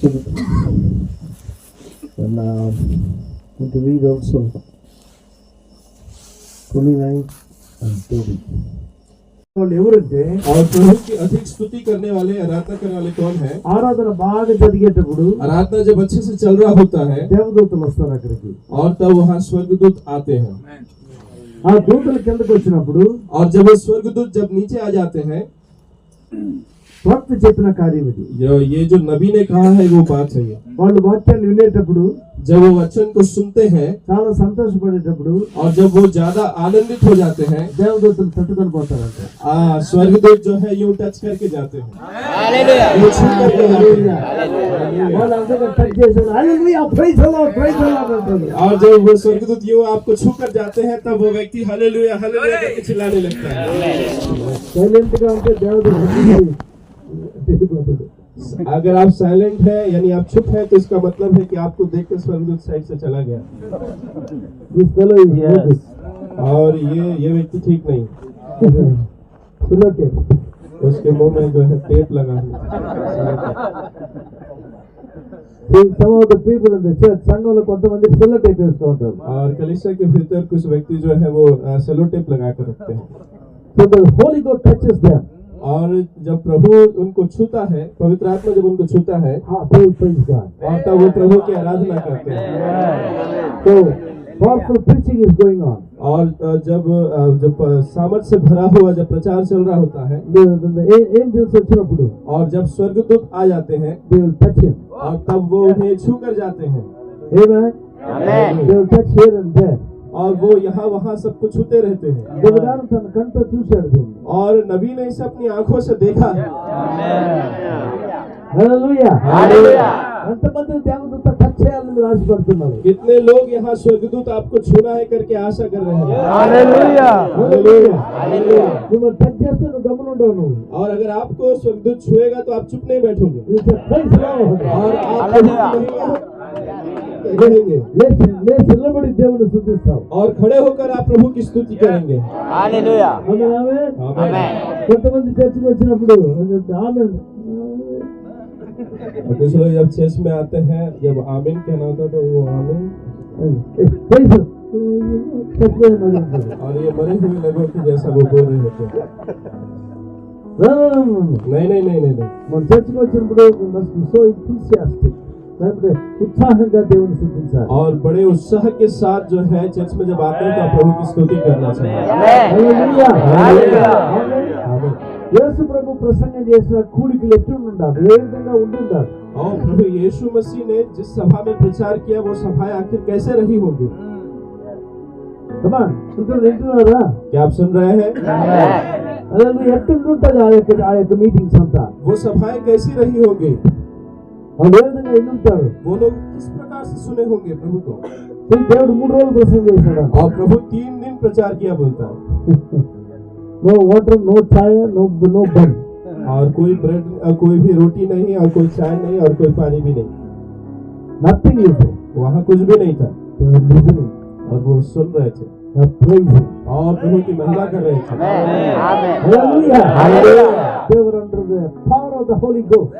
And want to read also 29 and 30. వాళ్ళు ఎవరంటే और प्रभु की अधिक स्तुति करने वाले, आराधना करने वाले कौन है? ఆరాధన బాగా జరిగేటప్పుడు आराधना जब अच्छे से चल रहा होता है దేవదూతలు వస్తారు అక్కడికి. और तब वहाँ स्वर्गदूत आते हैं. ఆ దూతలు కిందకు వచ్చినప్పుడు और जब वो स्वर्गदूत जब नीचे आ जाते हैं, ప్రవక్త చెప్పిన కార్యం ఇది. ये जो नबी ने कहा है वो बात है ये. వాళ్ళు వాక్యాన్ని వినేటప్పుడు, जब वो वचन को सुनते हैं చాలా సంతోషపడేటప్పుడు, और जब वो ज्यादा आनंदित हो जाते हैं, దేవదూతలు తట్టుకొని పోతారంట. स्वर्गदूत जो है यूं टच करके जाते हैं. हालेलुया, यूं छू करके जाते हैं. వాళ్ళు అందరూ టచ్ చేశారు, hallelujah, praise the lord, praise the lord అంటారు. और जब वो स्वर्गदूत यूं आपको छू कर जाते हैं, तब वो व्यक्ति हालेलुया हालेलुया करके चिल्लाने लगता है. సైలెంట్ గా ఉంటే దేవుడు తెలియపోతాడు. अगर आप साइलेंट है यानी आप चुप है, तो इसका मतलब है कि आपको देखकर स्वर्गदूत साइड से चला गया. This fellow is good. और ये व्यक्ति ठीक नहीं. सुनो टेप. उसके मुंह में जो है टेप लगा है. Some of the people in the church, సంఘంలో కొంతమంది సెల్లో టేప్ వేస్తూ ఉంటారు. और कलीसिया के भीतर कुछ व्यक्ति जो है वो सेलो टेप लगा कर रखते हैं. So the Holy Ghost touches them. और जब प्रभु उनको छूता है, पवित्र आत्मा जब उनको छूता है, They will praise God. और तब वो प्रभु की आराधना करते हैं. So powerful preaching is going on. और जब सामर्थ से भरा हुआ जब प्रचार चल रहा होता है, The angels వచ్చినప్పుడు और जब स्वर्गदूत आ जाते हैं, they will touch him. और तब वो उन्हें छू कर जाते हैं. Amen. They will touch here and there. और वो यहाँ वहाँ सबको छूते रहते हैं. దేవదారు తన కంట చూశాడు దీన్ని. और नबी ने इसे अपनी आंखों से देखा है. హల్లెలూయా, हालेलुया, ఎంతమంది దేవదూత టచ్ చేయాలని మీరు ఆశపడుతున్నారు? कितने लोग यहाँ स्वर्गदूत आपको छूना है करके आशा कर रहे हैं. Hallelujah, hallelujah, hallelujah. నువ్వు టచ్ చేస్తే నువ్వు గమనం ఉండవు. నువ్వు और अगर आपको स्वर्गदूत छुएगा तो आप चुप नहीं बैठोगे, ప్రైజ్ ది లార్డ్. और आप हालेलुया. कहेंगे లేచి నిలబడి దేవుని స్తుతిస్తావు. और खड़े होकर आप प्रभु की स्तुति करेंगे. हालेलुया, ఆమేన్. आमेन. కొంతమంది చర్చికి వచ్చినప్పుడు ఆమేన్, और कुछ लोग जब चर्च में आते हैं, जब आमीन कहना होता है तो वो आमीन, ప్రైజ్ చచ్చిపోయిన మరి అంటారు. और ये मरे हुए लोगों की जैसा वो बोल रहे होते हैं. नहीं नहीं नहीं नहीं नहीं. మన చర్చికి వచ్చినప్పుడు must be so enthusiastic. అంటే ఉత్సాహంగా దేవుని స్తుతించాలి. और बड़े उत्साह के साथ जो है चर्च में जब आते हैं तो आप प्रभु की स्तुति करना चाहिए. హల్లెలూయా, హల్లెలూయా. आमीन. యేసు ప్రభు ప్రసంగం చేసిన కూడికలు ఎట్లుండాలి, ఏ విధంగా ఉంటుండాలి? और प्रभु यीशु मसीह ने जिस सभा में प्रचार किया, वो सभाएं आखिर कैसे रही होंगी? కమాన్, ఇప్పుడు వింటున్నారా? क्या आप सुन रहे हैं? హల్లెలూయా, ఎట్లుంటుంది ఆ యొక్క మీటింగ్స్ అంతా? वो सभाएं कैसी रही होंगी? వాళ్ళు ఏ విధంగా ఎన్నుంటారు? वो लोग किस प्रकार से सुने होंगे प्रभु को? దేవుడు 3 రోజులు ప్రసంగం చేశాడు. और प्रभु 3 दिन प्रचार किया बोलता है. నో వాటర్, నో చాయ్, నో బన్. और कोई ब्रेड, कोई भी रोटी नहीं, और कोई चाय नहीं, और कोई पानी भी नहीं. నథింగ్ ఇస్ वहाँ कुछ भी नहीं था. లిసనింగ్, और वो सुन रहे थे ప్రైజింగ్. और प्रभु की महिमा कर रहे थे. आमेन. హల్లెలూయా, hallelujah. they were under the power of the Holy Ghost.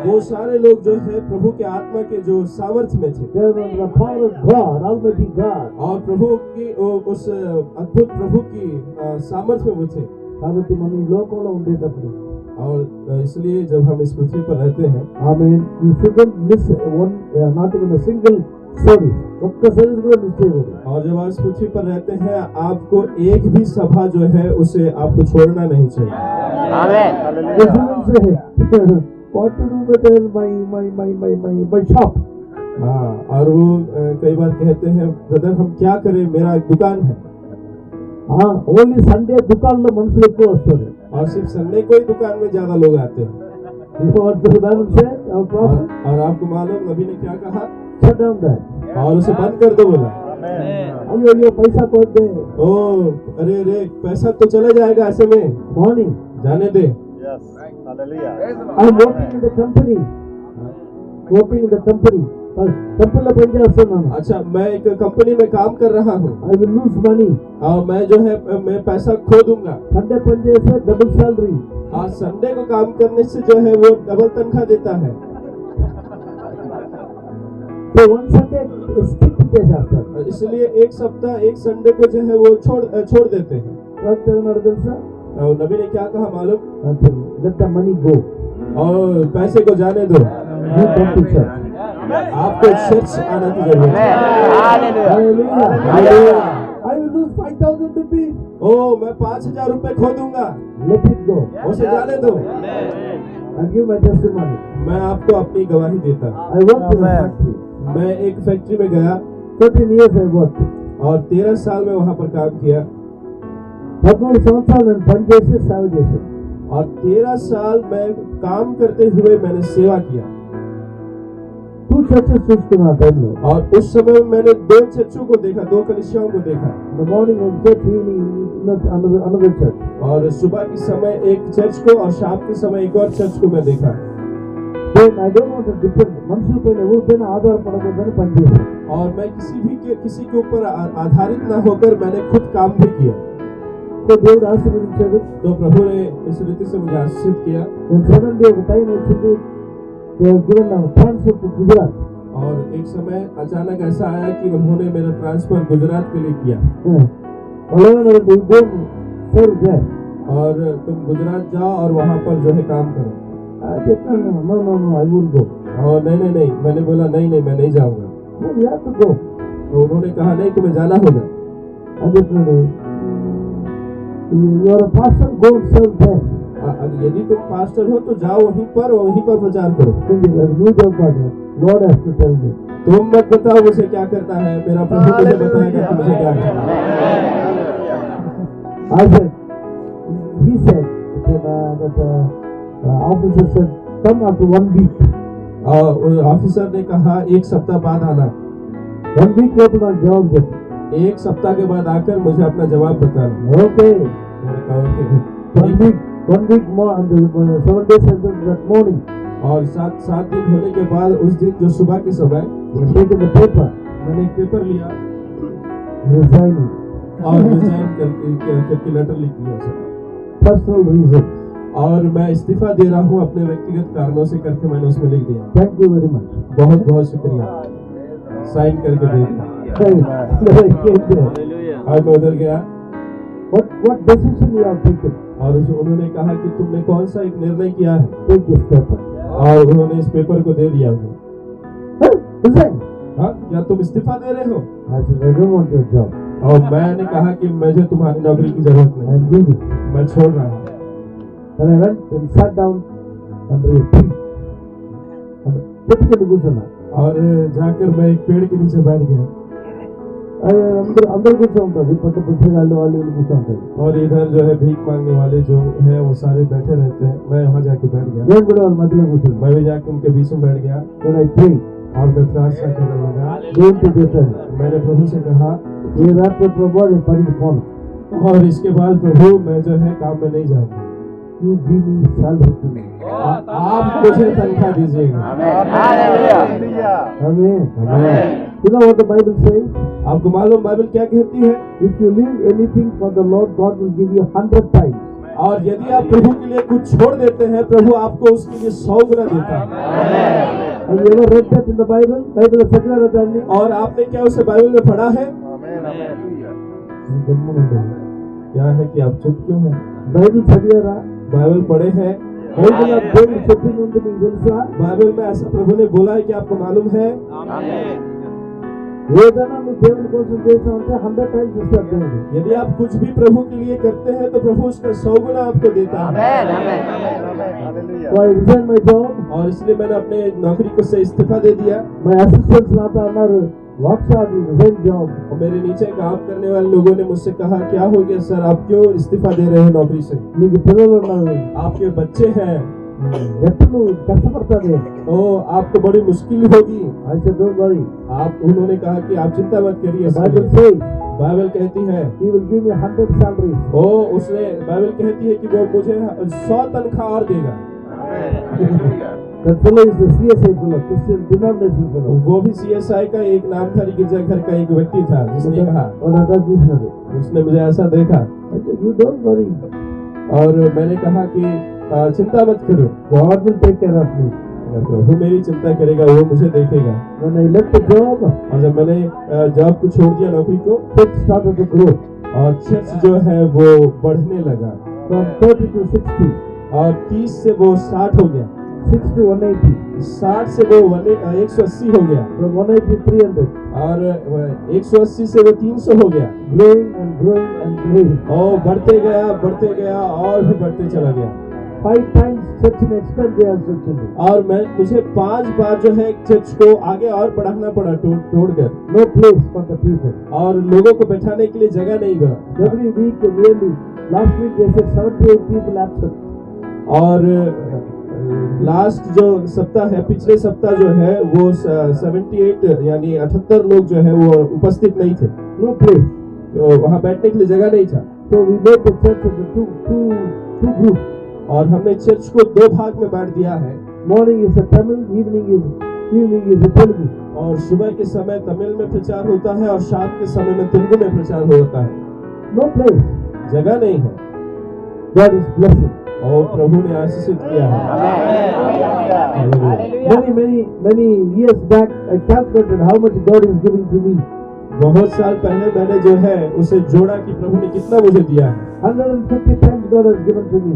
वो सारे लोग जो है प्रभु के आत्मा के जो सामर्थ्य में थे, They were under the power of God, Almighty God. और प्रभु की उस अद्भुत प्रभु की सामर्थ्य में वो थे. కాబట్టి మనం ఈ లోకంలో ఉండేటప్పుడు और इसलिए जब हम इस पृथ्वी पर रहते हैं, ఆమేన్, you shouldn't miss one, not even a single service. ఒక్క సర్వీస్ కూడా మిస్ చేయకూడదు. और जब आप इस पृथ्वी पर रहते हैं, आपको एक भी सभा जो है उसे आपको छोड़ना नहीं चाहिए. आमेन. You shouldn't say, what to do with my shop. हाँ, और वो कई बार कहते हैं, ब्रदर हम क्या करें, मेरा एक दुकान है. ఓన్లీ సండే దుకాణంలో మనుషులు ఎక్కువ వస్తారు. और सिर्फ संडे को ही दुकान में ज्यादा लोग आते हैं. और आपको मालूम नबी ने क्या कहा? और उसे बंद कर दो बोला. అయ్యో పైసా పోతే ओ अरे पैसा तो चला जाएगा ऐसे में, మార్నింగ్ जाने दे. I'm working in the company. कंपनीలో పనిచేస్తున్నాను. अच्छा, मैं एक कंपनी में काम कर रहा हूँ. I will lose money. और मैं जो है मैं पैसा खो दूंगा. సండే పని చేస్తే డబుల్ సాలరీ. आज संडे को काम करने से जो है वो डबल तनख्वाह देता है. So one Sunday skip చేసేస్తారు. इसलिए एक सप्ताह एक संडे को जो है वो छोड़ देते हैं। What అన్నాడు తెలుసా? और नबी ने क्या कहा मालूम? Let the money go. और पैसे को जाने दो, You come to church. आपको चर्च आने की जरूरत है। Hallelujah. Hallelujah. Hallelujah. I will lose 5,000 rupees. ओ मैं 5,000 रुपए खो दूंगा, Let it go. उसे जाने दो। And give my testimony. मैं आपको अपनी गवाही देता। I worked in a factory. मैं एक फैक्ट्री में गया 13 years I worked. और 13 साल में वहां पर काम किया 13 సంవత్సరాలు నేను పని చేసి సేవ చేశాను. और 13 साल में काम करते हुए मैंने सेवा किया। 2 churches చూసుకున్నా ఆ టైంలో. और उस समय में मैंने 2 चर्चों को देखा, 2 कलीसियाओं को देखा। In the morning one church, evening another church. और सुबह के समय एक चर्च को और शाम के समय एक और चर्च को मैं देखा। Then I don't want to depend. మనుషుల పైన ఎవరిపైన ఆధారపడకూడదని పనిచేశాను. और मैं किसी के ऊपर आधारित न होकर मैंने खुद काम भी किया। సో దేవుడు ఆశీర్వదించాడు. तो प्रभु ने इस रीति से मुझे आशीर्वाद किया। Then suddenly ఒక టైం వచ్చింది. They have given a transfer to Gujarat. और एक समय अचानक ऐसा आया कि उन्होंने मेरा ट्रांसफर गुजरात के लिए किया। వాళ్ళు you go serve there. और तुम गुजरात जाओ और वहाँ पर जो है काम करो। I said no, I won't go. और नहीं, मैंने बोला नहीं मैं नहीं जाऊँगा। No, you have to go. तो उन्होंने कहा नहीं तुम्हें जाना होगा। I said no, you are a pastor, go and serve there. यदि तुम पास्टर हो तो जाओ वहीं पर प्रचार करो। Lord has to tell me. तुम मत बताओ मुझे क्या करना है, मेरा प्रभु मुझे बताएगा कि मुझे क्या करना है। I said, he said that officer said, come after 1 week. और ऑफिसर ने कहा 1 सप्ताह बाद आना। 1 week लोग ना जवाब दे. 1 सप्ताह के बाद आकर मुझे अपना जवाब बताना। Okay. मैंने कहा okay. 1 week more and 7 days after that morning. और 7 दिन होने के बाद उस दिन जो सुबह के समय Taken the paper. मैंने एक पेपर लिया Resigning. और रिजाइन करके लेटर लिख दिया उसे। Personal reason. और मैं इस्तीफा दे रहा हूँ अपने व्यक्तिगत कारणों से करके मैंने उसमें लिख दिया। Thank you very much. बहुत शुक्रिया, साइन करके दे दिया। और मैं उधर गया। What decision you have taken? और उन्होंने कहा कि तुमने कौन सा एक निर्णय किया है। Take this paper. और उन्होंने इस पेपर को दे दिया मुझे। Resign. हाँ, क्या तुम इस्तीफा दे रहे हो? I said, I don't want your job. और मैंने कहा कि मुझे तुम्हारी नौकरी की जरूरत नहीं, I'm leaving. मैं छोड़ रहा हूँ। And I went and sat down under a tree. చెట్టుకి కూర్చున్నా. और जाकर मैं एक पेड़ के नीचे बैठ गया। అందరూ కూర్చో ఉంటారు, కొత్త పుస్తకాలు వాళ్ళు వీళ్ళు కూర్చో ఉంటారు. और इधर जो है भीख मांगने वाले जो है वो सारे बैठे रहते हैं। मैं वहाँ जाके बैठ गया। నేను కూడా వాళ్ళ మధ్యలో కూర్చున్నా. मैं भी जाकर उनके बीच में बैठ गया Then I prayed. और मैं प्रार्थना करने लगा। దేవునితో చెప్పాను, मैंने प्रभु से कहा ఈ రాత్రి ప్రభు నేను పనికి పోను. और इसके बाद प्रभु मैं जो है काम में नहीं जाऊँगा। You give me salary to me. आप मुझे तनख्वाह दीजिएगा। Hallelujah. Amen. आमीन। You know what the Bible says? आपको मालूम बाइबल क्या कहती है? If you leave anything for the Lord, God will give you 100 times. और यदि आप प्रभु के लिए कुछ छोड़ देते हैं, प्रभु आपको उसके लिए 100 गुना देता है। Have you ever read that in the Bible? Bible is secular attorney. और आपने क्या उसे बाइबल में पढ़ा है? क्या है कि आप चुप क्यों हैं? Bible చదివారా? बाइबल पढ़े हैं? బైబిల్ దేవుడు చెప్పింది ఉంది మీకు తెలుసా? बाइबल में ऐसा प्रभु ने बोला है कि आपको मालूम है? ఏదైనా నువ్వు దేవుని కోసం చేసావంటే 100 times ఇస్తాడు దేవుడు. यदि आप कुछ भी प्रभु के लिए करते हैं तो प्रभु उसका 100 गुना आपको देता है। So I resigned my job. और इसलिए मैंने अपने नौकरी को से इस्तीफा दे दिया। My assistants నాతో అన్నారు, what sir you resigned job? और मेरे नीचे काम करने वाले लोगों ने मुझसे कहा क्या हो गया सर, आप क्यों इस्तीफा दे रहे हैं नौकरी से? నీకు పిల్లలు ఉన్నారు, आपके बच्चे हैं, ఎట్లా నువ్వు కష్టపడతావే? तो आपको बड़ी मुश्किल होगी। I said don't worry. उन्होंने कहा कि आप चिंता मत करिए। The Bible says बाइबल कहती है he will give me 100 salaries. उसने बाइबल कहती है कि वो मुझे 100 तनख्वाह और देगा। That fellow is the CSI fellow, Christian denomination fellow. वो भी CSI का एक नामधारी गिरजाघर का एक व्यक्ति था जिसने कहा, और अगर दूसरा उसने मुझे ऐसा देखा। I said you don't worry. और मैंने कहा कि चिंता मत करो, God will take care of me. अगर प्रभु मेरी चिंता करेगा वो मुझे देखेगा। When I left the job, और जब मैंने जॉब को छोड़ दिया, नौकरी को, church started to grow और चर्च जो है वो बढ़ने लगा from 30 to 60, और 30 से वो 60 हो गया, 60 to 180, 60 से वो 180 हो गया, from 180 to 300, और 180 से वो 300 हो गया, growing and growing and growing. और बढ़ते गया और भी बढ़ते चला गया। 5 times church in expand they are church. और मुझे 5 बार जो है चर्च को आगे और बढ़ाना पड़ा तोड़कर, No place for the people. और लोगों को बैठाने के लिए जगह नहीं बना। Every week, really, last week they said 78 people absent. और लास्ट जो सप्ताह है, पिछले सप्ताह जो है वो 78 यानी 78 लोग जो है वो उपस्थित नहीं थे, No place. तो वहाँ बैठने के लिए जगह नहीं था। So we made the church into two groups. और हमने चर्च को 2 भाग में बांट दिया है। Morning is a Tamil, evening is a Telugu. और सुबह के समय तमिल में प्रचार होता है और शाम के समय में तेलुगु में प्रचार होता है। No place. जगह नहीं है, God is blessing. और प्रभु ने आशीषित किया है। Many years back, I calculated how much God is giving to me. बहुत साल पहले मैंने जो है उसे जोड़ा कि प्रभु ने कितना मुझे दिया है। 150 times God has given to me.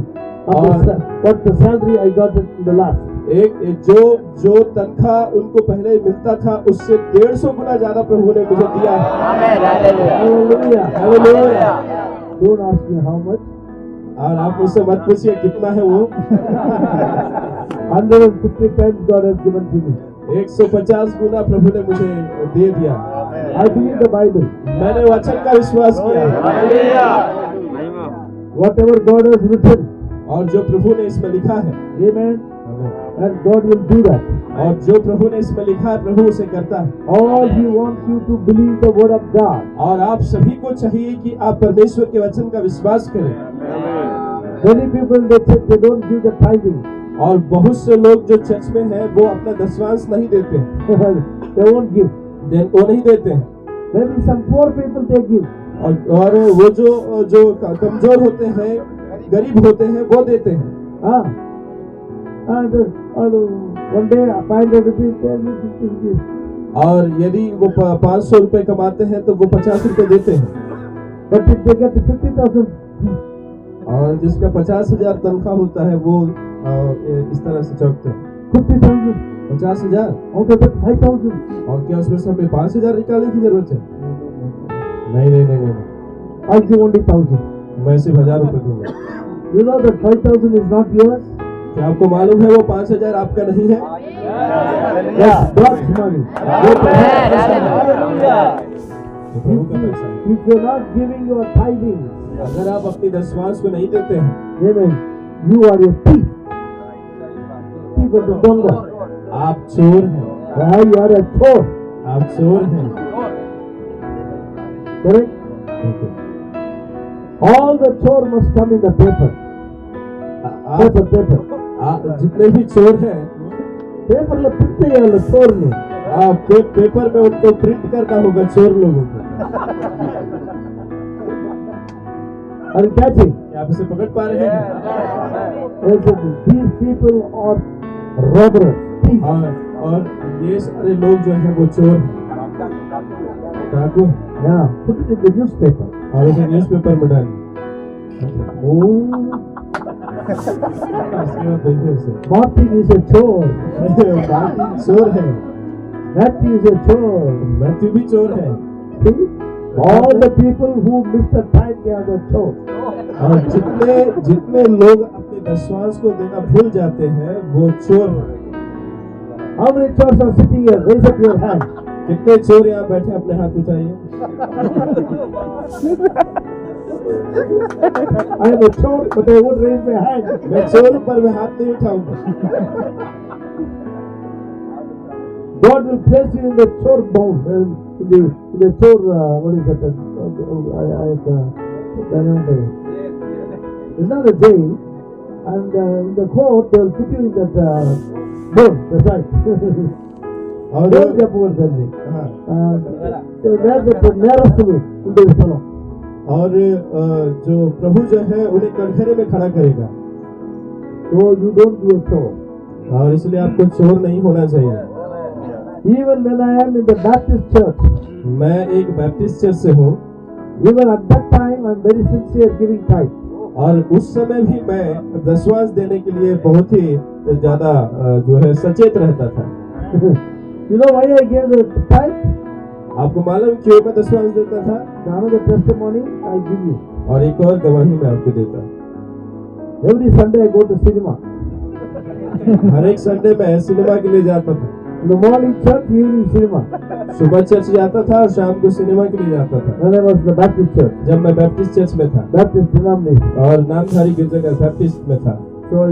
What the salary I got in the last. एक जो तनख्वाह उनको पहले मिलता था उससे 150 गुना ज्यादा प्रभु ने मुझे दिया है। Hallelujah. Hallelujah. Don't ask me how much. और आप मुझसे मत पूछिए कितना है वो। 150 times God has given to me. 150 गुना प्रभु ने मुझे दे दिया। I believe the Bible. मैंने वचन का विश्वास किया। Whatever God has written, और जो प्रभु ने इसमें लिखा है, amen, and God will do that. और जो प्रभु ने इसमें लिखा है प्रभु उसे करता है। All He wants you to believe the word of God. और आप सभी को चाहिए कि आप परमेश्वर के वचन का विश्वास करें। Many people they say they don't give the tithing. और बहुत से लोग जो चर्च में हैं वो अपना दशमांश नहीं देते हैं, They won't give. वो नहीं देते हैं। Maybe some poor people they give. और वो जो कमजोर होते हैं, गरीब होते हैं, वो देते हैं। And one day 500 rupees they give. और यदि वो 500 रुपए कमाते हैं तो वो 50 रुपए देते हैं। But if they get 50,000, और जिसका 50,000 तनख्वाह होता है वो इस तरह से चौंकते हैं। 50,000 50,000 out of that 5,000. और क्या उसमें से हमें 5,000 निकालने की जरूरत है? नहीं। I'll give only 1,000. मैं सिर्फ 1,000 रुपए दूंगा। You know that 5,000 is not yours. क्या आपको मालूम है वो 5,000 आपका नहीं है? That's God's money. वो प्रभु का पैसा है। If you're not giving your tithing, अगर आप अपनी दशमांश को नहीं देते हैं, amen, you are a thief. Thief of the donga. आप चोर हैं। You are a chore. आप चोर हैं। Correct? All the chore must come in the paper. Paper. जितने भी चोर हैं, पेपर में प्रिंट नहीं चोर ने। पेपर में उनको प्रिंट करना होगा चोर लोगों को। और क्या चीज? आप इसे पकड़ पा रहे हैं? These people are robbers. और ये सारे लोग जो हैं वो चोर हैं, डाकू हैं। Yeah, put it in the newspaper. और उसे न्यूज़पेपर में डालिए। Martin is a chore. Martin चोर है। Matthew is a chore. Matthew भी चोर है। See? All the people who miss the time, they are the chore. और जितने लोग अपने दशमांश को देना भूल जाते हैं वो चोर हैं। How many chores are sitting here? Raise up your hand. कितने चोर यहाँ बैठे अपने हाथ उठाइए। I am a chore, but I won't raise my hand. मैं चोर पर मैं हाथ नहीं उठाऊंगा। God will place you in the chore bound, in the chore. What is that? It's not a jail, and in the court they will put you in that board. That's right. और Don't get poor family. That's the nearest to the salon. और जो प्रभु जो है उन्हें कटघरे में खड़ा करेगा। So you don't be a chore. और इसलिए आपको चोर नहीं होना चाहिए। Even when I am in the Baptist church, मैं एक बैप्टिस्ट चर्च से हूँ even at that time I'm very sincere giving tithe. और उस समय भी मैं दशवांश देने के लिए बहुत ही ज्यादा जो है सचेत रहता था। You know why I gave the tithe? आपको मालूम क्यों मैं दशवांश देता था? Another testimony I give you. और एक और गवाही मैं आपको देता। Every Sunday I go to cinema. हर एक संडे मैं सिनेमा के लिए जाता था। In the morning church, evening cinema. सुबह चर्च जाता था और शाम को सिनेमा के लिए जाता था। When I was in the Baptist church, जब मैं बैप्टिस्ट चर्च में था Baptist denomination. और नामधारी गिरजाघर बैप्टिस्ट में था। So I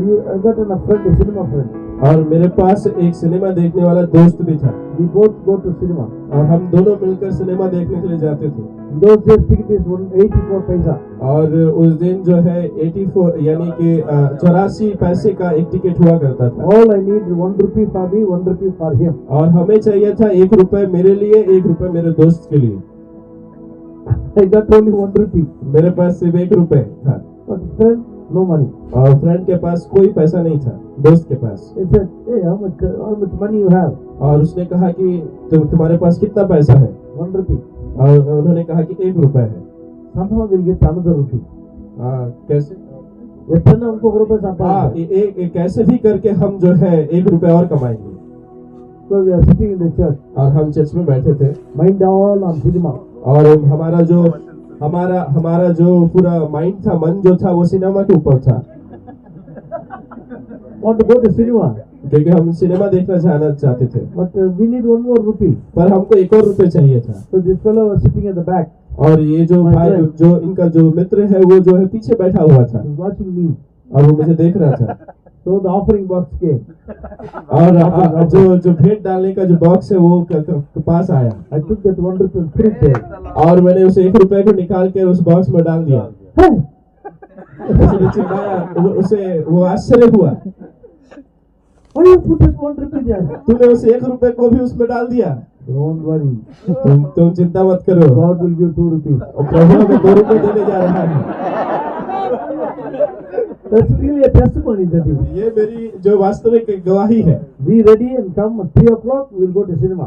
got a friend, a cinema friend. और मेरे पास एक सिनेमा देखने वाला दोस्त भी था We both go to cinema. और हम दोनों मिलकर सिनेमा देखने के लिए जाते थे। In those days, ticket is 84 paisa. और उस दिन जो है 84 यानी कि 84 पैसे का एक टिकट हुआ करता था। All I need 1 rupee for me, 1 rupee for him. और हमें चाहिए था 1 रुपए मेरे लिए, 1 रुपए मेरे दोस्त के लिए। I got only 1 rupee. मेरे पास सिर्फ 1 रुपए था But friend, no money. और फ्रेंड के पास कोई पैसा नहीं था, दोस्त के पास। He said, hey, how much money you have? और उसने कहा कि तुम्हारे पास कितना पैसा है? 1 rupee. और उन्होंने कहा कि 1 रुपए है। Somehow we'll get another rupee. कैसे? एतना हमको रुपए हाँ, एक कैसे भी करके हम जो है 1 रुपए और कमाएंगे। So we are sitting in the church. और हम चर्च में बैठे थे Mind all on cinema. और हमारा जो पूरा माइंड था, मन जो था वो सिनेमा के ऊपर था। Want to go to cinema? क्योंकि हम सिनेमा देखना जाना चाहते थे। But we need 1 more rupee. पर हमको 1 और रुपए चाहिए था। So this fellow was sitting at the back. और ये जो भाई जो इनका जो मित्र है वो जो है पीछे बैठा हुआ था He was watching me. और वो मुझे देख रहा था। So the offering box came. और जो भेंट डालने का जो बॉक्स है वो पास आया I took that 1 rupee and threw it there. और मैंने उसे 1 रुपए को निकाल कर उस बॉक्स में डाल दिया। Hey! उसने चिल्लाया, उसे वो आश्चर्य हुआ, Why you put that 1 rupee there? तूने उस 1 रुपए को भी उसमें डाल दिया। Don't worry. तुम चिंता मत करो, God will give 2 rupees. और प्रभु हमें 2 रुपए देने जा रहा है। That's really a testimony, that is. ये मेरी जो वास्तविक गवाही है। Be ready and come at 3 o'clock. We'll go to cinema.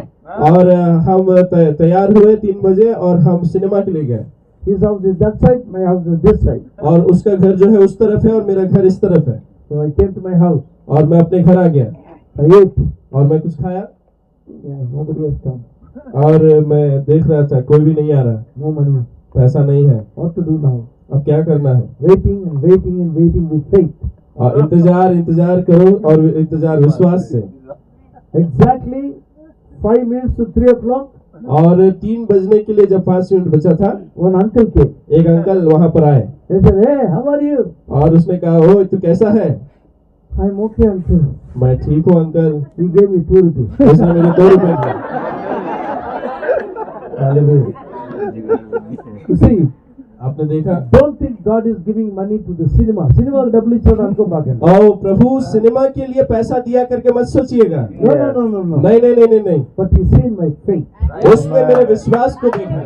और हम तैयार हुए 3 बजे और हम सिनेमा के लिए गए। His house is that side, my house is this side. और उसका घर जो है उस तरफ है और मेरा घर इस तरफ है। So I came to my house. और मैं अपने घर आ गया I ate. और मैं कुछ खाया Yeah, nobody has come. और मैं देख रहा था कोई भी नहीं आ रहा, No money. पैसा नहीं है। What to do now? अब क्या करना है? Waiting and waiting and waiting with faith. और इंतजार करो और इंतजार विश्वास से। Exactly 5 minutes to 3 o'clock, और 3 बजने के लिए जब 5 मिनट बचा था, one uncle came. एक अंकल वहां पर आए He said, hey, how are you? और उसने कहा, ओ तू कैसा है? I'm okay, uncle. मैं ठीक हूँ uncle. He gave me 2 rupees. उसने मुझे 2 रुपए दिए। हालेलुया। You see, आपने देखा, don't think God is giving money to the cinema. Cinema double इच्छा हमको बाकी। और प्रभु सिनेमा के लिए पैसा दिया करके मत सोचिएगा। No, no, no, no, no. नहीं। But he seen my faith. उसने मेरे विश्वास को देखा।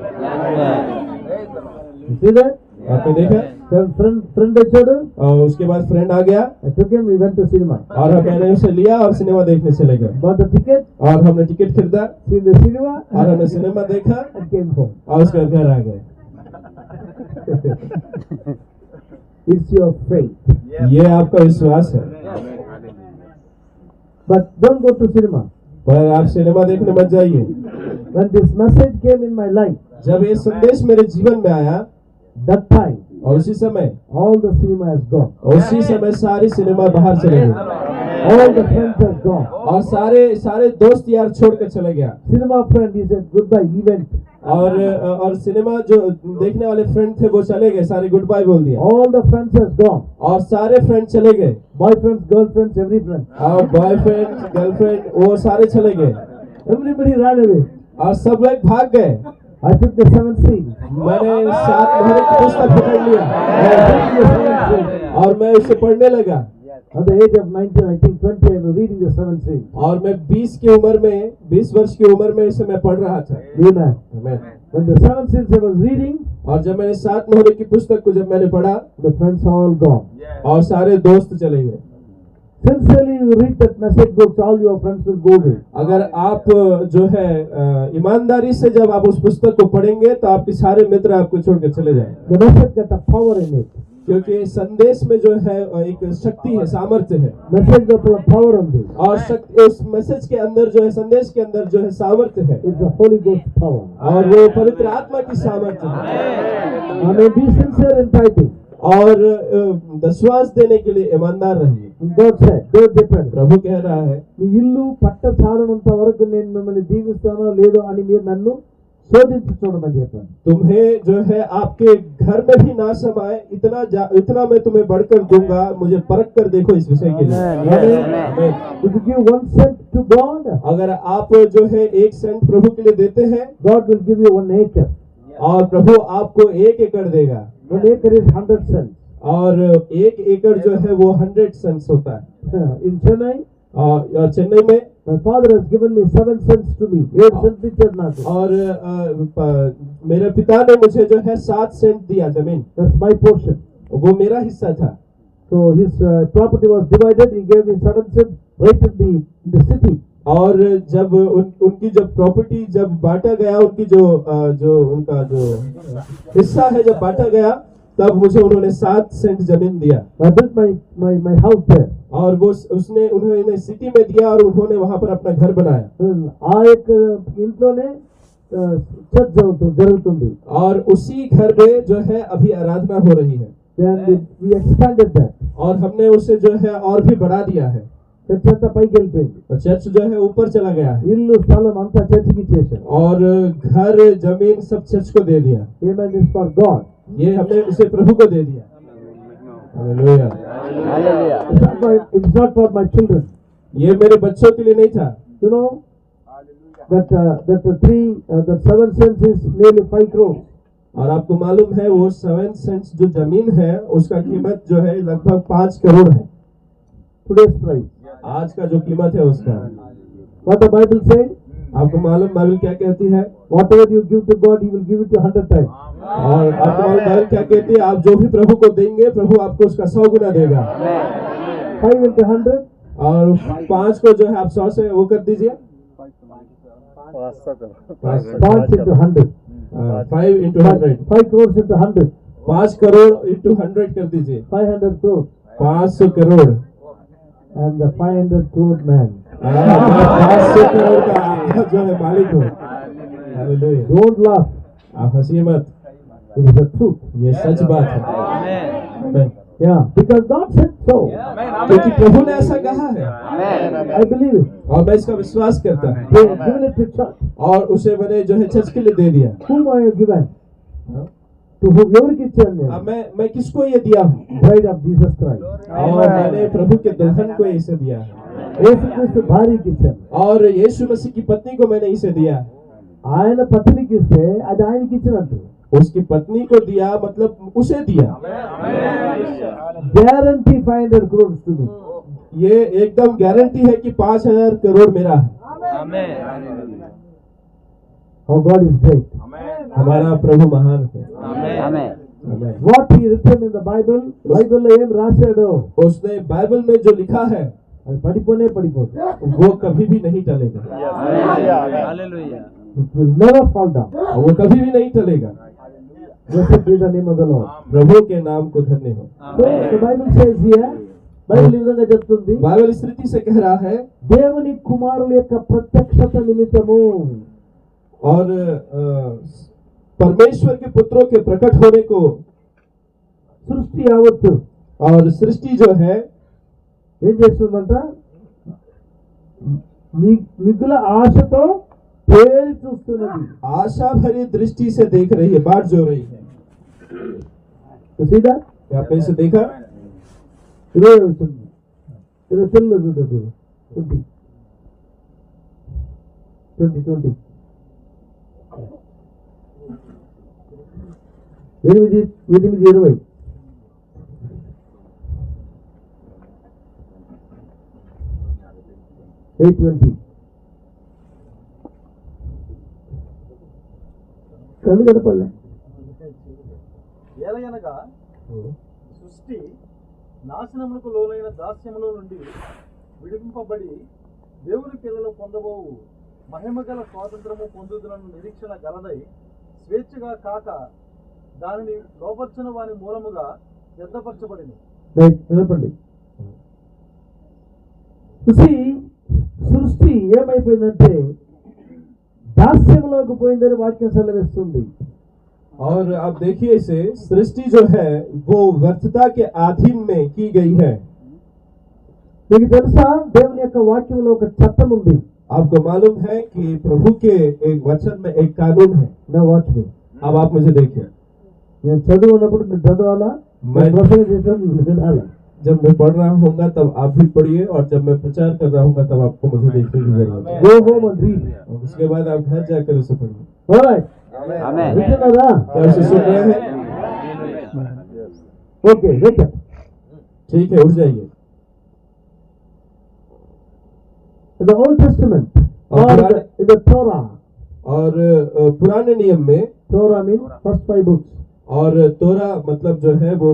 You see that? आपने देखा? Then friend छोड़ो. और उसके बाद फ्रेंड आ गया I took him. We went to cinema. और मैंने उसे लिया और सिनेमा देखने चले गए। Bought the ticket. और हमने टिकट खरीदा See the cinema. और हमने सिनेमा देखा And came home. और उसके बाद घर आ गए। It's your faith. ये आपका विश्वास है। But don't go to cinema. पर आप सिनेमा देखने मत जाइए। When this message came in my life, जब ये संदेश मेरे जीवन में आया, that time, और उसी समय all the cinema has gone. उसी समय सारी सिनेमा बाहर चले गए All the friends have gone. और सारे दोस्त यार छोड़ कर चले गया। Cinema friend, he said goodbye, he went. और सिनेमा जो देखने वाले फ्रेंड थे वो चले गए, सारे गुड बाय बोल दिया। All the friends has gone. और सारे फ्रेंड चले गए, Boyfriends, girlfriends, every friend. और बॉयफ्रेंड गर्लफ्रेंड वो सारे चले गए Everybody ran away. और सब लोग भाग गए। I took the 7th seal. मैंने 7 मोहरे की पुस्तक पकड़ लिया I took the 7th seal. और मैं उसे पढ़ने लगा। At the age of 19, I think 20, I was reading the 7th seal. और मैं 20 वर्ष की उम्र में इसे मैं पढ़ रहा था। Amen. Amen. When the 7th seal I was reading, और जब मैंने 7 मोहरे की पुस्तक को जब मैंने पढ़ा, the friends are all gone. और सारे दोस्त चले गए। sincerely you read that message books, all your friends will go away. अगर आप जो है ईमानदारी से जब आप उस पुस्तक को पढ़ेंगे तो आपके सारे मित्र आपको छोड़कर चले जाएंगे, The message got a power in it. क्योंकि संदेश में जो है एक शक्ति है, सामर्थ्य है, Message got a power on this. और उस मैसेज के अंदर जो है, संदेश के अंदर जो है सामर्थ्य है, It's the Holy Ghost power. और वो पवित्र आत्मा की सामर्थ्य है। I mean, be sincere in tithing. और दशवांश देने के लिए ईमानदार रहिए। And God said, don't depend. प्रभु कह रहा है, మీ ఇల్లు పట్ట చాలనంత వరకు నేను మిమ్మల్ని దీవిస్తానో లేదో అని మీరు నన్ను శోధించి చూడమని చెప్పాను. तुम्हें जो है आपके घर में भी ना समाए इतना मैं तुम्हें बढ़कर दूंगा, मुझे परख कर देखो इस विषय के लिए। Amen. If you give 1 cent to God, अगर आप जो है 1 सेंट प्रभु के लिए देते हैं, God will give you 1 acre. और प्रभु आपको 1 एकड़ देगा, 1 acre is 100 cents. और 1 एकड़ जो है वो 100 सेंट्स होता है। In Chennai, और चेन्नई में my father has given me 7 cents to me. 7 cents picture నాకు. और मेरे पिता ने मुझे जो है 7 सेंट दिया जमीन, That's my portion. वो मेरा हिस्सा था। So his property was divided. He gave me 7 cents right in the city. और जब उनकी जब प्रॉपर्टी जब बांटा गया, उनकी जो उनका जो हिस्सा है जब बांटा गया, तब मुझे उन्होंने 7 सेंट जमीन दिया। I built my house there. और वो उन्होंने सिटी में दिया, और उन्होंने वहां पर अपना घर बनाया। ఆ యొక్క ఇంట్లోనే చర్చ్ జరుగుతుంది. और उसी घर में जो है अभी आराधना हो रही है, Then we expanded that. और हमने उसे जो है और भी बढ़ा दिया है। చర్చ్ అంతా పైకి వెళ్ళిపోయింది. और चर्च जो है ऊपर चला गया है, ఇల్లు స్థలం అంతా చర్చ్కి ఇచ్చేసారు. और घर जमीन सब चर्च को दे दिया। Amen is for God. ये हमने इसे प्रभु को दे दिया। Hallelujah. Hallelujah. It's not for my children. ये मेरे बच्चों के लिए नहीं था। You know that that 7 cents is nearly 5 crores. और आपको मालूम है वो 7 सेंट्स जो जमीन है उसका कीमत जो है लगभग 5 करोड़ है। Today's price. आज का जो कीमत है उसका। What the Bible said? आपको मालूम बाइबल क्या कहती है? Whatever you give to God, He will give it to 100 times. और आपको मालूम बाइबल क्या कहती है? आप जो भी प्रभु को देंगे, प्रभु आपको उसका 100 गुना देगा। 5 into 100. और 5 को जो है आप 100 से वो कर दीजिए, 5 into 100. 5 into 100, 5 crores into 100. 5 crore into 100 कर दीजिए, 500 crores. 500 crore. And the 500 crore man. 500 crore का आपका जो है मालिक हो। हालेलुया। Don't laugh. आप हंसिए मत, It is the truth. ये सच बात है। आमीन। Yeah, because God said so. क्योंकि प्रभु ने ऐसा कहा है, I believe it. और मैं इसका विश्वास करता हूँ। They have given it to church. और उसे मैंने जो है चर्च के लिए दे दिया। Whom I have given? To whom ఎవరికి ఇచ్చాను నేను? अब मैं किसको ये दिया हूँ? Bride of Jesus Christ. और मैंने प्रभु के दुल्हन को इसे दिया है, యేసుక్రీస్తు భార్యకి ఇచ్చాను. और यीशु मसीह की पत्नी को मैंने इसे दिया। ఆయన పత్నికి ఇస్తే అది ఆయనకి ఇచ్చినట్టు. उसकी पत्नी को दिया मतलब उसे दिया। Guarantee 500 crores to me. ये एकदम गारंटी है कि 5000 करोड़ मेरा है। How God is great. हमारा प्रभु महान है। Amen. आमीन। What he written in the Bible, Bible ఏం రాశాడో उसने बाइबल में जो लिखा है అది పడిపోనే పడిపోతుంది. वो कभी भी नहीं टलेगा, It will never fall down. वो कभी भी नहीं टलेगा। Blessed be the name of the Lord. प्रभु के नाम को धन्य हो। So the Bible says here, Bible ఈ విధంగా చెప్తుంది, बाइबल इस रीति से कह रहा है, దేవుని కుమారుల యొక్క ప్రత్యక్షత నిమిత్తము और परमेश्वर के पुत्रों के प्रकट होने को, సృష్టి యావత్తు और सृष्टि जो है ఏం చేస్తుందంట, మిగుల ఆశతో తేరి చూస్తున్నది. आशा भरी दृष्टि से देख रही है, बाट जो रही है। సీదా आपने इसे देखा? ఇదే వస్తుంది. ఇది తెలుగు చూడదు. 20 8 20 8:20 కళ్ళు గడపలే. ఏలయనగా సృష్టి నాశనములకు లోనైన దాస్యములో నుండి విడిపింపబడి దేవుని పిల్లలు పొందబోవు మహిమగల స్వాతంత్రము పొందుదునన్న నిరీక్షణ గలదై స్వేచ్ఛగా కాక దానిని లోపర్చిన వాని మూలముగా సిద్ధపరచబడింది. నిలపండి. చూసి సృష్టి ఏమైపోయిందంటే దాస్యంలోకి పోయిందని వాక్యం సెలవిస్తుంది. और आप देखिए इसे, सृष्टि जो है वो व्यर्थता के अधीन में की गई है. మీకు తెలుసా దేవుని యొక్క వాక్యంలో ఒక చట్టం ఉంది. आपको मालूम है कि प्रभु के एक वचन में एक कानून है. నా వాచ్ మీ. अब आप मुझे देखिए, నేను చదువున్నప్పుడు మీరు చదవాలా, मैं ప్రసంగం చేసినప్పుడు వినాలా. जब मैं पढ़ रहा हूँगा तब आप भी पढ़िए, और जब मैं प्रचार कर रहा हूँगा तब आपको मुझे देखने की जरूरत है. Go home and read. और उसके बाद आप घर जाकर उसे पढ़िए. Alright. Amen. వింటున్నారా? क्या उसे सुन रहे हैं? Okay, wake up. ठीक है, उठ जाइए. In the Old Testament or in the Torah. और पुराने नियम में, Torah means first 5 books. और तोरा मतलब जो है वो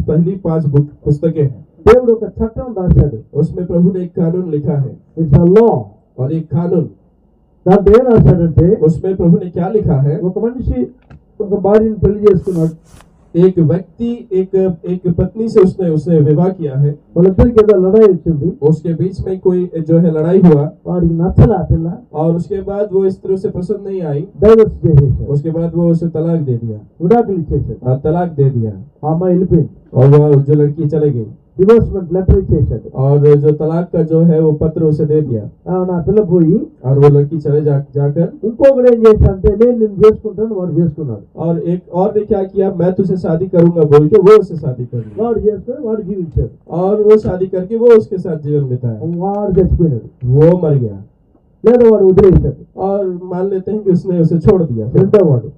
पहली 5 पुस्तकें हैं. దేవుడు ఒక చట్టం రాశాడు. उसमें प्रभु ने एक कानून लिखा है. ఇట్స్ అ లా. और एक कानून, దాంట్లో ఏం రాశాడంటే, उसमें प्रभु ने क्या लिखा है? ఒక మనిషి ఒక భార్యను పెళ్లి చేసుకున్నాడు. एक व्यक्ति एक पत्नी से उसने विवाह किया है. వాళ్ళిద్దరికి ఏదో లడాయి వచ్చింది. उसके बीच में कोई जो है लड़ाई हुआ, వాడికి నచ్చల ఆ పిల్ల. और उसके बाद वो स्त्री से पसंद नहीं आई. డైవర్స్ చేసేసాడు. उसके बाद वो उसे तलाक दे दिया. విడాకులు ఇచ్చేసాడు. तलाक दे दिया. ఆ అమ్మాయి వెళ్ళిపోయింది. और वो जो लड़की चले गई, డివోర్స్మెంట్ లెటర్ ఇచ్చేసాడు. और जो तलाक का जो है वो पत्र उसे दे दिया. నా పిల్ల పోయి और वो लड़की चले जाकर ఇంకొకడు ఏం చేశాడంటే, నేను నిన్ను చేసుకుంటాను, వాడు చేసుకున్నాడు. और एक और ने क्या किया, मैं तुझे शादी करूंगा बोल के वो उससे शादी कर ली. వాడు చేసుకుని వాడు జీవించాడు. और वो शादी करके वो उसके साथ जीवन बिताया. వాడు చచ్చిపోయినాడు. वो मर गया. లేదా వాడు వదిలేశాడు. और मान लेते हैं कि उसने उसे छोड़ दिया. రెండో వాడు,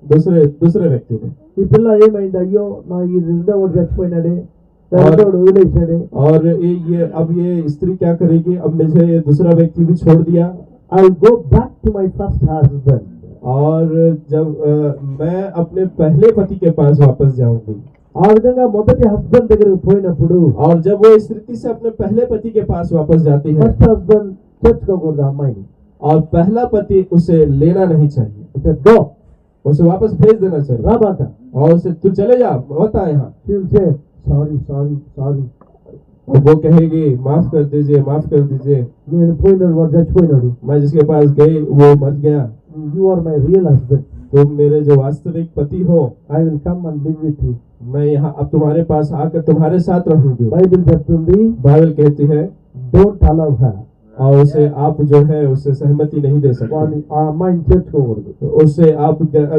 दूसरे व्यक्ति ने. ఈ పిల్ల ఏమైంది, అయ్యో నా ఈ రెండో వాడు చచ్చిపోయినాడే, రెండో వాడు వదిలేశాడే. और अब ये स्त्री क्या करेगी, अब मुझे ये दूसरा व्यक्ति भी छोड़ दिया. I will go back to my first husband. और जब मैं अपने पहले पति के पास वापस जाऊंगी. ఆ విధంగా మొదటి హస్బెండ్ దగ్గరికి పోయినప్పుడు, और जब वो स्त्री से अपने पहले पति के पास वापस जाती है, ఫస్ట్ హస్బెండ్ చేర్చుకోకూడదు అమ్మాయిని. और पहला पति उसे लेना नहीं चाहिए, గో, उसे वापस भेज देना चाहिए. రాబాక. और उसे तू चले जा, मत आ यहाँ. సారీ సారీ సారీ, और वो कहेगी माफ कर दीजिए, माफ कर दीजिए, నేను పోయినాడు, వాడు చచ్చిపోయినాడు. मैं जिसके पास गई वो मर गया. You are my real husband. तुम मेरे जो वास्तविक पति हो, I will come and live with you. मैं यहाँ अब तुम्हारे पास आकर तुम्हारे साथ रहूंगी. బైబిల్ చెప్తుంది, बाइबल कहती है, డోంట్ అలౌ హర్. और उसे आप जो है उससे सहमति नहीं दे सकते, ఆ అమ్మాయిని చేర్చుకోకూడదు. उससे आप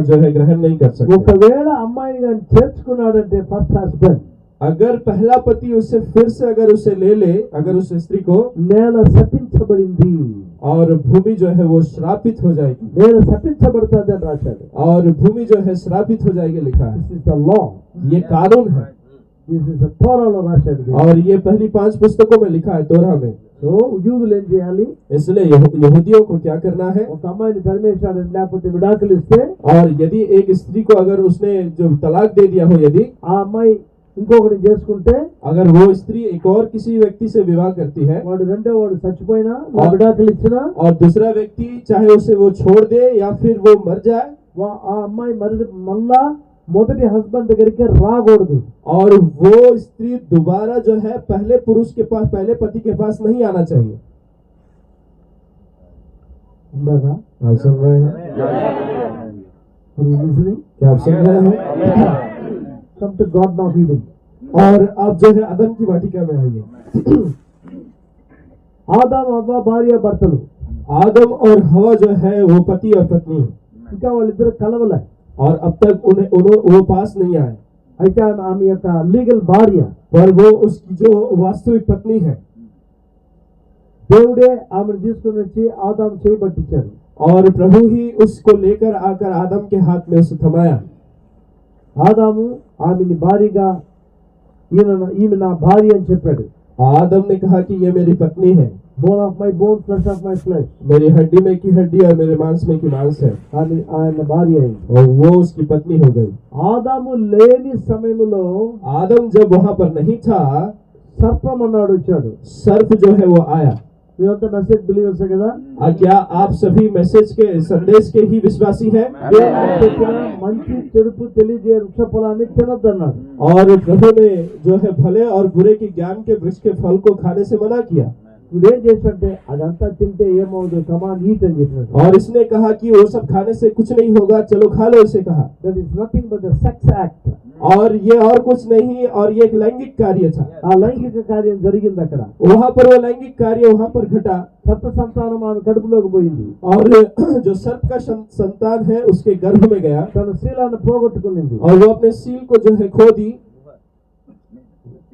जो है ग्रहण नहीं कर सकते. ఒకవేళ అమ్మాయిని కానీ చేర్చుకున్నాడంటే ఫస్ట్ హస్బెండ్, अगर पहला पति उससे फिर से अगर उसे ले अगर उस स्त्री को, నేల శపించబడింది. और भूमि जो है वो श्रापित हो जाएगी. నేల శపించబడుతుంది అని రాశాడు. और भूमि जो है श्रापित हो जाएगी लिखा है. This is the law. ये कानून है. దిస్ ఇస్ ద తోరాలో రాశాడు. और ये पहली 5 पुस्तकों में लिखा है, तोरा में. సో యూదులు ఏం చేయాలి, इसलिए यहूदियों को क्या करना है, ఒక అమ్మాయిని ధర్మేశాడు లేకపోతే విడాకులు ఇస్తే, और यदि एक स्त्री को अगर उसने जो तलाक दे दिया हो, यदि ఆ అమ్మాయి ఇంకొకటి చేసుకుంటే, अगर वो स्त्री एक और किसी व्यक्ति से विवाह करती है, వాడు రెండో వాడు చచ్చిపోయినా విడాకులు ఇచ్చినా, और दूसरा व्यक्ति चाहे उसे वो छोड़ दे या फिर वो मर जाए, ఆ అమ్మాయి మళ్ళా మొదటి హస్బెండ్ దగ్గరికి రాకూడదు. और वो स्त्री दोबारा जो है पहले पुरुष के पास, पहले पति के पास नहीं आना चाहिए. ఉండదా? आप सुन रहे हैं? क्या आप सुन रहे हैं? Come to God now Eden. और आप जो है अदम की वाटिका में आइए. ఆదాము అవ్వ భార్య భర్తలు, आदम और हवा जो है वो पति और पत्नी है. ఇంకా వాళ్ళిద్దరు కలవలే. और अब तक वो पास नहीं आए. అయితే ఆమె యొక్క లీగల్ భార్య, पर वो उसकी जो वास्तविक पत्नी है, దేవుడే ఆమెను తీసుకుని వచ్చి ఆదాము చేయబట్టించాడు. और प्रभु ही उसको लेकर आकर आदम के हाथ में उसे थमाया. ఆదాము ఆమెని భార్యగా, ఈమె నా భార్య అని చెప్పాడు. आदम ने कहा कि ये मेरी पत्नी है, bone of my bone, flesh of my flesh. मेरी हड्डी में की हड्डी और मेरे मांस में की मांस है. ఆయన భార్య అయింది. और वो उसकी पत्नी हो गई. ఆదాము లేని సమయంలో आदम जब वहां पर नहीं था, సర్పం అన్నాడు వచ్చాడు. सर्प जो है वो आया। ఇదంతా మెసేజ్ బిలీవర్స్ కదా. क्या आप सभी मैसेज के संदेश के ही विश्वासी हैं? చెప్పిన మంచి చెడుపు తెలియజే వృక్ష ఫలాన్ని తినొద్దన్నాడు. और प्रभु ने जो है भले और बुरे के ज्ञान के वृक्ष के फल को खाने से मना किया। ఇప్పుడు ఏం చేశాడంటే అదంతా తింటే ఏమవుతుంది, కమాన్ ఈట్ అని చెప్పినాడు. और इसने कहा कि वो सब खाने से कुछ नहीं होगा, चलो खा लो इसे कहा। That is nothing but the sex act. और ये और कुछ नहीं, और ये एक लैंगिक कार्य था। ఆ లైంగిక కార్యం జరిగింది అక్కడ. वहां पर वो लैंगिक कार्य वहां पर घटा। సర్ప సంతానం ఆమె కడుపులోకి పోయింది. और जो सर्प का संतान है उसके गर्भ में गया తన శీలాన్ని పోగొట్టుకునింది. और वो अपने सील को जो है खो दी,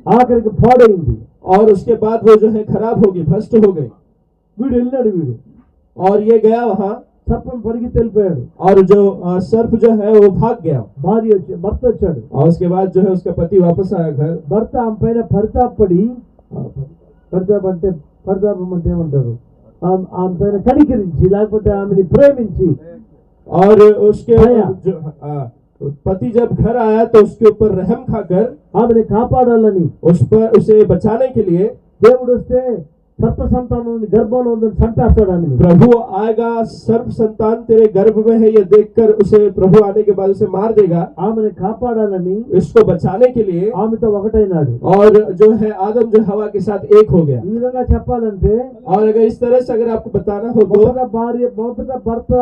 ఆఖరికి పాడైంది. और उसके बाद वो जो है खराब हो गई, भ्रष्ट हो गई। వీడు వెళ్ళాడు. వీడు और ये गया वहां, సర్పం పరిగెత్తి వెళ్ళిపోయాడు. और जो सर्प जो है वो भाग गया। భర్త వచ్చాడు. और उसके बाद जो है उसका पति वापस आया घर। భర్త ఆమె పైన పరితాపడి, పరితాపం అంటే ఏమంటారు, ఆమె పైన కనికరించి లేకపోతే ఆమెని ప్రేమించి, और उसके जो पति जब घर आया तो उसके ऊपर रहम खाकर ఆమెని కాపాడాలని उसे बचाने के लिए దేవుడు వస్తే సర్ప సంతానం గర్భంలో ఉందని చంపేస్తాడు ఆమెని. प्रभु आएगा, सर्प संतान तेरे गर्भ में है, ये देखकर उसे प्रभु आने के बाद उसे मार देगा। ఆమెని కాపాడాలని इसको बचाने के लिए ఆమెతో ఒకటైనాడు. और जो है आदम जो हवा के साथ एक हो गया। ఈ విధంగా చెప్పాలంటే और अगर इस तरह से अगर आपको बताना हो तो, మొదట భర్త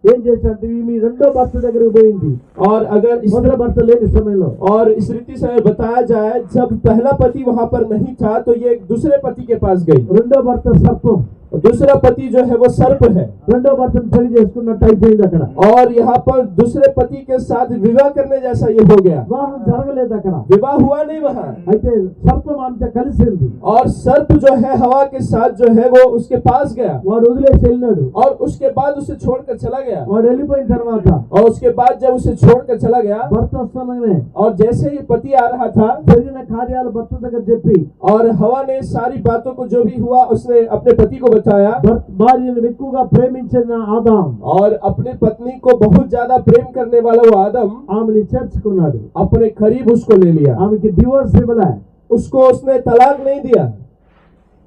ఏం చేశాడంటే మీ రెండో భర్త దగ్గరికి పోయింది. और अगर మొదటి భర్త లేని సమయంలో, और इस रीति से बताया जाए जब पहला पति वहां पर नहीं था तो ये एक दूसरे पति के पास गई। రెండో భర్త సర్పం, दूसरा पति जो है वो सर्प है। రెండో భర్తను పెళ్లి చేసుకున్నట్టు అయిపోయింది అక్కడ. और यहाँ पर दूसरे पति के साथ विवाह करने जैसा ये हो गया। వివాహం జరగలేదు అక్కడ. विवाह हुआ नहीं वहाँ। అయితే సర్పం ఆమెతో కలిసింది. और सर्प जो है हवा के साथ जो है वो उसके पास गया వాడు వదిలేసి వెళ్ళినాడు. और उसके बाद उसे छोड़कर चला गया। వాడు వెళ్ళిపోయిన తర్వాత और उसके बाद जब उसे छोड़कर चला गया భర్త వస్తాననే और जैसे ही पति आ रहा था జరిగిన కార్యాలు భర్త దగ్గర చెప్పి, और हवा ने सारी बातों को जो भी हुआ उसने अपने पति को बताया। భార్యను ఎక్కువగా ప్రేమించిన ఆదాం और अपनी पत्नी को बहुत ज्यादा प्रेम करने वाला वो आदम ఆమెని చేర్చుకున్నాడు. अपने करीब उसको ले लिया। ఆమెకి డివోర్స్ ఇవ్వలే. उसको उसने तलाक नहीं दिया।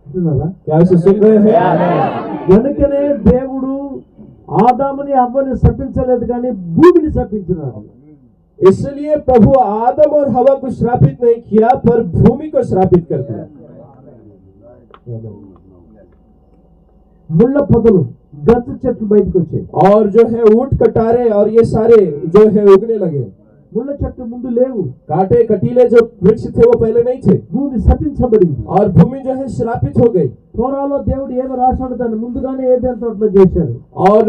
వింటున్నారా? क्या उसे सुन रहे हैं? వెనుకనే దేవుడు ఆదాముని అవ్వని శపించలేదు కానీ భూమిని శపించినాడు. इसलिए प्रभु आदम और हवा को श्रापित नहीं किया पर भूमि को श्रापित कर दिया। ముళ్ళ పొదలు, గచ్చ చెట్లు బయటకు వచ్చాయి. और जो है ऊंट कटारे और ये सारे जो है उगने लगे। ముళ్ళ చెట్లు ముందు లేవు. कांटे कटीले जो वृक्ष थे वो पहले नहीं थे భూమి శపించబడింది. और भूमि जो है श्रापित हो गई। తోరాలో దేవుడు ఏమి రాశాడు దాన్ని ముందుగానే ఏదైనా తోటలో చేశాడు. और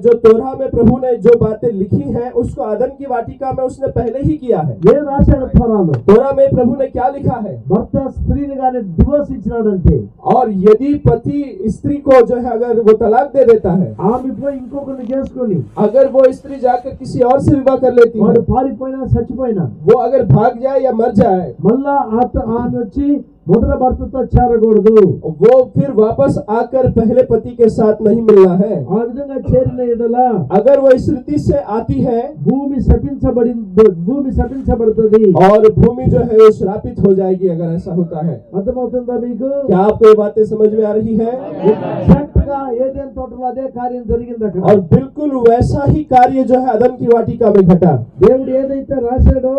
जो तोरा में प्रभु ने जो बातें लिखी हैं उसको आदम की वाटिका में उसने पहले ही किया है। ఏం రాశాడు తోరాలో? तोरा में प्रभु ने क्या लिखा है? భర్త స్త్రీని గాని డివోర్స్ ఇచ్చినాడంటే, और यदि पति स्त्री को जो है अगर वो तलाक दे देता है, ఆమె పోయి ఇంకొకరిని చేసుకొని अगर वो स्त्री जाकर किसी और से विवाह कर लेती है, వాడు పారిపోయినా చచ్చిపోయినా वो अगर भाग जाए या मर जाए, మళ్ళా ఆమె వచ్చి మొదటి భర్తతో చేరకూడదు. वो फिर वापस आकर पहले पति के साथ नहीं मिलना है। ఆ విధంగా చేరిన ఎడల अगर वो इस रीति से आती है భూమి శపించబడుతుంది. और भूमि जो है वो श्रापित हो जाएगी अगर ऐसा होता है। అర్థమవుతుందా మీకు? क्या आपको ये बातें समझ में आ रही है? ఎగ్జాక్ట్ గా ఏదైనా తోటలో అదే కార్యం జరిగింది అక్కడ. और बिल्कुल वैसा ही कार्य जो है अदम की वाटिका में घटा। దేవుడు ఏదైతే రాశాడో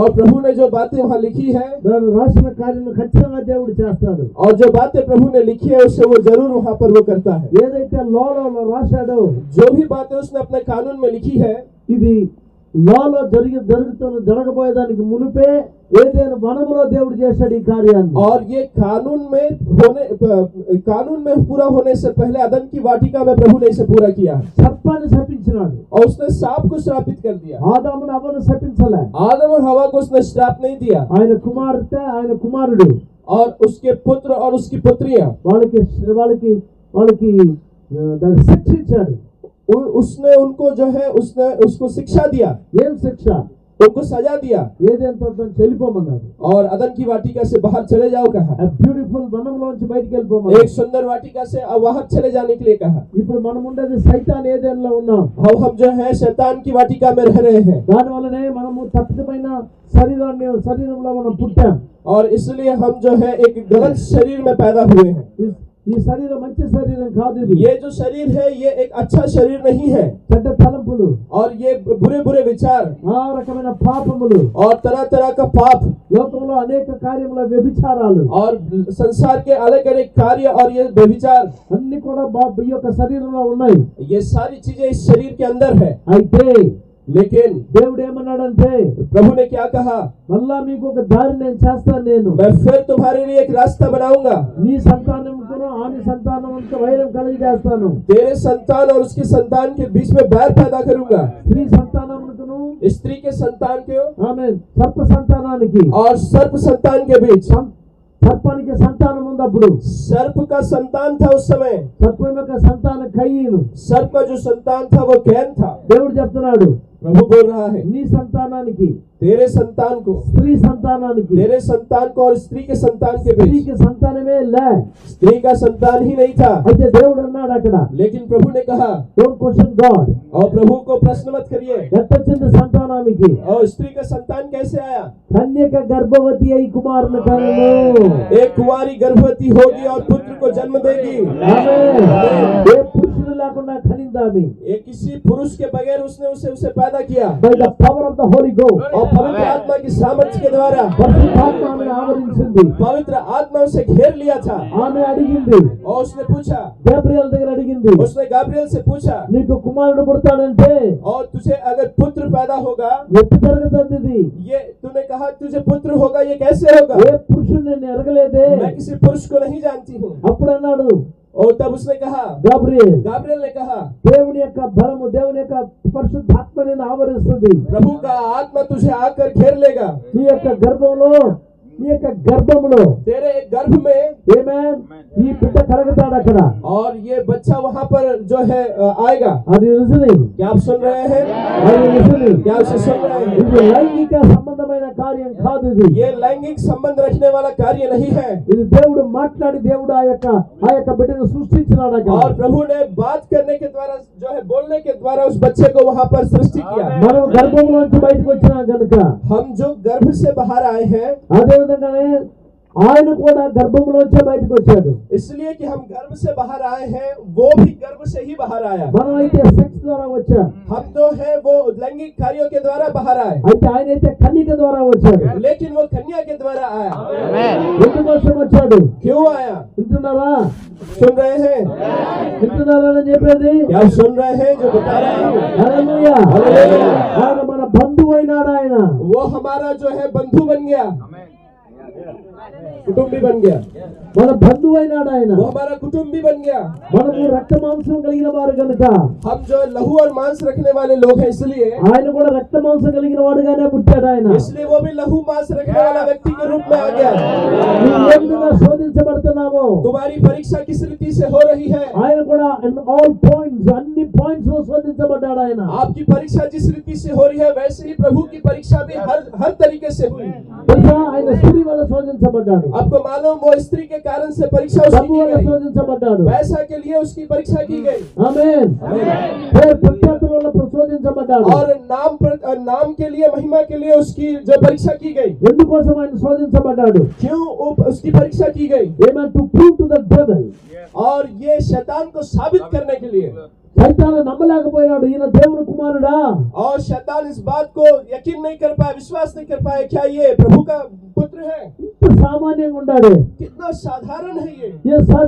और प्रभु ने जो बातें वहाँ लिखी है దాని రాసిన కార్యం ఖచ్చితంగా దేవుడు చేస్తాడు. और जो बातें प्रभु ने लिखी है उससे वो जरूर वहाँ पर वो करता है। ఏదైతే లోలో రాశాడో, जो भी बातें उसने अपने कानून में लिखी है, ఇది లోలో జరగబోయేదానికి మునిపే ఏదైనా వనములో దేవుడు చేశాడు ఈ కార్యాన్ని. और ये कानून में पूरा होने से पहले अदम की वाटिका में प्रभु ने इसे पूरा किया है। సర్పాన్ని శపించినాడు. और उसने सांप को श्रापित कर दिया। ఆదామును అవ్వను శపించలే. आदम और हवा को उसने श्राप नहीं दिया। ఆయన కుమార్తె, ఆయన కుమారుడు, और उसके पुत्र और उसकी पुत्रियां, వాళ్ళకి దాన్ని శిక్షించాడు. उसने उनको जो है उसने उसको शिक्षा दिया। ఏం శిక్ష? उनको सजा दिया ఏదైనా తోట చెల్లిపోమన్నాడు. और अदन की वाटिका से बाहर चले जाओ कहा। బ్యూటిఫుల్ వనంలోంచి బయటికి వెళ్ళిపోమన్నాడు. एक सुंदर वाटिका से अब बाहर चले जाने के लिए कहा। ఇప్పుడు మనం ఉండేది సైతాన్ ఏదైనా ఉన్నాం. हम जो है शैतान की वाटिका में रह रहे हैं। దాని వల్లనే మనము తప్పిదమైన శరీరంలో మనం పుట్టాం. और इसलिए हम जो है एक गलत शरीर में पैदा हुए हैं. ఈ శరీరం మంచి శరీరం కాదు. ఇది ये जो शरीर है ये एक अच्छा शरीर नहीं है. చెడ్డ తలంపులు और ये बुरे बुरे विचार ఆ రకమైన పాపములు और तरह तरह का पाप లోకంలో అనేక కార్యముల వ్యభిచారాలు और संसार के अलग अलग कार्य और ये व्यभिचार అన్ని కూడా ఈ యొక్క శరీరంలో ఉన్నాయి. ये सारी चीजें इस शरीर के अंदर है. అయితే लेकिन దేవుడు ఏమన్నాడంటే प्रभु ने क्या कहा? మళ్ళా మీకు ఒక దారి నేను చేస్తాను. నేను मैं फिर तुम्हारे लिए एक रास्ता बनाऊंगा. నీ సంతానముకును ఆమె సంతానముకు వైరం కలిగజేస్తాను. तेरे संतान और उसकी संतान के बीच में बैर पैदा करूंगा. స్త్రీ సంతానముకును स्त्री के संतान के ఆమె సర్ప సంతానానికి और सर्प संतान के बीच. సర్పానికి సంతానం ఉంది. అప్పుడు सर्प का संतान था उस समय. సర్పం యొక్క సంతానం కయ్యను. सर्प का जो संतान था वो कैन था. దేవుడు చెప్తున్నాడు प्रभु बोल रहा है నీ సంతానానికి तेरे संतान को, స్త్రీ సంతానానికి तेरे संतान को और स्त्री के संतान के बीच. స్త్రీకి సంతానమే లే. स्त्री का संतान ही नहीं था. అయితే దేవుడు అన్నాడు అక్కడ लेकिन प्रभु ने कहा డోంట్ క్వశ్చన్ గాడ్. और प्रभु को प्रश्न मत करिए ఎట్టొచ్చింది సంతానానికి? और स्त्री का संतान कैसे आया? కన్యక గర్భవతి అయి కుమారుని కనును. एक कुंवारी गर्भवती होगी और पुत्र को जन्म देगी. ఏ పురుషుడు లేకుండా కనిందామి. ये किसी पुरुष के बगैर उसने उसे पैदा किया. By the power of the Holy Ghost और पवित्र आत्मा की सामर्थ्य के द्वारा పరిశుద్ధాత్మ ఆమెను ఆవరించింది. पवित्र आत्मा उसे घेर लिया था. ఆమె అడిగింది, और उसने पूछा, గబ్రియల్ దగ్గర అడిగింది, उसने गाब्रिएल से पूछा నీకు కుమారుడు పుడతాడంటే और तुझे अगर पुत्र पैदा होगा, ఎట్టు జరుగుతుంది ఇది? ये तूने कहा तुझे पुत्र होगा, ये कैसे होगा? ఏ పురుషుడు నేను ఎరగలేదే. मैं किसी पुरुष को नहीं जानती हूँ. అప్పుడు అన్నాడు और तब उसने कहा, గాబ్రియల్ ने कहा, దేవుని యొక్క బలము, దేవుని యొక్క పరిశుద్ధాత్మ నిన్ను ఆవరిస్తుంది. प्रभु का आत्मा तुझे आकर घेर लेगा. నీ యొక్క గర్భంలో तेरे एक गर्भ में ఆమేన్ ఈ బిడ్డ కలుగుతాడు అక్కడ. और ये बच्चा वहाँ पर जो है आएगा. Are you listening? क्या आप सुन रहे हैं? Are you listening? क्या उसे सुन रहे हैं? ఇది లైంగిక సంబంధమైన కార్యం కాదు. ఇది ये लैंगिक संबंध रखने वाला कार्य नहीं है. ఇది దేవుడు మాట్లాడి దేవుడు ఆ యొక్క బిడ్డను సృష్టించినాడు అక్కడ. और प्रभु ने बात करने के द्वारा जो है बोलने के द्वारा उस बच्चे को वहाँ पर सृष्टि किया. మనం గర్భంలోంచి బయటకు వచ్చినా గనుక हम जो गर्भ से बाहर आए हैं, అదే విధంగానే ఆయన కూడా గర్భంలోంచి బయటకు వచ్చాడు. इसलिए कि हम गर्भ से बाहर आए हैं, वो भी गर्भ से ही बाहर आया. మనం అయితే సెక్స్ ద్వారా వచ్చాం. हम तो है वो लैंगिक कार्यों के द्वारा बाहर आए. అయితే ఆయన అయితే కన్యక ద్వారా వచ్చాడు. लेकिन वो कन्या के द्वारा आया. ఎందుకోసం వచ్చాడు? क्यों आया? వింటున్నారా? सुन रहे हैं? వింటున్నారా అని చెప్పేది? क्या सुन रहे हैं जो बता रहे हैं? హల్లెలూయా. ఆయన మన బంధువు అయినాడు. ఆయన वो हमारा जो है बंधु बन गया, कुटुंबी बन गया. మన బంధువు అయినాడు. ఆయన वो हमारा कुटुंबी बन गया. మనము రక్త మాంసం కలిగిన వారు కనుక हम जो लहू और मांस रखने वाले लोग हैं, इसलिए ఆయన కూడా రక్త మాంసం కలిగిన వాడుగానే పుట్టాడు. ఆయన इसलिए वो भी लहू मांस रखने वाला व्यक्ति के रूप में आ गया. నువ్వు ఏ విధంగా శోధించబడుతున్నావో तुम्हारी परीक्षा किस रीति से हो रही है? ఆయన కూడా ఆల్ పాయింట్స్ అన్ని పాయింట్స్ లో శోధించబడ్డాడు. ఆయన आपकी परीक्षा जिस रीति से हो रही है, वैसे ही प्रभु की परीक्षा भी हर तरीके से हुई. తెలుసా? ఆయన స్త్రీ వల్ల శోధించబడ్డాడు. आपको मालूम वो स्त्री के कारण से परीक्षा उसकी ప్రభు की వల్ల गई. శోధించబడ్డాడు. पैसा के लिए उसकी परीक्षा की गई. ఆమేన్. పేరు ప్రఖ్యాతుల వల్ల శోధించబడ్డాడు. और नाम के लिए, महिमा के लिए उसकी जो परीक्षा की गई. ఎందుకోసం ఆయన శోధించబడ్డాడు? क्यों उसकी परीक्षा की गई? ఏమన్ to prove to the devil. और ये शैतान को साबित करने के लिए. సైతాను నమ్మలేకపోయినాడు ఈయన దేవుని కుమారుడా. और शैतान इस बात को यकीन नहीं कर पाया, विश्वास नहीं कर पाया, क्या ये प्रभु का पुत्र है? ఇంత సామాన్యంగా ఉన్నాడు. कितना साधारण है ये సో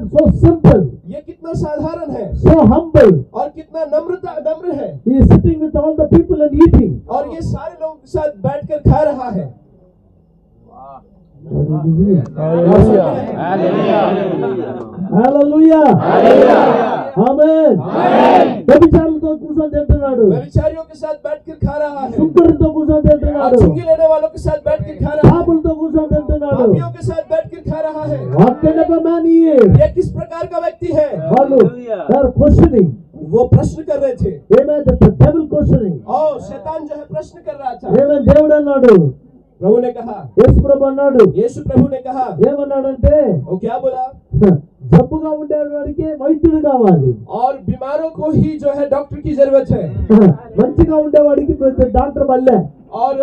సింపుల్, ये कितना साधारण है సో హంబుల్. और कितना नम्र है. He is sitting with all the people and eating. और ये सारे लोगों के साथ बैठकर खा रहा है. హల్లెలూయా. ఆమేన్. వ్యభిచారులతో కూర్చొని తింటున్నాడు. व्यभिचारियों के साथ बैठकर खा रहा है. సుంకరులతో కూర్చొని और తింటున్నాడు. चुंगी लेने वालों के साथ बैठकर खा रहा है. పాపులతో కూర్చొని తింటున్నాడు. पापियों के साथ बैठकर खा रहा है. What kind of a man he is? ये किस प्रकार का व्यक्ति है? వాళ్ళు క్వశ్చనింగ్. वो प्रश्न कर रहे थे. ఏమైంది? Devil questioning. और शैतान जो है प्रश्न कर रहा था. ఏమైంది? దేవుడు అన్నాడు, प्रभु ने कहा, యేసు ప్రభు అన్నాడు. यीशु प्रभु ने कहा, ఏమన్నాడంటే वो क्या बोला? జబ్బుగా ఉండేవాడికి వైద్యుడు కావాలి. और बीमारों को ही जो है डॉक्टर की जरूरत है, మంచిగా ఉండేవాడికి డాక్టర్ వల్లే. और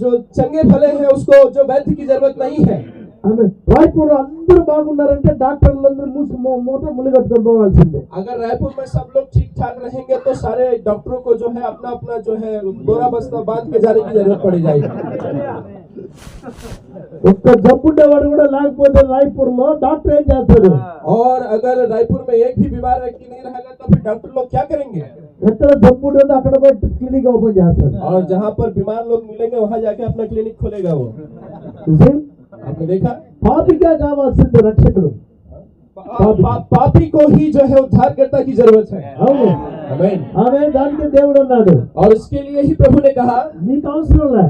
जो चंगे भले हैं उसको जो वैद्य की जरूरत नहीं है. ఆమె రాయపూర్ అందరూ బాగున్నారంటే డాక్టర్లందరూ మూట ముళ్ళు కట్టుకొని పోవాల్సిందే. अगर रायपुर में सब लोग ठीक ठाक रहेंगे तो सारे डॉक्टरों को जो है अपना अपना जो है बोरा बस्ता बांध के जाने की जरूरत पड़ जाएगी. ఒక్క జబ్బు ఉండేవాడు కూడా లేకపోతే రాయపూర్ లో డాక్టర్ ఏం చేస్తాడు? और अगर रायपुर में एक भी बीमार व्यक्ति नहीं रहेगा तो फिर डॉक्टर लोग क्या करेंगे? ఎక్కడ జబ్బు ఉంటుందో అక్కడ పోయి క్లినిక్ ఓపెన్ చేస్తాడు. और जहाँ पर बीमार लोग मिलेंगे वहाँ जाके अपना क्लिनिक खोलेगा वो. आपने देखा, పాపిగా కావాల్సింది రక్షకుడు. पापी को ही जो है उद्धारकर्ता की जरूरत है. అవును, आमीन. ఆమె దానికి దేవుడు అన్నాడు, और इसके लिए ही प्रभु ने कहा నీకు అవసరం లే,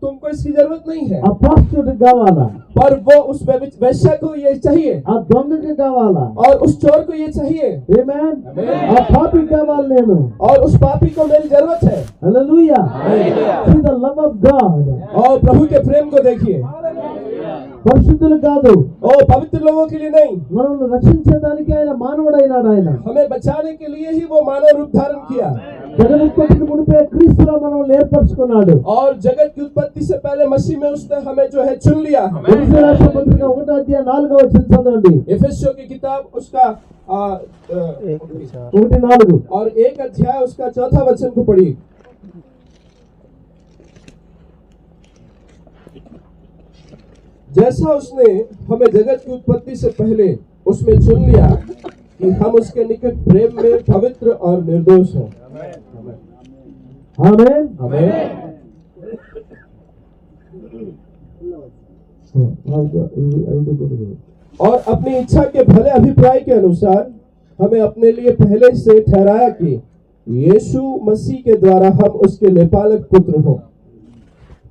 तुमको इसकी जरूरत नहीं है, ఆ ప్రాస్టిట్యూట్ కావాలా, पर वो उस वैश्या को ये चाहिए, ఆ దొంగకి కావాలా, और उस चोर को ये चाहिए, ఆమేన్, ఆ పాపి కావాలి నేను, और उस पापी को मेरी जरूरत है. హల్లెలూయా. See the love of God. और प्रभु के प्रेम को देखिए. పరిశుద్ధులు కాదు, ओ पवित्र लोगों के लिए नहीं, మనల్ని రక్షించడానికి ఆయన మానవుడైనాడు. ఆయన हमें बचाने के लिए ही वो मानव रूप धारण किया. జగదుత్పత్తికి మునిపే క్రీస్తులో మనల్ని ఏర్పరచుకున్నాడు. और जगत की उत्पत्ति से पहले मसीह में उसने हमें जो है चुन लिया. ఎఫెసీయుల రాసిన పత్రిక 1:4 చదవండి. एफेसियों की किताब उसका 1:4 और 1 अध्याय उसका 4 वचन को पढ़िए. जैसा उसने हमें जगत की उत्पत्ति से पहले उसमें चुन लिया कि हम उसके निकट प्रेम में पवित्र और निर्दोष हैं. ఆమేన్. आमीन. और अपनी इच्छा के भले अभिप्राय के अनुसार हमें अपने लिए पहले से ठहराया कि यीशु मसीह के द्वारा हम उसके लेपालक पुत्र हों.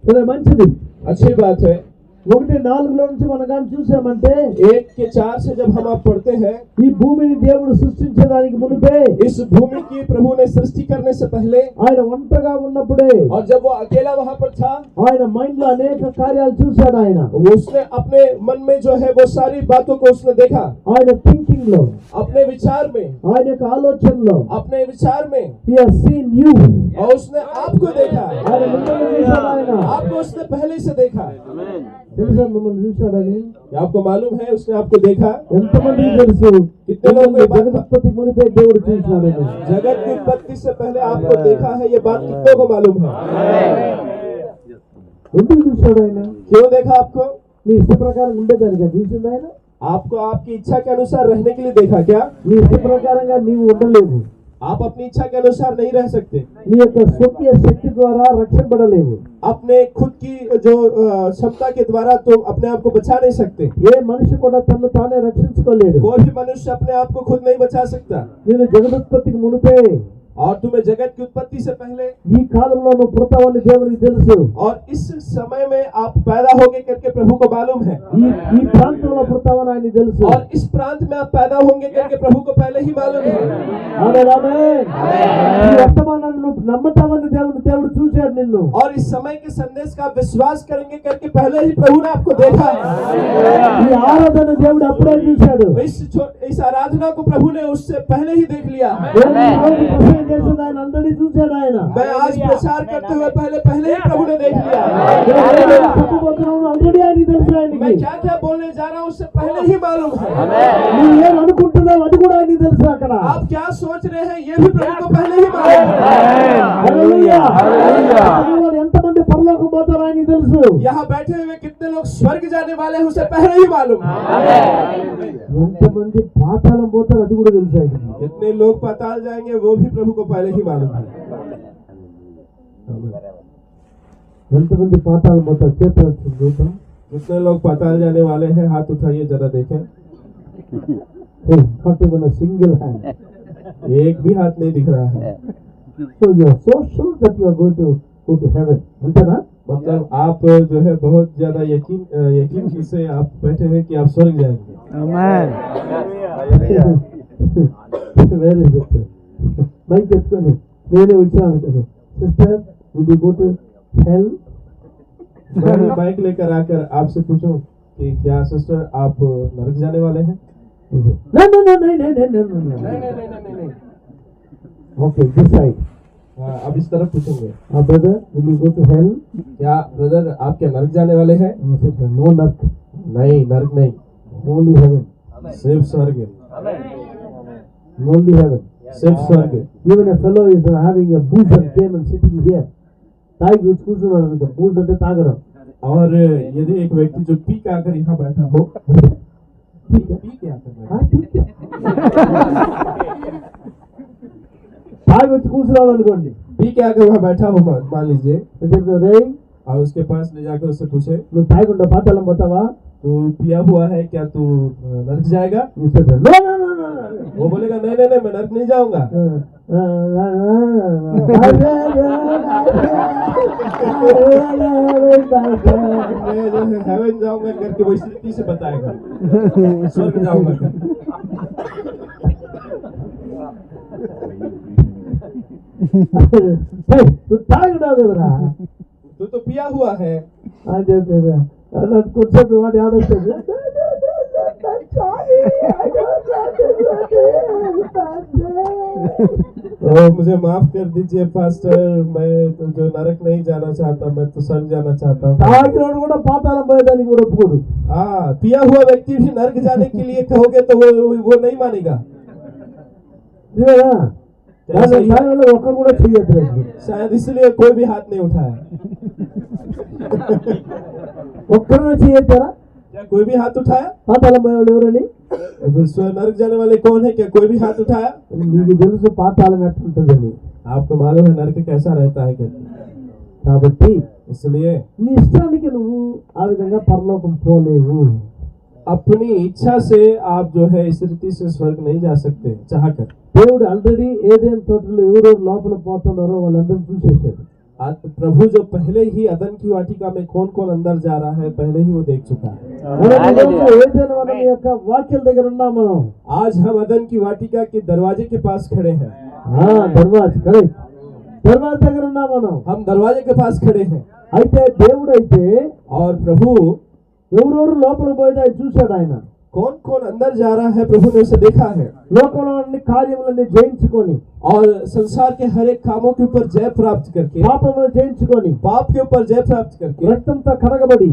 సరే, మంచిది. अच्छी बात है. 1:4 నుంచి మనం కానీ చూసామంటే 1:4 से जब हम आप पढ़ते हैं, ఈ భూమిని దేవుడు సృష్టించడానికి మునిపే, इस भूमि की प्रभु ने सृष्टि करने से पहले, ఆయన ఒంటరిగా ఉన్నప్పుడే और जब वो अकेला वहां पर था, ఆయన మైండ్ లో అనేక కార్యాలు చూశాడు. ఆయన उसने अपने मन में जो है वो सारी बातों को उसने देखा. ఆయన థింకింగ్ లో, अपने विचार में, ఆయన యొక్క ఆలోచనలో अपने विचार में, he has seen you. और उसने आपको देखा. ఆయన మిమ్మల్ని చూశాడు. ఆయన आपको उसने पहले से देखा. తెలుసా మిమ్మల్ని చూశాడని? क्या आपको मालूम है उसने आपको देखा? ఎంతమందికి తెలుసు? कितने लोगों को ये बात, జగదుత్పత్తికి మునిపే దేవుడు చూశాడని? जगत की उत्पत्ति से पहले आपको देखा है, ये बात कितनों को मालूम है? ఎందుకు చూశాడు ఆయన? क्यों देखा आपको? నీ ఇష్ట ప్రకారం ఉండేదానిగా చూసింది ఆయన? आपको आपकी इच्छा के अनुसार रहने के लिए देखा क्या? నీ ఇష్ట ప్రకారంగా నీవు ఉండలేవు. आप अपनी इच्छा के अनुसार नहीं रह सकते. నీ యొక్క స్వకీయ శక్తి ద్వారా రక్షింపబడలేవు. अपने खुद की जो क्षमता के द्वारा तुम अपने आप को बचा नहीं सकते. ఏ మనిషి కూడా తను తానే రక్షించుకోలేడు. कोई भी मनुष्य अपने आप को खुद नहीं बचा सकता. నేను జగదుత్పత్తికి మునిపే, और तुम्हें जगत की उत्पत्ति से पहले, ఈ కాలంలో నువ్వు పుడతావని దేవునికి తెలుసు. और इस समय में आप पैदा होंगे करके प्रभु को मालूम है. ఈ ప్రాంతంలో పుడతావని ఆయనకి తెలుసు. और इस प्रांत में आप पैदा होंगे करके प्रभु को पहले ही मालूम है. ఆమేన్, ఆమేన్. ఈ వర్తమానాన్ని నువ్వు నమ్ముతావని దేవుడు చూశాడు నిన్ను. और इस समय के संदेश का विश्वास करेंगे करके पहले ही प्रभु ने आपको देखा. ఈ ఆరాధన దేవుడు అప్పుడే చూశాడు. इस आराधना को प्रभु ने उससे पहले ही देख लिया. చేసేది ఆయన అందరినీ చూశాడు. ఆయన मैं आज प्रचार करते हुए पहले ही प्रभु ने देख लिया. చెప్పబోతున్నావు ఆల్రెడీ ఆయనకి తెలుసు. ఆయనకి मैं क्या क्या बोलने जा रहा हूँ उससे पहले ही मालूम है. నువ్వు ఏం అనుకుంటున్నావు అది కూడా ఆయనకి తెలుసు. అక్కడ आप क्या सोच रहे हैं ये भी प्रभु को पहले ही मालूम है. హల్లెలూయా. వాళ్ళు ఎంతమంది పరలోకం పోతారో ఆయనకి తెలుసు. यहाँ बैठे हुए कितने लोग स्वर्ग जाने वाले हैं उसे पहले ही मालूम है. ఎంతమంది పాతాళం పోతారో అది కూడా తెలుసు ఆయనకి. कितने लोग पाताल जाएंगे वो भी प्रभु को पहले ही मालूम है. ఎంతమంది పాతాళం పోతారు చేతులు చూద్దాం. कितने लोग पाताल जाने वाले हैं हाथ उठाइए जरा देखें. Single hand. एक भी हाथ नहीं दिख रहा है. So you are so sure that you are going to go to heaven. అంతేనా? मतलब आप जो है बहुत ज्यादा यकीन से आप बैठे हैं कि आप स्वर्ग जाएंगे. आमीन. వేరే చెప్తాను బైక్ ఎత్తుకొని వేరే వచ్చాను కదా. Sister will you go to hell? मैं बाइक लेकर आकर आपसे पूछूं कि क्या सिस्टर आप नरक जाने वाले हैं? No, no, no, no, no, no, no, no, no. नहीं। Okay, this side. हाँ, अब इस तरफ पूछेंगे, Brother, will you go to hell? क्या ब्रदर आप क्या नरक जाने वाले हैं? I said, no, not. नहीं, नरक नहीं, Only heaven. सिर्फ स्वर्ग, Only heaven. सिर्फ स्वर्ग। Even a fellow is having a booze and came and sitting here. తాగి వచ్చి కూర్చున్నాడు అనుకో, బూజ్ అంటే తాగడం. और यदि एक व्यक्ति जो पी के आकर यहाँ बैठा हो, ठीक है. पी के आकर बैठा, हाँ, ठीक है. తాగి వచ్చి కూర్చున్నాడు అనుకోండి. पी के आकर वहाँ बैठा हो, मान लीजिए, రే और उसके पास ले जाकर उससे पूछे, నువ్వు తాగికుండా పాతాళం పోతావా? तू पिया हुआ है क्या, तू नरक जाएगा? You said, no, no, no, no, no. वो बोलेगा नहीं नहीं नहीं, मैं नरक नहीं जाऊंगा। मैं जो है हेवन जाऊंगा करके वो स्थिति से बताएगा, स्वर्ग जाऊंगा करके। నువ్వు తాగినావు కదరా तू तो पिया हुआ है। అని చెప్పేదా నాకు కొంచెంసేపు వాడు ఆడొచ్చేది मुझे माफ कर दीजिए पास्टर, मैं तो जो नरक नहीं जाना चाहता, मैं तो स्वर्ग जाना चाहता हूँ। తాగినోడు కూడా పాతాళం పోయేదానికి కూడా ఒప్పుకోడు. हाँ, पिया हुआ व्यक्ति भी नरक जाने के लिए कहोगे तो वो नहीं मानेगा। నిజమేనా? దానివల్ల ఒక్కరు కూడా చెయ్యట్లేదు. शायद इसलिए कोई भी हाथ नहीं उठाया। ఒక్కరు చెయ్యొచ్చారా? क्या कोई भी हाथ उठाया? పాతాళం పోయేవాళ్ళు ఎవరని? नरक जाने वाले कौन है? क्या कोई भी हाथ उठाया? నీకు తెలుసు పాతాళం ఎట్లుంటుందని. आपको मालूम है नरक कैसा रहता है करके। కాబట్టి इसलिए నీ ఇష్టానికి నువ్వు ఆ విధంగా పరలోకం పోలేవు. अपनी इच्छा से आप जो है इस रीति से स्वर्ग नहीं जा सकते चाहकर। దేవుడు ఆల్రెడీ ఏదైనా తోటలో ఎవరెవరు లోపల పోతున్నారో వాళ్ళందరూ చూసేశాడు. प्रभु जो पहले ही अदन की वाटिका में कौन कौन अंदर जा रहा है पहले ही वो देख चुका है। ఏదైనా వనం యొక్క వాక్యాల దగ్గర ఉన్నాం మనం. आज हम अदन की वाटिका के दरवाजे के पास खड़े हैं। దర్వాజ కరెక్ట్. దర్వాజ దగ్గర ఉన్నాం మనం. हम दरवाजे के पास खड़े हैं। అయితే దేవుడు అయితే और प्रभु ఎవరెవరు లోపల పోయేది ఆయన చూశాడు. ఆయన कौन कौन अंदर जा रहा है प्रभु ने उसे देखा है। లోకంలో అన్ని కార్యములన్నీ జయించుకొని और संसार के हर एक कामों के ऊपर जय प्राप्त करके, పాపములను జయించుకొని पाप के ऊपर जय प्राप्त करके, రక్తంతో కడగబడి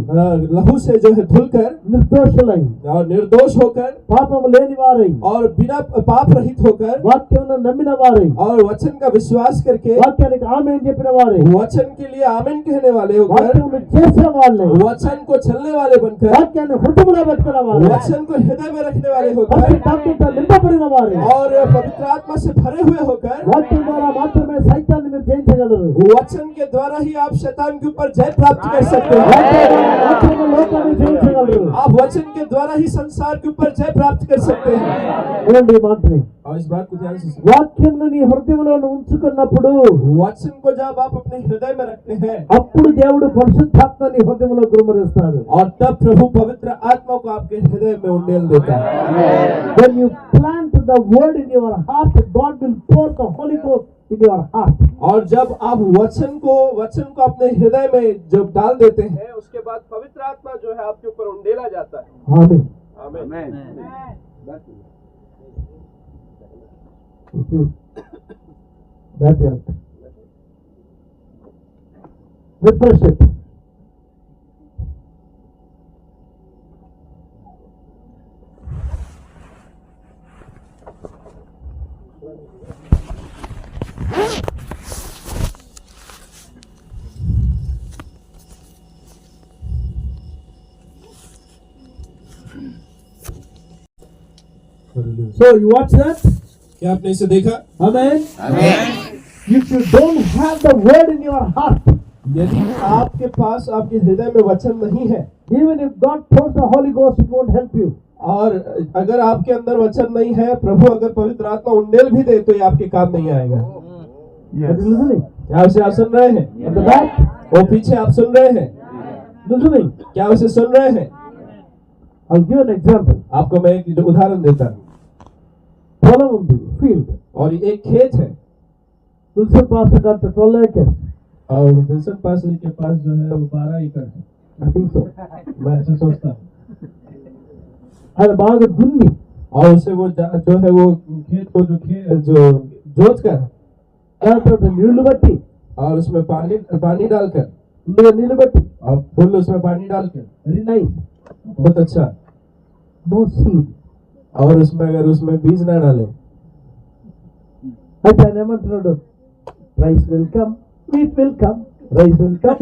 लहू से जो है धुलकर నిర్దోషులై और निर्दोष होकर పాపము లేని వారై और बिना पाप रहित होकर వాక్యమును నమ్మిన వారై और वचन का विश्वास करके, వాక్యానికి ఆమేన్ చెప్పిన వారై वचन के लिए आमीन कहने वाले होकर, వాక్యమును చేసే వాళ్ళై वचन को चलने वाले बनकर, వాక్యాన్ని హృదయంలో పెట్టుకున్న వారై वचन को हृदय में रखने वाले होकर పరిశుద్ధాత్మతో నింపబడిన వారై और पवित्र आत्मा से भरे हुए होकर, వాక్యం ద్వారా మాత్రమే సైతాన్ని మీరు జయించగలరు. वचन के द्वारा ही आप शैतान के ऊपर जय प्राप्त कर सकते हैं। వాక్యము లోకాన్ని జయించగలరు. आप वचन के द्वारा ही संसार के ऊपर जय प्राप्त कर सकते हैं। వినండి ఈ మాటని. और इस बात को ध्यान से सुनिए। వాక్యంను నీ హృదయంలో ఉంచుకున్నప్పుడు वचन को जब आप अपने हृदय में रखते हैं, అప్పుడు దేవుడు పరిశుద్ధాత్మ నీ హృదయంలో కుమ్మరిస్తాడు. और तब प्रभु पवित्र आत्मा को आपके हृदय में उंडेल देता है। When you plant the word in your heart, God will pour the Holy Ghost in your heart. और जब आप वचन को अपने हृदय में जब डाल देते हैं, उसके बाद पवित्र आत्मा जो है आपके ऊपर उंडेला जाता है। Amen. आमीन। That's it. Refresh it. So you watch that? क्या आपने इसे देखा? Amen. If you don't have the word in your heart, यदि आपके पास आपके हृदय में वचन नहीं है, even if God pours the Holy Ghost, it won't help you. और अगर आपके अंदर वचन नहीं है, प्रभु अगर पवित्र आत्मा उंडेल भी दे तो ये आपके काम नहीं आएगा। Are you listening? क्या उसे आप सुन रहे हैं? At the back? वो पीछे आप सुन रहे हैं? Listening? क्या उसे सुन रहे हैं? I'll give an example. आपको मैं एक उदाहरण देता हूँ। పొలం ఉంది, field. और एक खेत है, Wilson Pastor got 12 acres. और विल्सन पास्टर के पास जो है वो 12 एकड़ है। I think so. मैं ऐसा सोचता हूँ। ఆయన బాగా దున్ని और उसे वो जो है वो खेत को जो जोत कर దాని తర్వాత నీళ్లు బట్టి और उसमें पानी डालकर ఇందులో నీళ్లు బట్టి और फूल उसमें पानी डालकर వెరీ నైస్ बहुत अच्छा। నో సీడ్ और उसमें अगर उसमें बीज ना डाले అయితే ఆయన ఏమంటున్నాడు rice will come meet will come rice will come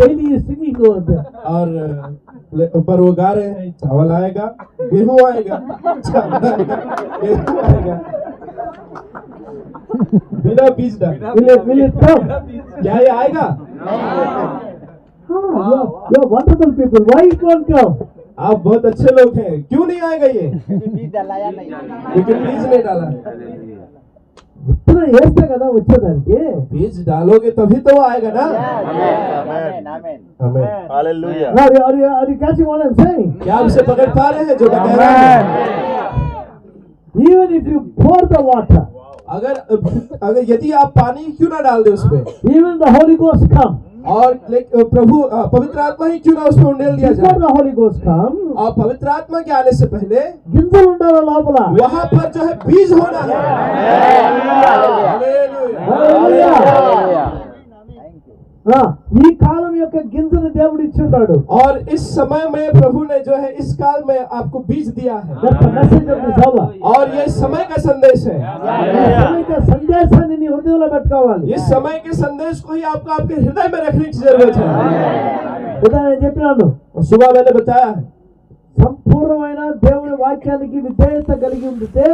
daily singing और ऊपर वो गा रहे हैं चावल आएगा गेहूं आएगा चावल आएगा गेहूं आएगा बिना बीज डाले will it come क्या ये आएगा? you are wonderful people why it won't come आप बहुत अच्छे लोग हैं, क्यों नहीं आएगा ये? बीज डलाया नहीं। लेकिन बीज नहीं डाला। విత్తనం వేస్తే కదా వచ్చేదానికి बीज डालोगे तभी तो वो आएगा ना। आमेन आमेन हमें hallelujah are you catching what I'm saying क्या आप उसे पकड़ पा रहे हैं जो मैं कह रहा हूं? even if you pour the water अगर यदि आप पानी क्यों ना डाल दे उसमें even the Holy Ghost come और प्रभु पवित्र आत्मा ही क्यों ना उसमें उंडेल दिया before जाए the Holy Ghost come और पवित्र आत्मा के आने से पहले గింజలు ఉండాలి లోపల वहां पर जो है बीज होना है। Hallelujah. हालेलुया। ఆ, ఈ కాలం యొక్క గింజను దేవుడు ఇచ్చి ఉన్నాడు और इस समय में प्रभु ने जो है इस काल में आपको बीज दिया है That's the message of this hour. और ये समय का संदेश है। ఈ సమయ సందేశాన్ని నీ హృదయంలో పెట్టుకోవాలి इस समय के संदेश को ही आपको आपके हृदय में रखने की जरूरत है। ఉదాహరణ చెప్పినాను और सुबह मैंने बताया है సంపూర్ణమైన దేవుని వాక్యానికి విధేయత కలిగి ఉంటే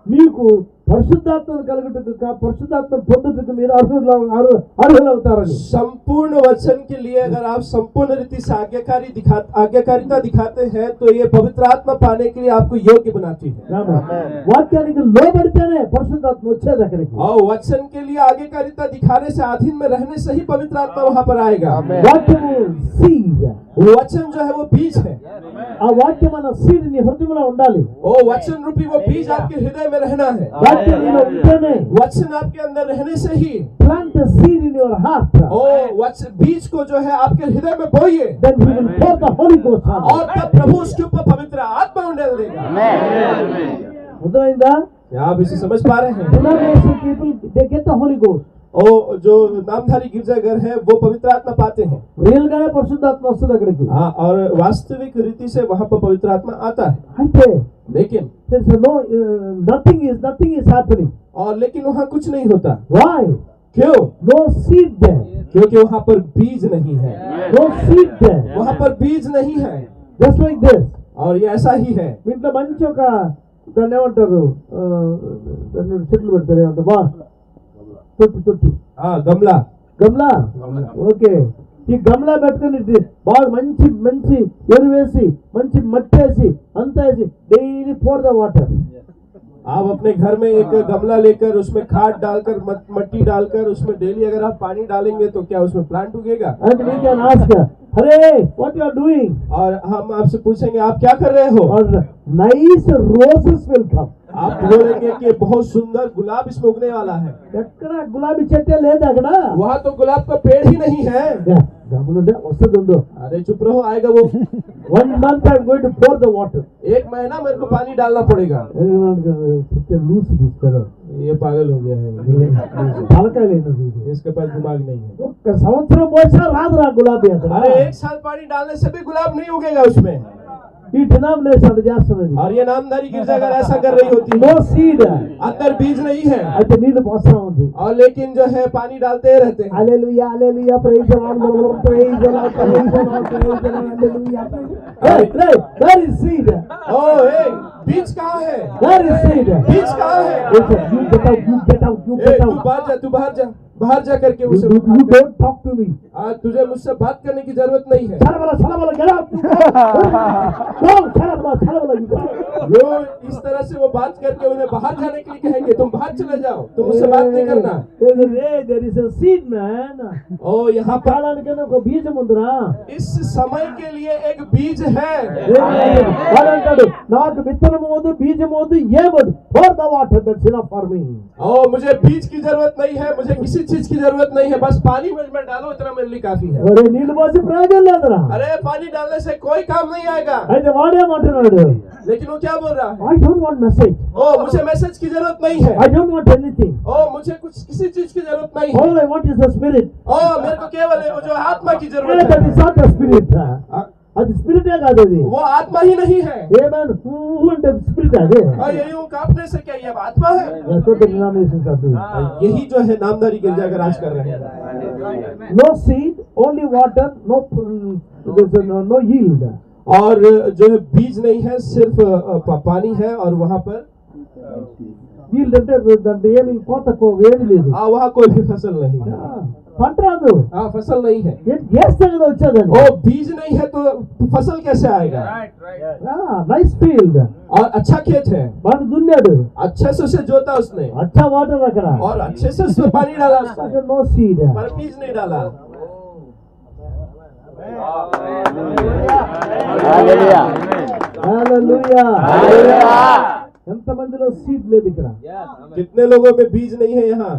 మీకు పరిశుద్ధాత్మ కలుగుటకు పరిశుద్ధాత్మ పొందుటకు మీరు అర్హులవుతారని संपूर्ण वचन के लिए अगर आप संपूर्ण रीति से आज्ञाकारिता दिखाते हैं तो ये पवित्र आत्मा पाने के लिए आपको योग्य बनाती है। వాక్యానికి లోబడితేనే పరిశుద్ధాత్మ వచ్చేది అక్కడికి और वचन के लिए आज्ञाकारिता दिखाने से अधीन में रहने से ही पवित्र आत्मा वहां पर आएगा। వాక్యము సీడ్ वचन जो है वो बीज है। ఆ వాక్యం అన్న సీడ్ నీ హృదయంలో ఉండాలి ओ वचन रूपी वो बीज आपके हृदय में रहना है। వాక్యం నీలో ఉంటేనే वचन आपके अंदर रहने से ही plant seed in your heart ओ वचन बीज को जो है आपके हृदय में बोइए then he will pour the Holy Ghost on you. और तब प्रभु उसके ऊपर पवित्र आत्मा उंडेल देगा। అర్థమైందా क्या आप इसे समझ पा रहे हैं? denomination people they get the Holy Ghost ओ जो नामधारी गिरजाघर है वो पवित्र आत्मा पाते हैं। రియల్ గానే పరిశుద్ధాత్మ వస్తుంది అక్కడికి हाँ और वास्तविक रीति से वहां पर पवित्र आत्मा आता है। అయితే लेकिन there's no nothing is happening और लेकिन वहां कुछ नहीं होता। why क्यों? no seed there क्योंकि वहां पर बीज नहीं है। no seed there वहां पर बीज नहीं है just like this और ये ऐसा ही है। మీ ఇంట్లో మంచి ఒక దాన్ని ఏమంటారు దాన్ని చెట్లు పెడతారు ఏమంటారు బా తొట్టి हाँ गमला గమ్లా ఓకే ఈ గమ్లా పెట్టుకుని బాగా మంచి మంచి ఎరువు వేసి మంచి మట్టి వేసి అంతా వేసి డైలీ పోర్ ద వాటర్ आप अपने घर में एक गमला लेकर उसमें खाद डालकर मट्टी डालकर उसमें डेली अगर आप पानी डालेंगे तो क्या उसमें plant उगेगा? and we can ask अरे what you are doing और हम आपसे पूछेंगे आप क्या कर रहे हो? और nice roses will come आप बोलेंगे कि बहुत सुंदर गुलाब इसमें उगने वाला है। ఎక్కడ గులాబీ చెట్టే లేదు అక్కడ वहाँ तो गुलाब का पेड़ ही नहीं है। గమనుండే వస్తుంది ఉందో अरे चुप रहो आएगा वो। 1 month I'm going to pour the water एक महीना मेरे को पानी डालना पड़ेगा। లూస్ తీస్తారు ये पागल हो गया है, తలకాయ లేదు इसके पास दिमाग नहीं है। ఒక్క సంవత్సరం పోసినా రాదురా గులాబీ అక్కడ अरे एक साल पानी डालने से भी गुलाब नहीं उगेगा उसमें। ఈ డినామినేషన్ అది చేస్తున్నది और ये नामधारी गिरजाघर ऐसा कर रही होती నో है। సీడ్ अंदर बीज नहीं है అయితే నీళ్లు పోస్తా ఉంది और लेकिन जो है पानी डालते ही रहते हैं। Hallelujah hallelujah praise the lord praise the lord praise the lord praise the lord hallelujah where is seed ओ ए बीज कहाँ है? వేర్ ఇస్ సీడ్ बीज कहाँ है? యు గెట్ అవుట్ యు ए तू बाहर जा करके उसे you don't talk to me आज तुझे मुझसे बात करने की जरूरत नहीं है। సలబల గెట్ అవుట్ సలబల वो इस तरह से वो बात करके उन्हें बाहर जाने के लिए कहेंगे तुम बाहर चले जाओ, तुम मुझसे बात नहीं करना। There is a seed man ओ यहाँ पर కాలానికైనా ఒక బీజం ఉందిరా इस समय के लिए एक बीज है। వాడు అంటాడు నాకు విత్తనము వద్దు బీజము వద్దు ఏమొద్దు for the water that's enough for me ओ मुझे बीज की जरूरत नहीं है, मुझे किसी चीज की जरूरत नहीं है, बस पानी में डालो, इतना मेरे लिए काफी है। ఒరే నీళ్లు పోసి ప్రయోజనం లేదురా. अरे पानी डालने से कोई काम नहीं आएगा। అయితే వాడేమంటున్నాడు, लेकिन वो क्या बोल रहा है? ఐ డోంట్ వాంట్ మెసేజ్, ओ मुझे मैसेज की जरूरत नहीं है, ఐ డోంట్ వాంట్ ఎనీథింగ్, ओ मुझे कुछ किसी चीज की जरूरत नहीं है, all I want is the spirit. ओ मेरे को केवल वो जो आत्मा की जरूरत దట్ है। ఇస్ నాట్ ద స్పిరిట్, అది స్పిరిటే కాదు, అది वो आत्मा ही नहीं है। ఏమన్ అంటే స్పిరిట్ అది. और यही वो कांपने से क्या, ये अब आत्मा है? డినామినేషన్స్ అప్పుడు यही जो है नामदारी गिरजा का राज कर रहे हैं। No seed, only water, no yield. और जो है बीज नहीं है, सिर्फ पानी है, और वहाँ पर yield అంటే దాంట్లో ఏమి కోత ఏమి లేదు, वहाँ कोई भी फसल नहीं है। పంట రాదు, हाँ फसल नहीं है। చేస్తే కదా వచ్చేదని. ओ बीज नहीं है तो फसल कैसे आएगा? నైస్ ఫీల్డ్, और अच्छा खेत है, బాగా దున్నాడు, अच्छे से उसे जोता उसने, అచ్చా వాటర్ అక్కడ, और अच्छे से उसमें पानी डाला उसने, నో సీడ్. पर बीज नहीं डाला। హల్లెలూయా హల్లెలూయా. హల్లెలూయా ఎంత మందిలో సీడ్ లేదు ఇక్కడ. कितने लोगों में बीज नहीं है यहाँ?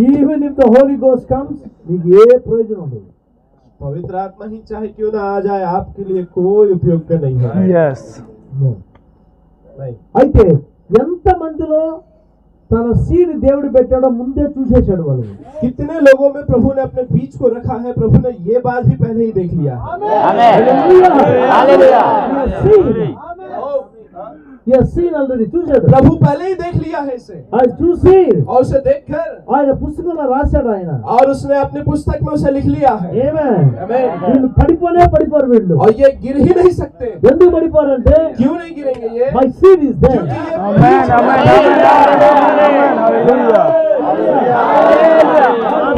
Even if the Holy Ghost comes, నీకు ఏ ప్రయోజనం ఉండదు. पवित्र आत्मा ही चाहे क्यों ना आ जाए, आपके लिए कोई उपयोग का नहीं है। No. नहीं। అయితే ఎంత మందిలో తన సీడ్ దేవుడు పెట్టాడో ముందే చూసేశాడు వాడు. कितने लोगों में प्रभु ने अपने बीज को रखा है, प्रभु ने ये बात भी पहले ही देख लिया है। ఆమేన్ హల్లెలూయా సీన్ ఆల్రెడీ చూశాడు, प्रभु पहले ही देख लिया है इसे, ఆయన చూసి और उसे देखकर ఆయన పుస్తకంలో రాశాడు ఆయన. और उसने अपनी पुस्तक में उसे लिख लिया है। ఏమే आमीन। వీళ్ళు పడిపోరు వీళ్ళు. और ये गिर ही नहीं सकते। ఎందుకు పడిపోరంటే क्यों नहीं गिरेंगे ये? My seed is there.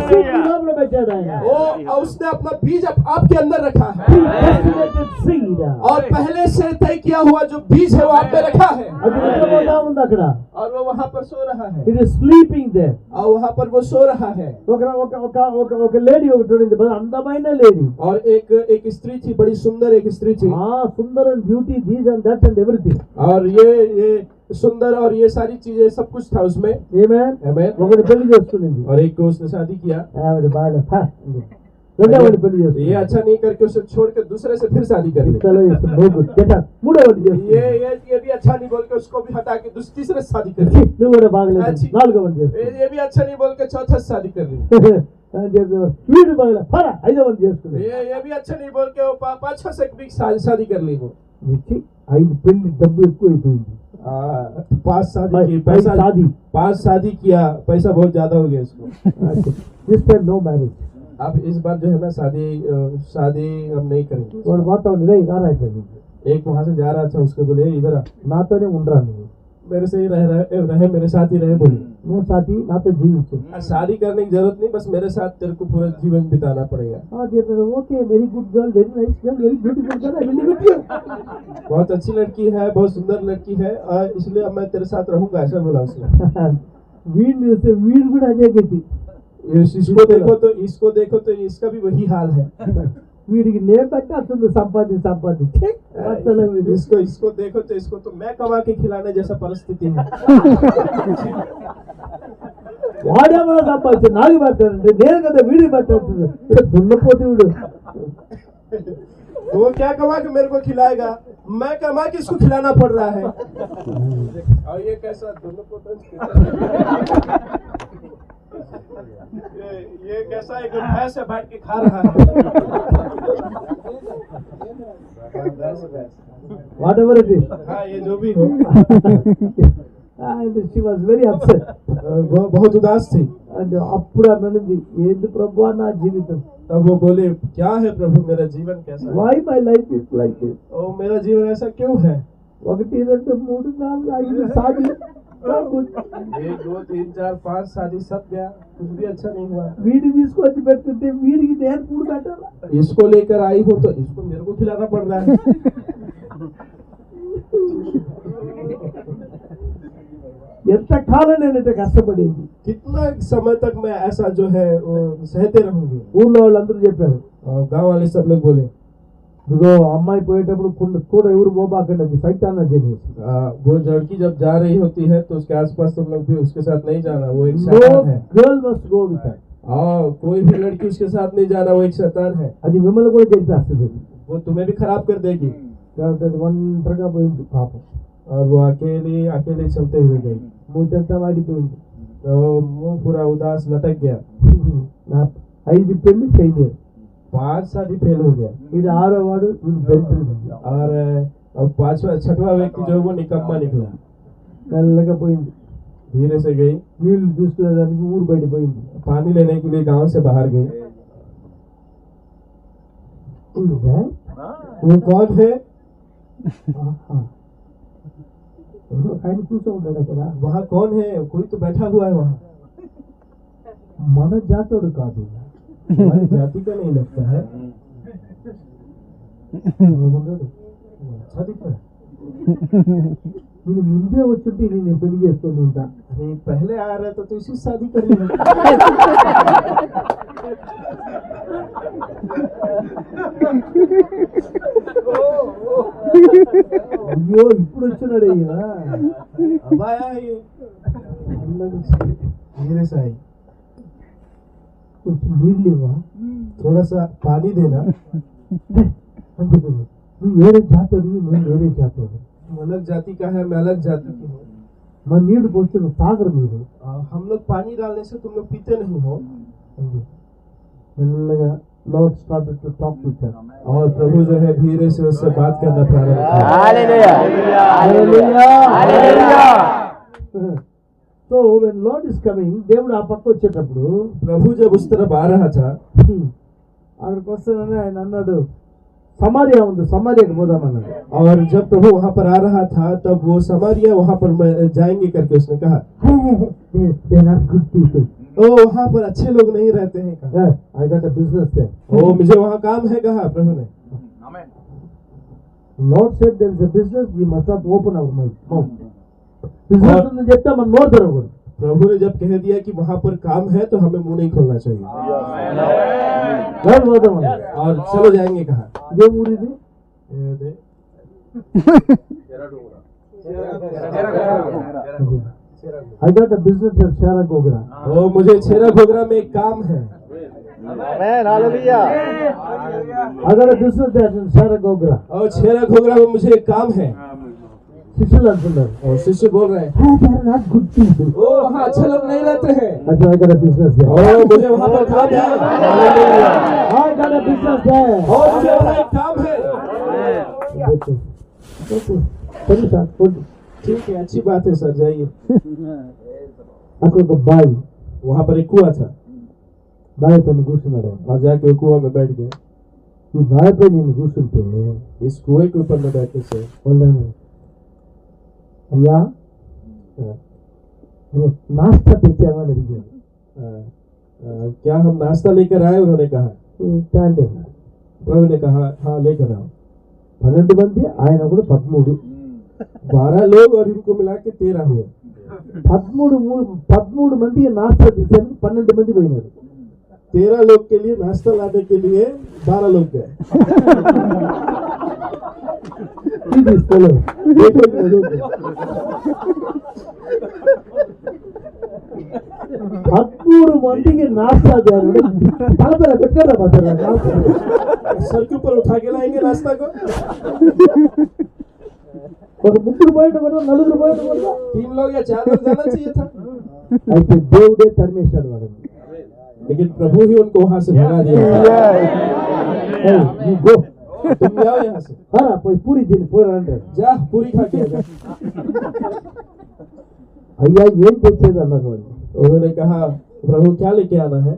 क्योंकि ये లోపల పెట్టాడు ఆయన. वो उसने अपना बीज आपके अंदर रखा है, Predestinated seed. और पहले से तय किया हुआ जो बीज है वो आप में रखा है, అది నిద్రపోతా ఉంది అక్కడ. और वो वहाँ पर सो रहा है, ఇట్ ఇస్ స్లీపింగ్ దేర్. और वहाँ पर वो सो रहा है। ఒక లేడీ ఒకటి ఉండింది, బాగా అందమైన లేడీ. और एक स्त्री थी, बड़ी सुंदर एक स्त्री थी, Sundar and beauty, these and that and everything. और ये सुंदर और ये सारी चीजें सब कुछ था उसमें। ఏమే आमीन। ఒకటి పెళ్లి చేసుకునింది, और एक को उसने शादी किया, ఆవిడ బాగా రెండవది పెళ్లి ये చేసుకుంది. अच्छा नहीं करके उसे छोड़ के दूसरे से फिर शादी कर ली। మూడవది చేసుకుంది. ये भी अच्छा नहीं बोल के उसको भी हटा के तीसरे से शादी कर ली। నువ్వు కూడా బాగలేదు, నాలుగవది చేసుకుంది. ये भी अच्छा नहीं बोल के चौथा से शादी कर ली। వీడు బాగలేదు, ఐదవది చేసుకుంది. ये भी अच्छा नहीं बोल के वो पाँच से भी शादी कर ली। वो వచ్చి 5 పెళ్లి డబ్బు ఎక్కువ అయిపోయింది. 5 शादी की, शादी 5 शादी किया, पैसा बहुत ज्यादा हो गया इसको। This time no marriage. अब इस बार जो है ना शादी हम नहीं करेंगे। వాడు మాత్రం రాయిపోయింది. एक वहां से जा रहा था, उसको बोले इधर आ, నాతోనే ఉండరా నువ్వు, मेरे से ही रहे मेरे साथ ही रहे। बोले నువ్వు సాటి నాతో జీవించు. शादी करने की जरूरत नहीं, बस मेरे साथ तेरे को पूरा जीवन बिताना पड़ेगा। Okay, very good girl, very nice girl, very beautiful girl, I will live with बहुत अच्छी लड़की है, बहुत सुंदर लड़की है, और इसलिए अब मैं तेरे साथ रहूंगा, ऐसा बोला उसने। వీడిని చూస్తే వీడు కూడా అదే గతి. इसको देखो तो इसका भी वही हाल है। వీడికి నేను పెట్టాల్సింది సంపాదించి అసలు వీడు. इसको देखो तो इसको तो मैं कमा के खिलाने जैसा परिस्थिति है। వాడేమన్నా సంపాదించి నాకు పెట్టాలంటే నేను కదా వీడికి పెట్టాల్సింది. దున్నపోతే వీడు. वो क्या कमा के मेरे को खिलाएगा, मैं कमा के इसको खिलाना पड़ रहा है। और ये कैसा दोनों को ये कैसा एक भैंस से बैठ के खा रहा है। What ever it is. हाँ ये जो भी हो, and she was very upset. वो बहुत उदास थी। అండ్ అప్పుడు ఆమె అన్నది, ఏంది ప్రభువా నా జీవితం, तब वो बोले क्या है प्रभु, मेरा जीवन कैसा है? Why my life is like this. ओ मेरा जीवन ऐसा क्यों है? 1 2 3 4 5 शादी, 1 2 3 4 5 शादी सब गया, कुछ भी अच्छा नहीं हुआ। వీడి తీసుకొచ్చి పెట్టుకుంటే వీడికి నేను కూడు పెట్టాలా. इसको लेकर आई हो तो इसको मेरे को खिलाना पड़ रहा है। ఎంత కాలం నేనంటే కష్టపడేది. कितना समय तक मैं ऐसा जो है वो सहते रहूंगी। ఊళ్ళో వాళ్ళందరూ చెప్పారు, और गांव वाले सब लोग बोले ఇదిగో అమ్మాయి పోయేటప్పుడు కూడా ఎవరు పోబాకండి, అది సైతాన్ అధ్యయనం. वो लड़की जब जा रही होती है तो उसके आसपास तुम लोग भी उसके साथ नहीं जाना, वो एक शैतान है। Girl must go with her. कोई भी लड़की उसके साथ नहीं जाना, वो एक शैतान है, అది మిమ్మల్ని కూడా చేసేస్తుంది. वो तुम्हें भी खराब कर देगी। కాబట్టి అది ఒంటరిగా పోయింది పాపం. और वो अकेले चलते हुए गई, మూతంతా వాడిపోయింది. तो मुंह पूरा उदास लटक गया। నా 5 పెళ్లి ఫెయిలియర్. 5 शादी फेल हो गया। ఇది 6వ వాడు దరిద్రుడు. और 6वां व्यक्ति जो है वो निकम्मा निकला। మెల్లగా పోయింది. धीरे से गई, నీళ్లు తీసుకునేదానికి ఊరు బయట పోయింది. पानी लेने के लिए गांव से बाहर गई। वो कौन है? ఆయన కూర్చో ఉంటాడు అక్కడ. वहाँ कौन है? कोई तो बैठा हुआ है वहाँ। మన జాతోడు కాదు. हमारी जाति का नहीं लगता है। अच्छा दिख रहा है। నేను ముందే వచ్చుంటే నేను పెళ్లి చేసుకొని ఉంటా. अरे पहले आ रहा था तो इसी शादी कर लेना। అయ్యో ఇప్పుడు వచ్చినాడు అయ్యా. अब आया है ये, धीरे से आई। కొంచెం నీళ్ళు ఇవ్వా थोड़ा सा पानी देना। అని చెప్పింది. నువ్వు వేరే జాతోడివి, నేను వేరే జాతోడు. तुम अलग जाति का है, मैं अलग जाति की हूँ। మా నీళ్లు పోస్తే తాగరు మీరు. हम लोग पानी डालने से तुम लोग पीते नहीं हो। అంది. మెల్లగా lord started to talk with her. और प्रभु जो है धीरे से उससे बात करना प्रारंभ किया। Hallelujah hallelujah hallelujah. So when lord is coming, దేవుడు ఆ పక్క వచ్చేటప్పుడు प्रभु जब उस तरफ आ रहा था, అక్కడికి వస్తానని ఆయన అన్నాడు, समारिया ఉంది, समारियाకి పోదామన్నాడు. और जब प्रभु वहाँ पर आ रहा था तब वो समारिया वहाँ पर जाएंगे करके उसने कहा। They are not good people. ओ वहाँ पर अच्छे लोग नहीं रहते हैं कहा। I got a business there. ओ मुझे वहाँ काम है कहा प्रभु ने। Lord said there is a business, we must not open our mouth. Business అని చెప్తే మనం నోరు తెరవకూడదు. प्रभु ने जब कह दिया कि वहाँ पर काम है तो हमें मुंह नहीं खोलना चाहिए। పోదామన్నాడు. और चलो जाएंगे कहा। ఇదే ఊరు ఇది. I got a business at Shara Gogra. ओ मुझे छेरा घोगरा में एक काम है। Amen hallelujah. I got a business at Shara Gogra. और छेरा घोगरा में मुझे एक काम है। శిష్యులు అంటున్నారు, और शिष्य बोल रहे हैं, they are not good people. ओ वहाँ अच्छे लोग नहीं रहते हैं। अच्छा, I got a business there. और मुझे वहाँ पर काम है। I got a business there. और मुझे वहाँ एक काम है। Okay. సరే సార్, పోండి. ठीक है, अच्छी बात है सर, जाइए। అక్కడ ఒక బావి, वहाँ पर एक कुआं था, బావి పైన కూర్చున్నాడు ఆయన. और जाके वो कुआं में बैठ गया। ఈ బావి పైన నేను కూర్చుంటే इस कुएं के ऊपर में बैठने से వాళ్ళని, అయ్యా నాస్తా తెచ్చామని అడిగాను. क्या हम नाश्ता लेकर आए? उन्होंने कहा। క్యాండ్. प्रभु ने कहा हाँ लेकर आओ। 12 మంది, ఆయన కూడా 13. 12 लोग और इनको मिला के 13 हुए। 13 మందికి నాస్తా తెచ్చాను, 12 మంది పోయినారు. 13 लोग के लिए नाश्ता लाने के लिए 12 लोग गए। ఇది స్థలం. देखो ये लोग गए। 13 మందికి నాస్తా చేయాలి. తలపైన పెట్టారా బసరా? सर के ऊपर उठा के लाएंगे नाश्ता को। ఒక 3 పోయిన కూడా 4 పోయిన కూడా 3 लोग या 4 लोग जाना चाहिए था, అయితే దేవుడే తరిమేశాడు వాళ్ళని. लेकिन प्रभु ही उनको वहां से भगा दिया। You go. तुम जाओ यहाँ से, పోయి పూరి తిని పోయిరా అంటే, जा पूरी खा के आ जा। అయ్యా ఏం తెచ్చేది అన్నారు వాళ్ళు. उन्होंने कहा प्रभु क्या लेके आना है?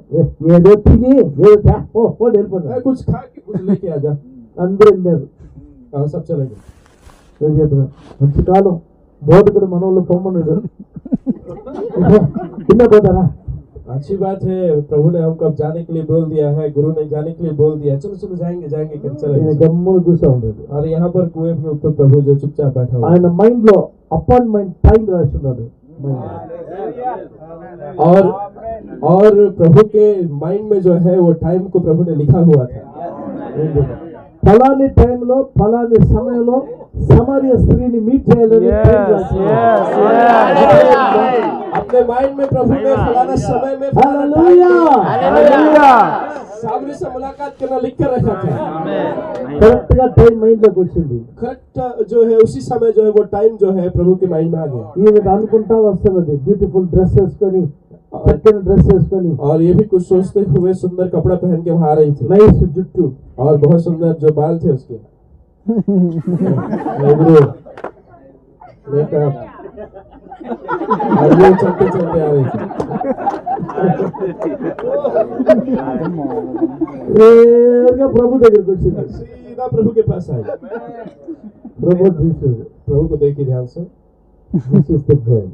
ఏదో తిని ఏదో వెళ్ళిపోతారు. कुछ खा के कुछ लेके आ जा। అందరూ వెళ్ళారు. और सब चले गए। ఏం చెప్తున్నా, మంచి కాలం బోధకుడు మనోళ్ళు పొమ్మన్నాడు. కింద పోతారా? अच्छी बात है, प्रभु ने हमको अब जाने के लिए बोल दिया है, गुरु ने जाने के लिए बोल दिया, चलो चलो जाएंगे जाएंगे कर चले ఈయన गए। గమ్మున కూర్చో ఉండదు. और यहाँ पर कुएं के ऊपर प्रभु जो चुपचाप बैठा हुआ ఆయన మైండ్ లో అపాయింట్మెంట్ టైం రాస్తున్నాడు. और प्रभु के माइंड में जो है वो टाइम को प्रभु ने लिखा हुआ था। ఫలాని టైంలో ఫలాని సమయంలో సమరయ స్త్రీని మీట్ చేయాలని టైం రాసింది. अपने माइंड में प्रभु ने फलाना समय में హల్లెలూయా सामने से मुलाकात करना लिख कर रखा था। కరెక్ట్ గా టైం మైండ్ లోకి వచ్చింది. करेक्ट जो है उसी समय जो है वो टाइम जो है प्रभु के माइंड में आ गया। ఈమె అనుకుంటా వస్తున్నది బ్యూటిఫుల్ డ్రెస్ వేసుకొని చక్కని డ్రెస్ వేసుకొని और ये भी कुछ सोचते हुए सुंदर कपड़ा पहन के वहां आ रही थी నైస్ జుట్టు और बहुत सुंदर जो बाल थे उसके eyebrow, makeup, और ये चलते चलते आ रही थी। నేరుగా ప్రభు దగ్గరికి వచ్చింది. सीधा प्रभु के पास आई। ప్రభు చూసాడు. प्रभु को देखी ध्यान से। This is the girl.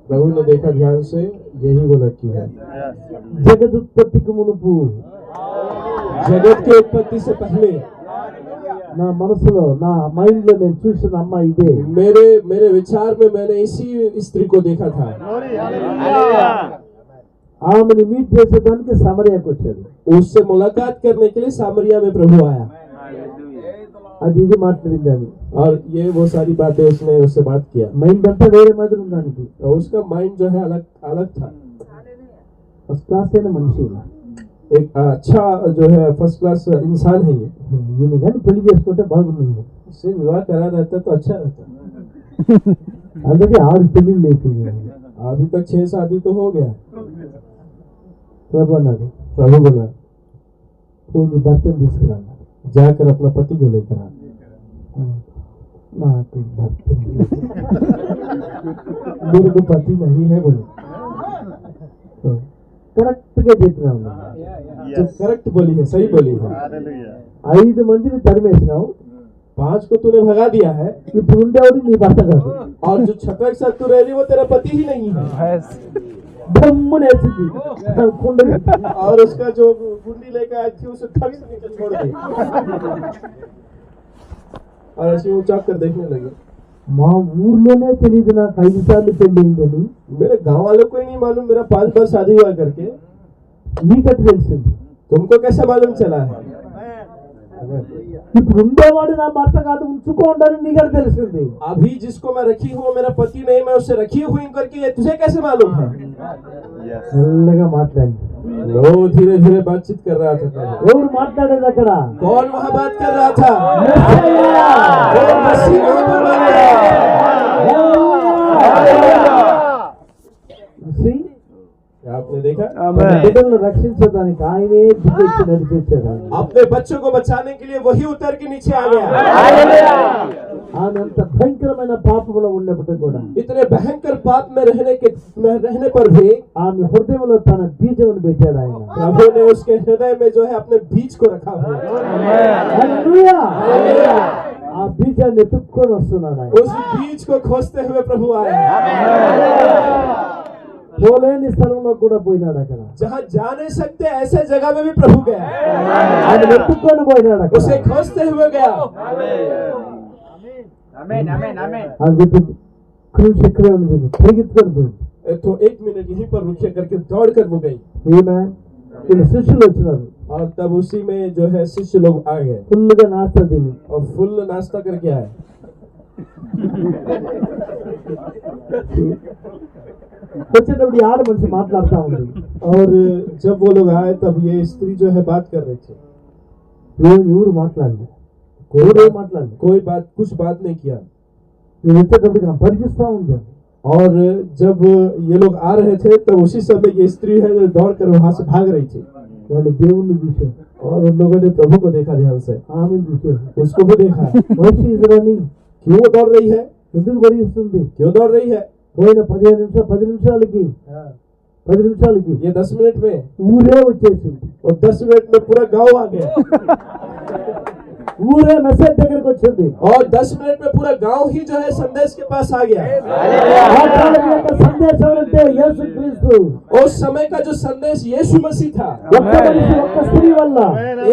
प्रभु ने देखा ध्यान से, यही वो लड़की है। జగదుత్పత్తికి మునుపు जगत के उत्पत्ति से पहले నా మనసులో నా మైండ్ లో నేను చూసిన అమ్మాయి ఇదే. मेरे मेरे विचार में मैंने इसी स्त्री को देखा था। ఆమెని మీట్ చేసేదానికి సమరయాకు వచ్చాడు. उससे मुलाकात करने के लिए सामरिया में प्रभु आया అది ఇది మాట్లాడిందని और ये वो सारी बातें उसने उससे बात किया మైండ్ అంతా వేరే మాదిరి ఉందానికి. और उसका माइंड जो है अलग अलग था। ఫస్ట్ క్లాస్ అయిన మనిషి एक अच्छा जो है फर्स्ट क्लास इंसान है ये। ఈయన కానీ పెళ్లి చేసుకుంటే బాగుంటుంది. इससे विवाह करा रहता तो अच्छा रहता। ఆల్రెడీ 6 పెళ్లిళ్ళు అయిపోయింది. अभी तक 6 शादी तो हो गया। ప్రభు అన్నాడు प्रभु बोला నువ్వు భర్తను తీసుకురాను. जाकर अपना पति को लेकर आ। నాకు భర్త मेरे को पति नहीं है बोले। కరెక్ట్ గా చెప్పినావు. जो करेक्ट बोली है, सही बोली है। 5 మందిని తరిమేసినావు. 5 को तूने भगा दिया है ఇప్పుడు ఉండేవాడు నీ భర్త కాదు. और जो 6 के साथ तू रह रही वो तेरा पति ही नहीं है। దమ్మునేసింది కుండని. और उसका जो गुंडी लेकर आई थी उसे थक से नीचे छोड़ दी और ऐसे ऊंचा कर देखने लगे। మా ఊర్లోనే తెలియదు నాకు 5 సార్లు పెళ్ళయిందని. मेरे गांव वालों को ही नहीं मालूम मेरा 5 बार शादी हुआ करके। నీకట్టు తెలిసింది. तुमको कैसे मालूम चला है? ఇప్పుడు ఉండేవాడు నా భర్త కాదు ఉంచుకోండి నీకు తెలిసింది. अभी जिसको मैं रखी हूँ मेरा पति नहीं, मैं उससे रखी हुई करके ये तुझे कैसे मालूम है? మెల్లగా మాట్లాడింది. वो धीरे धीरे बातचीत कर रहा था। ఎవరు మాట్లాడేది అక్కడ? कौन वहाँ बात कर रहा था? మెస్సయ్యా. वो मसीह वहाँ पर बात कर रहा था। See? आपने देखा? బిడ్డలను రక్షించడానికి ఆయనే దిగొచ్చి నడిపించాడు. अपने बच्चों को बचाने के लिए वही उतर के नीचे आ गया। ఆమె అంత భయంకరమైన పాపంలో ఉన్నప్పటికీ కూడా इतने भयंकर पाप में रहने पर भी ఆమె హృదయంలో తన బీజమును పెట్టాడు ఆయన. प्रभु ने उसके हृदय में जो है अपने बीज को रखा हुआ है। హల్లెలూయా. ఆ బీజాన్ని ఎత్తుక్కొని వస్తున్నాడు ఆయన. उस बीज को खोजते हुए प्रभु आया। పోలేని స్థలంలో కూడా పోయినాడు అక్కడ. जहाँ जा नहीं सकते ऐसे जगह में भी प्रभु गया। ఆయన ఎత్తుక్కొని పోయినాడు అక్కడ. उसे खोजते हुए गया। అది చెప్పింది క్రూజ్ ఎక్కడే ఉంది పరిగెత్తుకొని పోయింది. तो 1 मिनट यहीं पर रुकिए करके दौड़ कर वो गई ఈమె వీళ్ళ శిష్యులు వచ్చినారు. और तब उसी में जो है शिष्य लोग आ गए ఫుల్గా నాస్తా తిని और फुल नाश्ता करके आए। వచ్చేటప్పుడు ఈ ఆడ మనిషి మాట్లాడుతూ ఉంది. और जब वो लोग आए तब ये स्त्री जो है बात कर रही थी। ఎవరు మాట్లాడలేదు. ఎవరు మాట్లాడలేదు. कोई बात कुछ बात नहीं किया। నేను వచ్చేటప్పటికి నా పరిగిస్తూ ఉంది. और जब ये लोग आ रहे थे तब उसी समय ये स्त्री है जो दौड़ कर वहां से भाग रही थी। వాళ్ళు దేవుణ్ణి చూశారు. और उन लोगों ने प्रभु को देखा ध्यान से, ఆమెను చూశారు. उसको भी देखा। మనిషి ఇజ్రాని क्यों वो दौड़ रही है? ఎందుకు పరిగిస్తుంది? क्यों दौड़ रही है? పోయిన 10 నిమిషాలకి ये 10 मिनट में ఊరే వచ్చేసింది. और 10 मिनट में पूरा गांव आ गया। ఊరే మెసేజ్ దగ్గరికి వచ్చింది. और 10 मिनट में पूरा गांव ही जो है संदेश के पास आ गया। ఆ కాలం యొక్క సందేశం అంటే యేసుక్రీస్తు. उस समय का जो संदेश यीशु मसीह था, ఒక్క మనిషి ఒక్క స్త్రీ వల్ల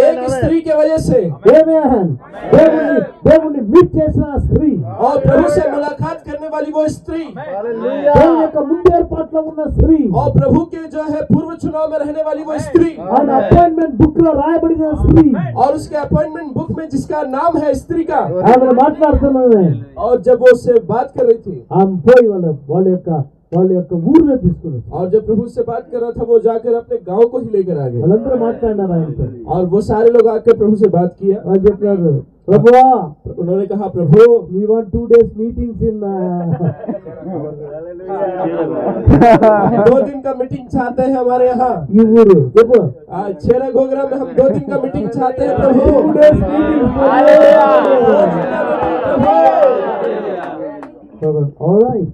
एक स्त्री के वजह से ఆమేన్ దేవుని దేవుణ్ణి మీట్ చేసిన ఆ స్త్రీ, और प्रभु से मुलाकात करने वाली वो स्त्री, దేవుని యొక్క ముందు ఏర్పాట్లో ఉన్న స్త్రీ, और प्रभु के जो है पूर्व चुनाव में रहने वाली वो स्त्री, ఆయన అపాయింట్మెంట్ బుక్ లో రాయబడిన స్త్రీ, और उसके अपॉइंटमेंट बुक में जिसका नाम है स्त्री का, ఆమె మాట్లాడుతున్నాను. और जब वो उससे बात कर रही थी, ఆమె పోయి వాళ్ళ యొక్క ఊరిలో తీసుకుని और जब प्रभु से बात कर रहा था, वो जाकर अपने गांव को ही लेकर आ गए, వాళ్ళందరూ మాట్లాడినారు ఆయనతో. और वो सारे लोग आकर प्रभु से बात किया. వాళ్ళు చెప్పారు, ప్రభువా उन्होंने कहा, प्रभु we want 2 days meetings in 2 दिन का मीटिंग चाहते हैं हमारे यहाँ, ఈ ఊరు చెప్పు. छेरा घोगरा में हम 2 दिन का मीटिंग चाहते हैं प्रभु. 2 days meetings. All right.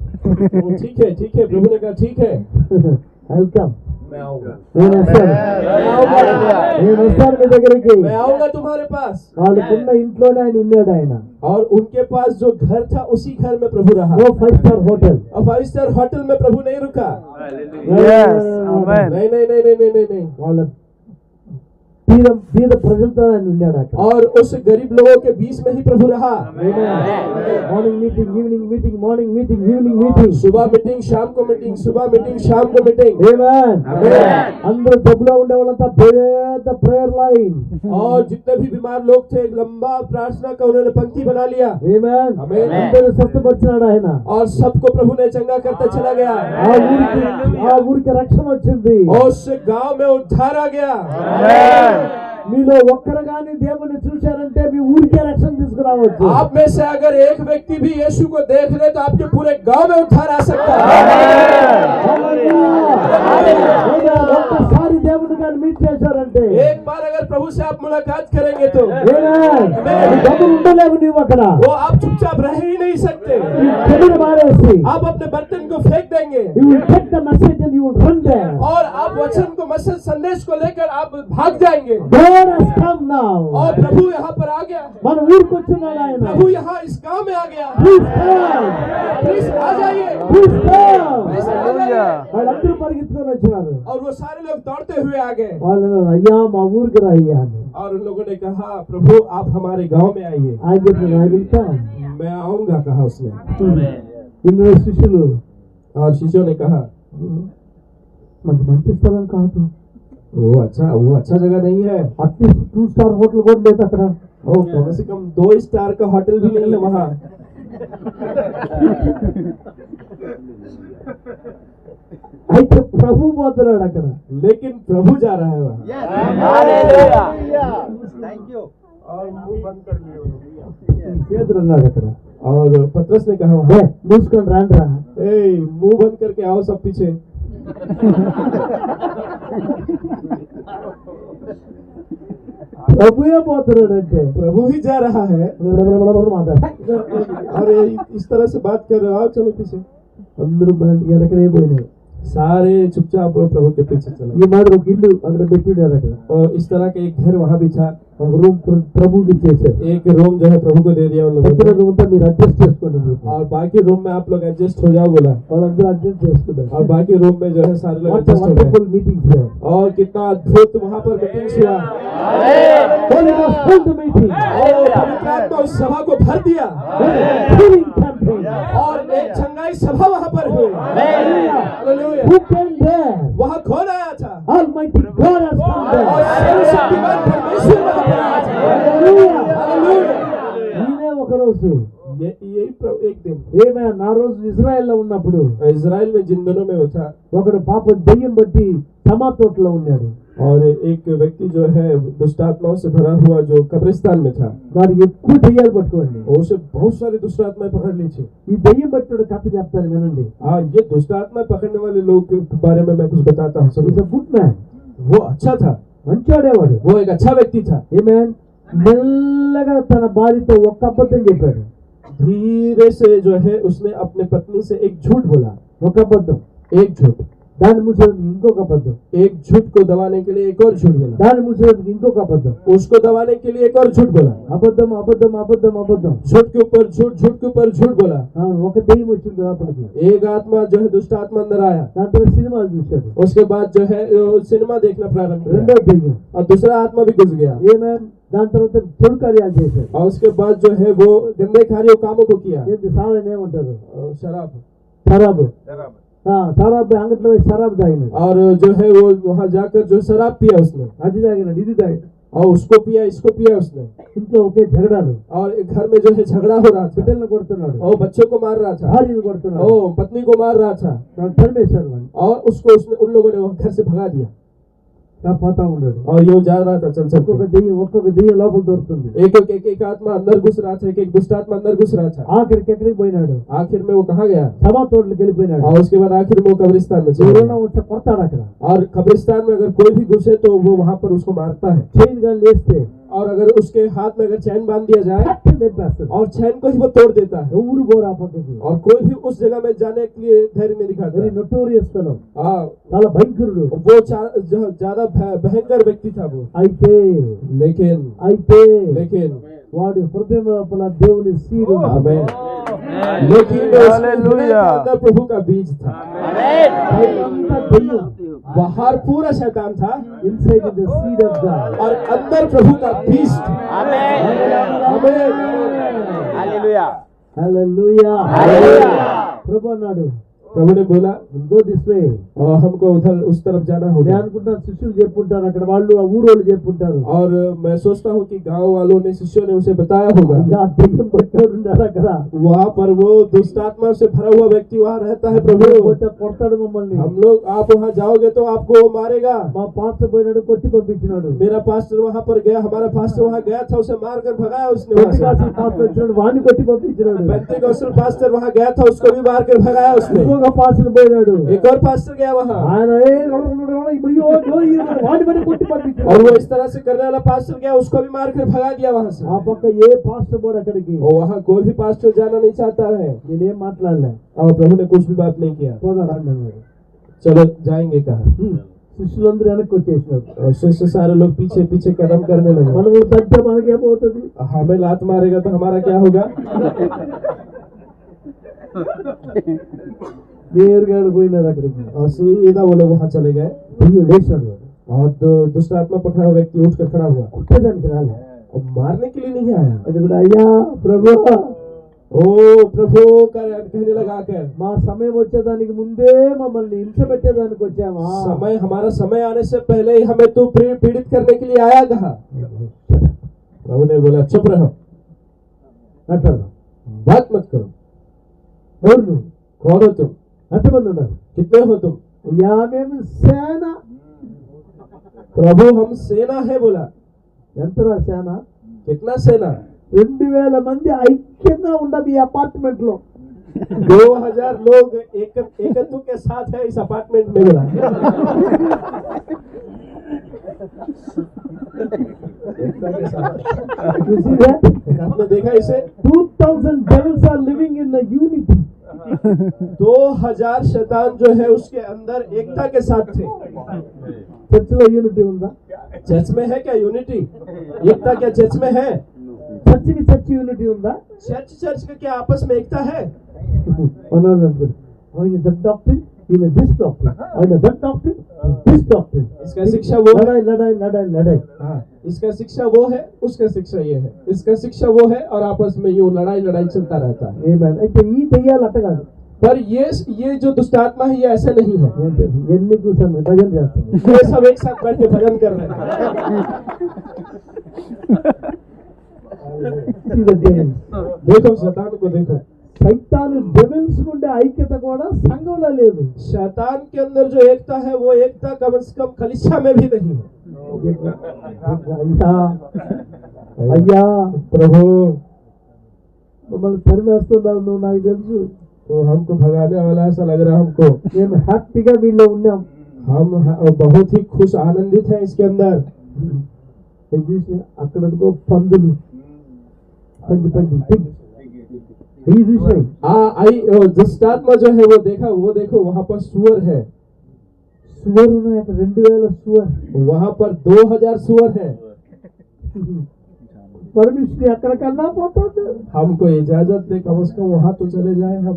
ठीक है, प्रभु ने कहा ठीक है, I will come. मैं आऊंगा, నేను వస్తాను మీ దగ్గరికి. मैं आऊंगा तुम्हारे पास. వాళ్ళకున్న ఇంట్లోనే ఆయన ఉన్నాడు. ఆయన और उनके पास जो घर था उसी घर में प्रभु रहा. ఓ 5-star హోటల్. और 5 स्टार होटल में प्रभु नहीं रुका. Yes, amen. नहीं. వాళ్ళ బీద ప్రజలతో ఆయన ఉన్నాడు అక్కడ. और उस गरीब लोगों के बीच में ही प्रभु रहा. Morning meeting, evening meeting, morning meeting, evening meeting, सुबह मीटिंग, शाम को मीटिंग, सुबह मीटिंग, शाम को मीटिंग. అందరూ జబ్బులో ఉండే వాళ్ళంతా పెద్ద ప్రేయర్ లైన్. और जितने भी बीमार लोग थे, लंबा प्रार्थना का उन्होंने पंक्ति बना लिया. ఆమేన్. అందరూ స్వస్థపరిచాడు ఆయన. और सबको प्रभु ने चंगा करता चला गया. ఆ ఊరికి రక్షణ వచ్చింది. और उस गांव में उद्धार आ गया. మీలో ఒక్కరు కానీ దేవుని చూశారంటే మీ ఊరికే రక్షణ తీసుకురావచ్చు. आप में से अगर एक व्यक्ति भी यीशु को देख ले तो आपके पूरे गांव में उद्धार आ सकता है. ఒక్కసారి దేవుని కానీ మీట్ చేశారంటే, एक बार अगर प्रभु से आप मुलाकात करेंगे तो డబ్బులు ఉండలేవు నీవు అక్కడ. वो आप चुपचाप रह ही नहीं सकते. చెడును మారేసి आप अपने बर्तन को फेंक देंगे you will take the message and you will run there. और आप वचन को मसद संदेश को लेकर आप भाग जाएंगे. God has come now. और प्रभु यहाँ पर आ गया. మన ఊరికి వచ్చినాడు ఆయన. प्रभु यहाँ इस गांव में आ गया. Please come. प्लीज आ जाइए. Please come. प्लीज आ जाइए. వాళ్ళందరూ పరిగెత్తుకొని వచ్చినారు. और वो सारे लोग दौड़ते हुए आ गए. వాళ్ళు అన్నారు, అయ్యా మా ఊరికి రా అయ్యా అని. और उन लोगों ने कहा, प्रभु आप हमारे गांव में आइए. ఆయన చెప్పిన I will come. मैं आऊंगा कहा उसने. ఇన్ని శిష్యులు और शिष्यों ने कहा, మంచి స్థలం కాదు, वो अच्छा जगह नहीं है. అట్లీస్ట్ 2 స్టార్ హోటల్ కూడా లేదు అక్కడ. ओ कम से कम 2 स्टार का होटल भी नहीं है वहाँ. అయితే ప్రభు పోతున్నాడు అక్కడ. लेकिन प्रभु जा रहा है वहाँ. Thank you. పేతురు అన్నాడు అక్కడ, और पतरस ने कहा, "ఏ, మూసుకొని రాండి రా." ए मुंह बंद करके आओ सब पीछे. ప్రభుయే పోతున్నాడంటే प्रभु ही जा रहा है మాట్లాడు. और ये इस तरह से बात कर रहे हो, आओ चलो पीछे. అందరూ వెనకనే పోయినారు. सारे चुपचाप प्रभु के पीछे चले. ఈ మాట ఒక ఇల్లు అక్కడ పెట్టినారు. అక్కడ और इस तरह का एक घर वहाँ भी था. ఒక రూమ్ ప్రభుకి ఇచ్చేసారు. एक रूम जो है प्रभु को दे दिया उन लोगों దగ్గర ने. రూమ్ అంతా మీరు అడ్జస్ట్ చేసుకోండి. और बाकी रूम में आप लोग एडजस्ट हो जाओ बोला. వాళ్ళందరూ అడ్జస్ట్ చేసుకున్నారు. और बाकी रूम में जो है सारे लोग एडजस्ट हो गए. Wonderful meetings. और कितना अद्भुत वहाँ पर मीटिंग्स हुआ. Holy Ghost filled meeting. और पवित्र आत्मा उस सभा को भर दिया. Healing campaign. और एक चंगाई सभा वहाँ पर हुई. हालेलुया. Who came there? वहाँ कौन आया था? Almighty God has come और there. सर्वशक्तिमान परमेश्वर वहाँ पर आया था. Hallelujah. हालेलुया. ఈయనే ఒక రోజు यही एक दिन ఏమే నా రోజు ఇజ్రాయెల్ లో ఉన్నప్పుడు इजराइल में जिन दिनों में वो था. ఒకడు పాప దెయ్యం బట్టి సమా తోటలో ఉన్నాడు. और एक व्यक्ति जो है दुष्टात्माओं से भरा हुआ जो कब्रिस्तान में था. వాడు ఎక్కువ దెయ్యాలు పట్టుకోండి. और उसे बहुत सारी दुष्ट आत्माएं पकड़ ली थी. ఈ దెయ్యం పట్టుడు కథ చెప్తాను వినండి. हाँ, ये दुष्ट आत्मा पकड़ने वाले लोग के बारे में मैं कुछ बताता हूँ. ఈజ్ सुनिए. A good man. वो अच्छा था. మంచోడేవాడు. वो एक अच्छा व्यक्ति था. ఏమే మెల్లగా తన భార్యతో ఒక్క అబద్ధం చెప్పాడు. धीरे से जो है उसने अपने पत्नी से एक झूठ बोला. ఒక అబద్ధం. एक झूठ. దాన్ని మూసేందుకు ఇంకొక అబద్ధం, एक झूठ को दबाने के लिए एक और झूठ बोला, దాన్ని మూసేందుకు ఇంకొక అబద్ధం, उसको दबाने के लिए एक और झूठ बोला, అబద్ధం అబద్ధం అబద్ధం అబద్ధం. झूठ के ऊपर झूठ, झूठ के ऊपर झूठ बोला। ఒక దెయ్యం వచ్చింది లోపలికి. एक आत्मा जो है दुष्ट आत्मा अंदर आया, దాని తర్వాత సినిమాలు చూశాడు. उसके बाद जो है सिनेमा देखना प्रारंभ రెండో किया దెయ్యం और दूसरा आत्मा भी घुस गया ఏమే దాని తర్వాత చెడు కార్యాలు చేశాడు. और उसके बाद जो है वो गंदे कार्यों कामों को किया। ఏంటి సారాన్ని ఏమంటారు? शराब, షరాబు. షరాబు అంగట్లో పోయి షరాబు తాగినాడు. और जो है वो वहां जाकर जो शराब पिया उसने, అది తాగినాడు ఇది తాగినాడు. और उसको पिया इसको पिया उसने, ఇంట్లో ఒకే झगड़ाలు. और एक घर में जो है झगड़ा हो रहा था, బిడ్డలను కొడుతున్నాడు, और बच्चों को मार रहा था, భార్యను కొడుతున్నాడు, और पत्नी को मार रहा था, తరిమేశాడు వాడిని. और उसको उसने उन लोगों ने वो घर से भगा दिया పోతా ఉన్నాడు. और यूं जा रहा था चल ఒక్కొక్క चल దెయ్యం లోపల దొరుకుతుంది. एक आत्मा अंदर घुस रहा था, एक दुष्ट आत्मा अंदर घुस रहा था। ఆఖరికి ఎక్కడికి పోయినాడు? आखिर में वो कहाँ गया? సభా తోటలకు వెళ్ళిపోయినాడు. और उसके बाद आखिर में वो कब्रिस्तान में चला ఎవరైనా गया। వస్తే కొడతాడు అక్కడ. और कब्रिस्तान में अगर कोई भी घुसे तो वो वहां पर उसको मारता है, చైన్ గాని లేస్తే और अगर उसके हाथ में अगर चैन बांध दिया जाए పట్టుని తెప్పేస్తాడు. और चैन को ही वो तोड़ देता है, ఎవరు పోరా పక్కకి. और कोई भी उस जगह में जाने के लिए धैर्य नहीं दिखाता వెరీ है। నోటోరియస్ ఫెలో, हाँ, చాలా భయంకరుడు. वो जो ज्यादा भयंकर व्यक्ति था वो, అయితే लेकिन అయితే వాడి హృదయం లోపల దేవుని సీడు. आमेन, लेकिन उसके हालेलुया। अंदर प्रभु का बीज था। అంతా దెయ్యం. बाहर पूरा शैतान था inside the seed of God. और अंदर प्रभु का बीज था। आमेन। Hallelujah. హల్లెలూయా. ప్రభు అన్నాడు प्रभु ने बोला గో దిస్ వే. हमको उधर उस तरफ जाना నేను होगा। అనుకుంటాను శిష్యులు చెప్పుంటారు, అక్కడ వాళ్ళు ఆ ఊరోళ్ళు చెప్పుంటారు. और मैं सोचता हूँ कि गांव वालों ने शिष्यों ने उसे बताया होगा। ఇంకా దెయ్యం పట్టాడు ఉన్నాడు అక్కడ. वहाँ पर वो दुष्ट आत्मा से भरा हुआ व्यक्ति वहाँ रहता है। प्रभु పోతే కొడతాడు మమ్మల్ని. हम लोग आप वहाँ जाओगे तो आपको वो मारेगा। మా పాస్టర్ పోయినాడు, కొట్టి పంపించినాడు. मेरा पास्टर वहाँ पर गया, हमारा पास्टर वहाँ गया था, उसे मार कर भगाया उसने वहाँ से। పెంతెకోస్తల్ పాస్టర్ వచ్చినాడు, వాడిని కొట్టి పంపించినాడు. पेंटेकोस्टल पास्टर वहाँ गया था, उसको भी मार कर भगाया उसने। ఇంకొక పాస్టర్ పోయినాడు, एक और पास्टर गया वहाँ, ఆయన వాడి మరి కొట్టి और పంపించినాడు. वो इस तरह से करने वाला पास्टर गया, उसको भी मार कर भगा दिया वहाँ से। ఆ పక్క ఏ పాస్టర్ పోడు అక్కడికి. और वहाँ कोई भी पास्टर जाना नहीं चाहता है। నేనేం మాట్లాడలే. और प्रभु ने कुछ भी बात नहीं किया। పోదాం రండి అన్నాడు. चलो जाएंगे कहा। శిష్యులందరూ వెనక్కి వచ్చేసినారు. और शिष्य सारे लोग पीछे पीछे कदम करने लगे। మనం తంటే మనకేమవుతుంది? हमें लात मारेगा तो हमारा क्या होगा? నేరుగా పోయినారు అక్కడికి. और सीधा वो लोग वहाँ चले गए, దెయ్యం లేచాడు. और दुष्ट आत्मा पकड़ा हुआ व्यक्ति उठ कर खड़ा हुआ కొట్టేదానికి రాలే. और मारने के लिए नहीं आया। అది కూడా అయ్యా ప్రభు ओ प्रभु कहने लगा कर, మా సమయం వచ్చేదానికి ముందే మమ్మల్ని హింస పెట్టేదానికి వచ్చామా? समय हमारा समय आने से पहले ही हमें तू पीड़ित करने के लिए आया कहा। प्रभु ने बोला चुप रहो, అంటాడు. बात मत करो। ఎవరు నువ్వు? कौन हो तुम? ఎంతమంది ఉన్నారు? कितने हो तुम? అయ్యా మేము సేన. प्रभु हम सेना है बोला। ఎంతరా సేన? कितना सेना? 2000 మంది ఐక్యంగా ఉండదు ఈ అపార్ట్మెంట్ లో. 2000 लोग एकत्व के साथ है इस अपार्टमेंट में बोला। एकता के साथ। You see that? आपने देखा इसे? 2000 devils are living in the unity. 2000 शैतान जो है उसके अंदर एकता के साथ थे। చర్చిలో యూనిటీ ఉందా? चर्च में है क्या यूनिटी? एकता क्या चर्च में है? చర్చికి చర్చి యూనిటీ ఉందా? चर्च का क्या आपस में एकता है? ఆయన దట్ డాక్టర్, ఈయన దిస్ డాక్టర్, ఆయన దట్ డాక్టర్, దిస్ డాక్టర్. इसका शिक्षा वो है। లడాయి లడాయి లడాయి లడాయి. हाँ, इसका शिक्षा वो है, उसका शिक्षा ये है, इसका शिक्षा वो है, और आपस में यूं लड़ाई चलता रहता है। ఏమైనా అయితే ఈ దెయ్యాలు అట్ట కాదు. पर ये जो दुष्टात्मा है ये ऐसा नहीं है। ఎన్ని కూర్చొని భజన చేస్తాను. ये सब एक साथ बैठ के भजन कर रहे हैं। देखो शैतान को देखो। సైతాను డెవిల్స్ ఉండే ఐక్యత కూడా సంఘంలో లేదు. शैतान के अंदर जो एकता है वो एकता कम से कम कलीसिया में भी नहीं है। అయ్యా అయ్యా प्रभु మమ్మల్ని తరిమేస్తున్నావు నువ్వు, నాకు తెలుసు. तो हमको भगाने वाला ऐसा लग रहा है हमको। మేము హ్యాపీగా వీళ్ళు ఉన్నాం. हम बहुत ही खुश आनंदित हैं इसके अंदर। చూసి అక్కడ పందులు పంది పంది ఈ చూసాయి. दुष्टात्मा जो है वो देखो वहाँ पर सुअर है। సువర్ ఉన్నాయి అక్కడ 2000 సువర్. वहां पर 2000 सुअर है. परमिशन ఎక్కడికన్నా పోతాడు. हमको इजाजत दे, कम से कम वहां तो चले जाए हम.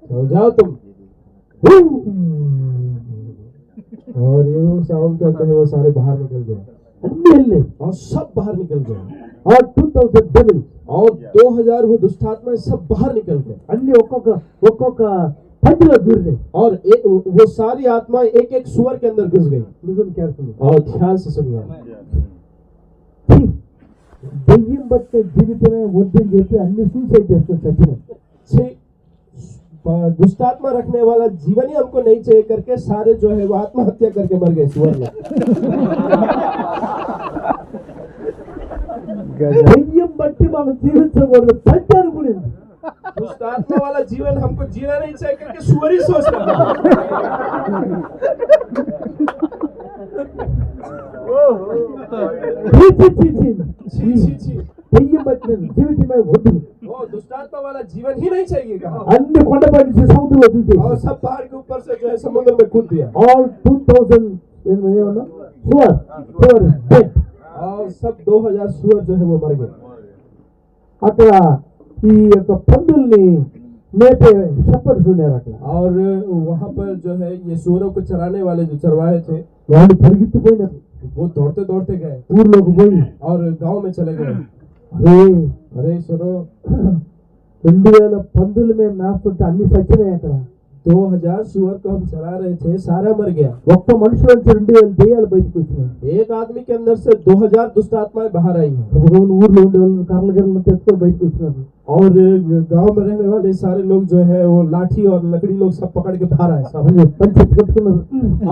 तो जाओ तुम. और ये साउंड करते हैं, वो सारे बाहर निकल गए అన్ని వెళ్ళాయి. और सब बाहर निकल गए. और 2000 డెవిల్స్ और 2000 वो दुष्टात्मा सब बाहर निकल गए. అన్ని ఒక్కొక్క పందిలో దూరినాయి. और वो सारी आत्मा एक एक सुअर के अंदर घुस गई. నిజం కేర్ఫుల్. और ध्यान से सुनिए, దెయ్యం బట్టే జీవితమే వద్దని చెప్పి అన్ని సూసైడ్ చేసుకొని చచ్చినాయి. छे दुष्टात्मा रखने वाला जीवन ही हमको नहीं चाहिए करके सारे जो है वो आत्महत्या करके मर गए सुअर लोग. దెయ్యం బట్టి మనం జీవించకూడదు, పంచారు కూడా. दुष्टात्मा वाला जीवन हमको जीना नहीं चाहिए करके सुअर ही सोच रहा है. छी छी छी, దెయ్యం పట్టిన జీవితమే వద్దు. वो दुष्टात्मा वाला जीवन ही नहीं चाहिए कहा. అన్ని కొండపై నుంచి సముద్రంలో దూకి और सब पहाड़ के ऊपर से जो है समुद्र में कूद दिया. ఆల్ 2000 ఏమన్నా సువర్ డెడ్. और सब 2000 सुअर जो है वो मर गए. అక్కడ ఈ యొక్క పందుల్ని మేపే షెపర్డ్స్ ఉన్నారు అక్కడ. और वहां पर जो है ये सुअरों को चराने वाले जो चरवाहे थे వాళ్ళు పరిగెత్తిపోయినారు वो दौड़ते दौड़ते गए ఊర్లోకి పోయి. और गांव में चले गए. అరే अरे सुनो, 2000 పందులు మేము మేస్తుంటే అన్ని సచ్చినాయి అక్కడ. 2000 सुअर को हम चला रहे थे, सारा मर गया. ఒక్క మనుషుల నుంచి 2000 దెయ్యాలు బయటకు వచ్చినాయి. एक आदमी के अंदर से 2000 दुष्ट आत्माएं बाहर आई हैं. ఊర్లో ఉండే వాళ్ళు కర్రల గిర్రలు తెచ్చుకొని బయటకు వచ్చినారు. और गांव में रहने वाले सारे लोग जो है वो लाठी और लकड़ी लोग सब पकड़ के बाहर आए सब. పంచి కట్టుకున్నారు.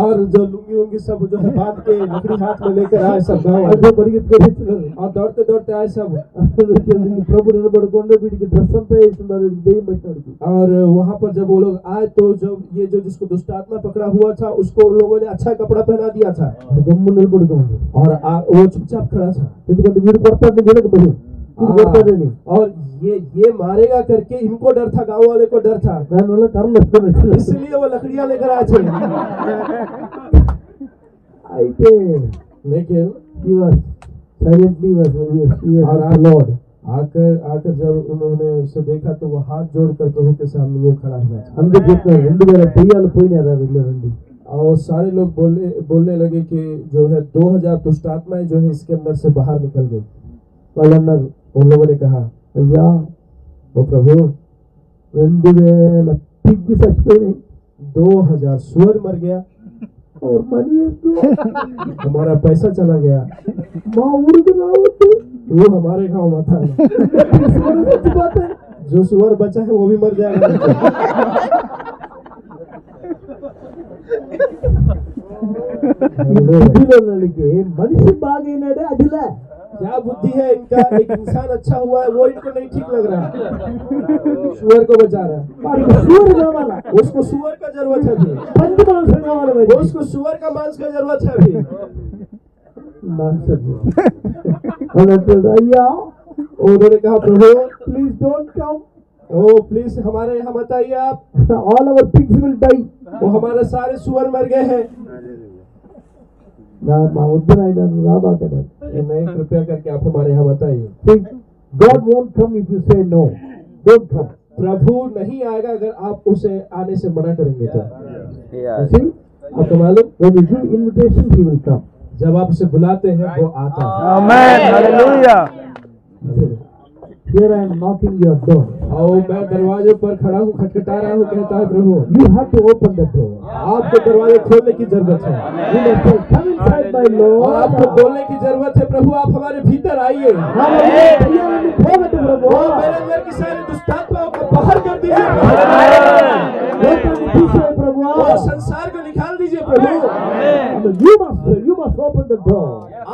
और जो लुंगी वुंगी सब जो है बांध के लकड़ी हाथ में लेकर आए सब गाँव అదే वाले. పరిగెత్తుకొని వచ్చినారు. और दौड़ते दौड़ते आए सब. ప్రభు నిలబడకుండా వీడికి డ్రెస్ అంతా వేస్తున్నారు, వీడికి దెయ్యం పెట్టాడు. और वहां पर जब वो लोग आए तो जब ये जो जिसको दुष्ट आत्मा पकड़ा हुआ था उसको उन लोगों ने अच्छा कपड़ा पहना दिया था. గమ్ము నిలబడుతుంది. और वो चुपचाप खड़ा था. ఎందుకంటే వీడు కొడతాడు, వీళ్ళకి భయం, వీడు కొడతాడని. और ये मारेगा करके इनको डर था, गांव वाले को डर था, దానివల్ల కర్రలు వేసుకొని వచ్చినారు. इसलिए वो लकड़ियां लेकर आए थे. అయితే लेकिन he was silently was और लॉर्ड आकर जब उन्होंने उसे देखा तो वो हाथ जोड़कर प्रभु के सामने वो खड़ा हुआ था. అందుకే చెప్పారు 2000 దెయ్యాలు పోయినారా వెళ్ళారండి. और सारे लोग बोलने लगे कि जो है 2000 दुष्ट आत्माएं जो है इसके अंदर से बाहर निकल गई. వాళ్ళు అన్నారు, उन लोगों ने कहा, అయ్యా ओ प्रभु 2000 పిగ్గి చచ్చిపోయినాయి. 2000 सुअर मर गया, और మనీ ఎంతో हमारा पैसा चला गया, మా ఊరికి రావద్దు. वो हमारे गांव में था. जो सुअर बचा है वो भी मर जाएगा. బుద్ధిలో వాళ్ళకి మనిషి బాగైనాడే అదిలే. क्या बुद्धि है इनका, एक इंसान अच्छा हुआ है वो इनको नहीं ठीक लग रहा है. सुअर को बचा रहा है, వాడికి సూరు కావాలా, उसको सुअर का जरूरत है अभी, పంది మాంసం కావాలి వాడికి. उसको सुअर का मांस का जरूरत है अभी. వాళ్ళు అంటారు, అయ్యా उन्होंने कहा प्रभु ప్లీజ్ డోంట్ కమ్, ओ प्लीज हमारे यहाँ मत आइए आप, all our pigs will die. वो हमारे सारे सुअर मर गए हैं. మా వద్దున ఆయన రాబాకన్నారు. नहीं, कृपया करके आप हमारे यहाँ मत आइए. God won't come if you say no. Don't come. प्रभु नहीं आएगा अगर आप उसे आने से मना करेंगे तो. Yes. You see? आपको मालूम, When you give invitation, he will come. जब आप उसे बुलाते हैं वो आता है. Amen. Hallelujah. Here I am knocking your door. और मैं दरवाजे पर खड़ा हूँ, खटखटा रहा हूँ, कहता है प्रभु You have to open the door. आपको दरवाजे खोलने की जरूरत है. You must say, come inside my और Lord. आपको बोलने की जरूरत है, प्रभु आप हमारे भीतर आइए. దయ్యాలని పోగొట్టు ప్రభు. और मेरे अंदर की सारी दुष्टात्माओं को बाहर कर दीजिए. లోకాన్ని తీసేయి ప్రభు. और संसार को निकाल दीजिए प्रभु. You must open the door.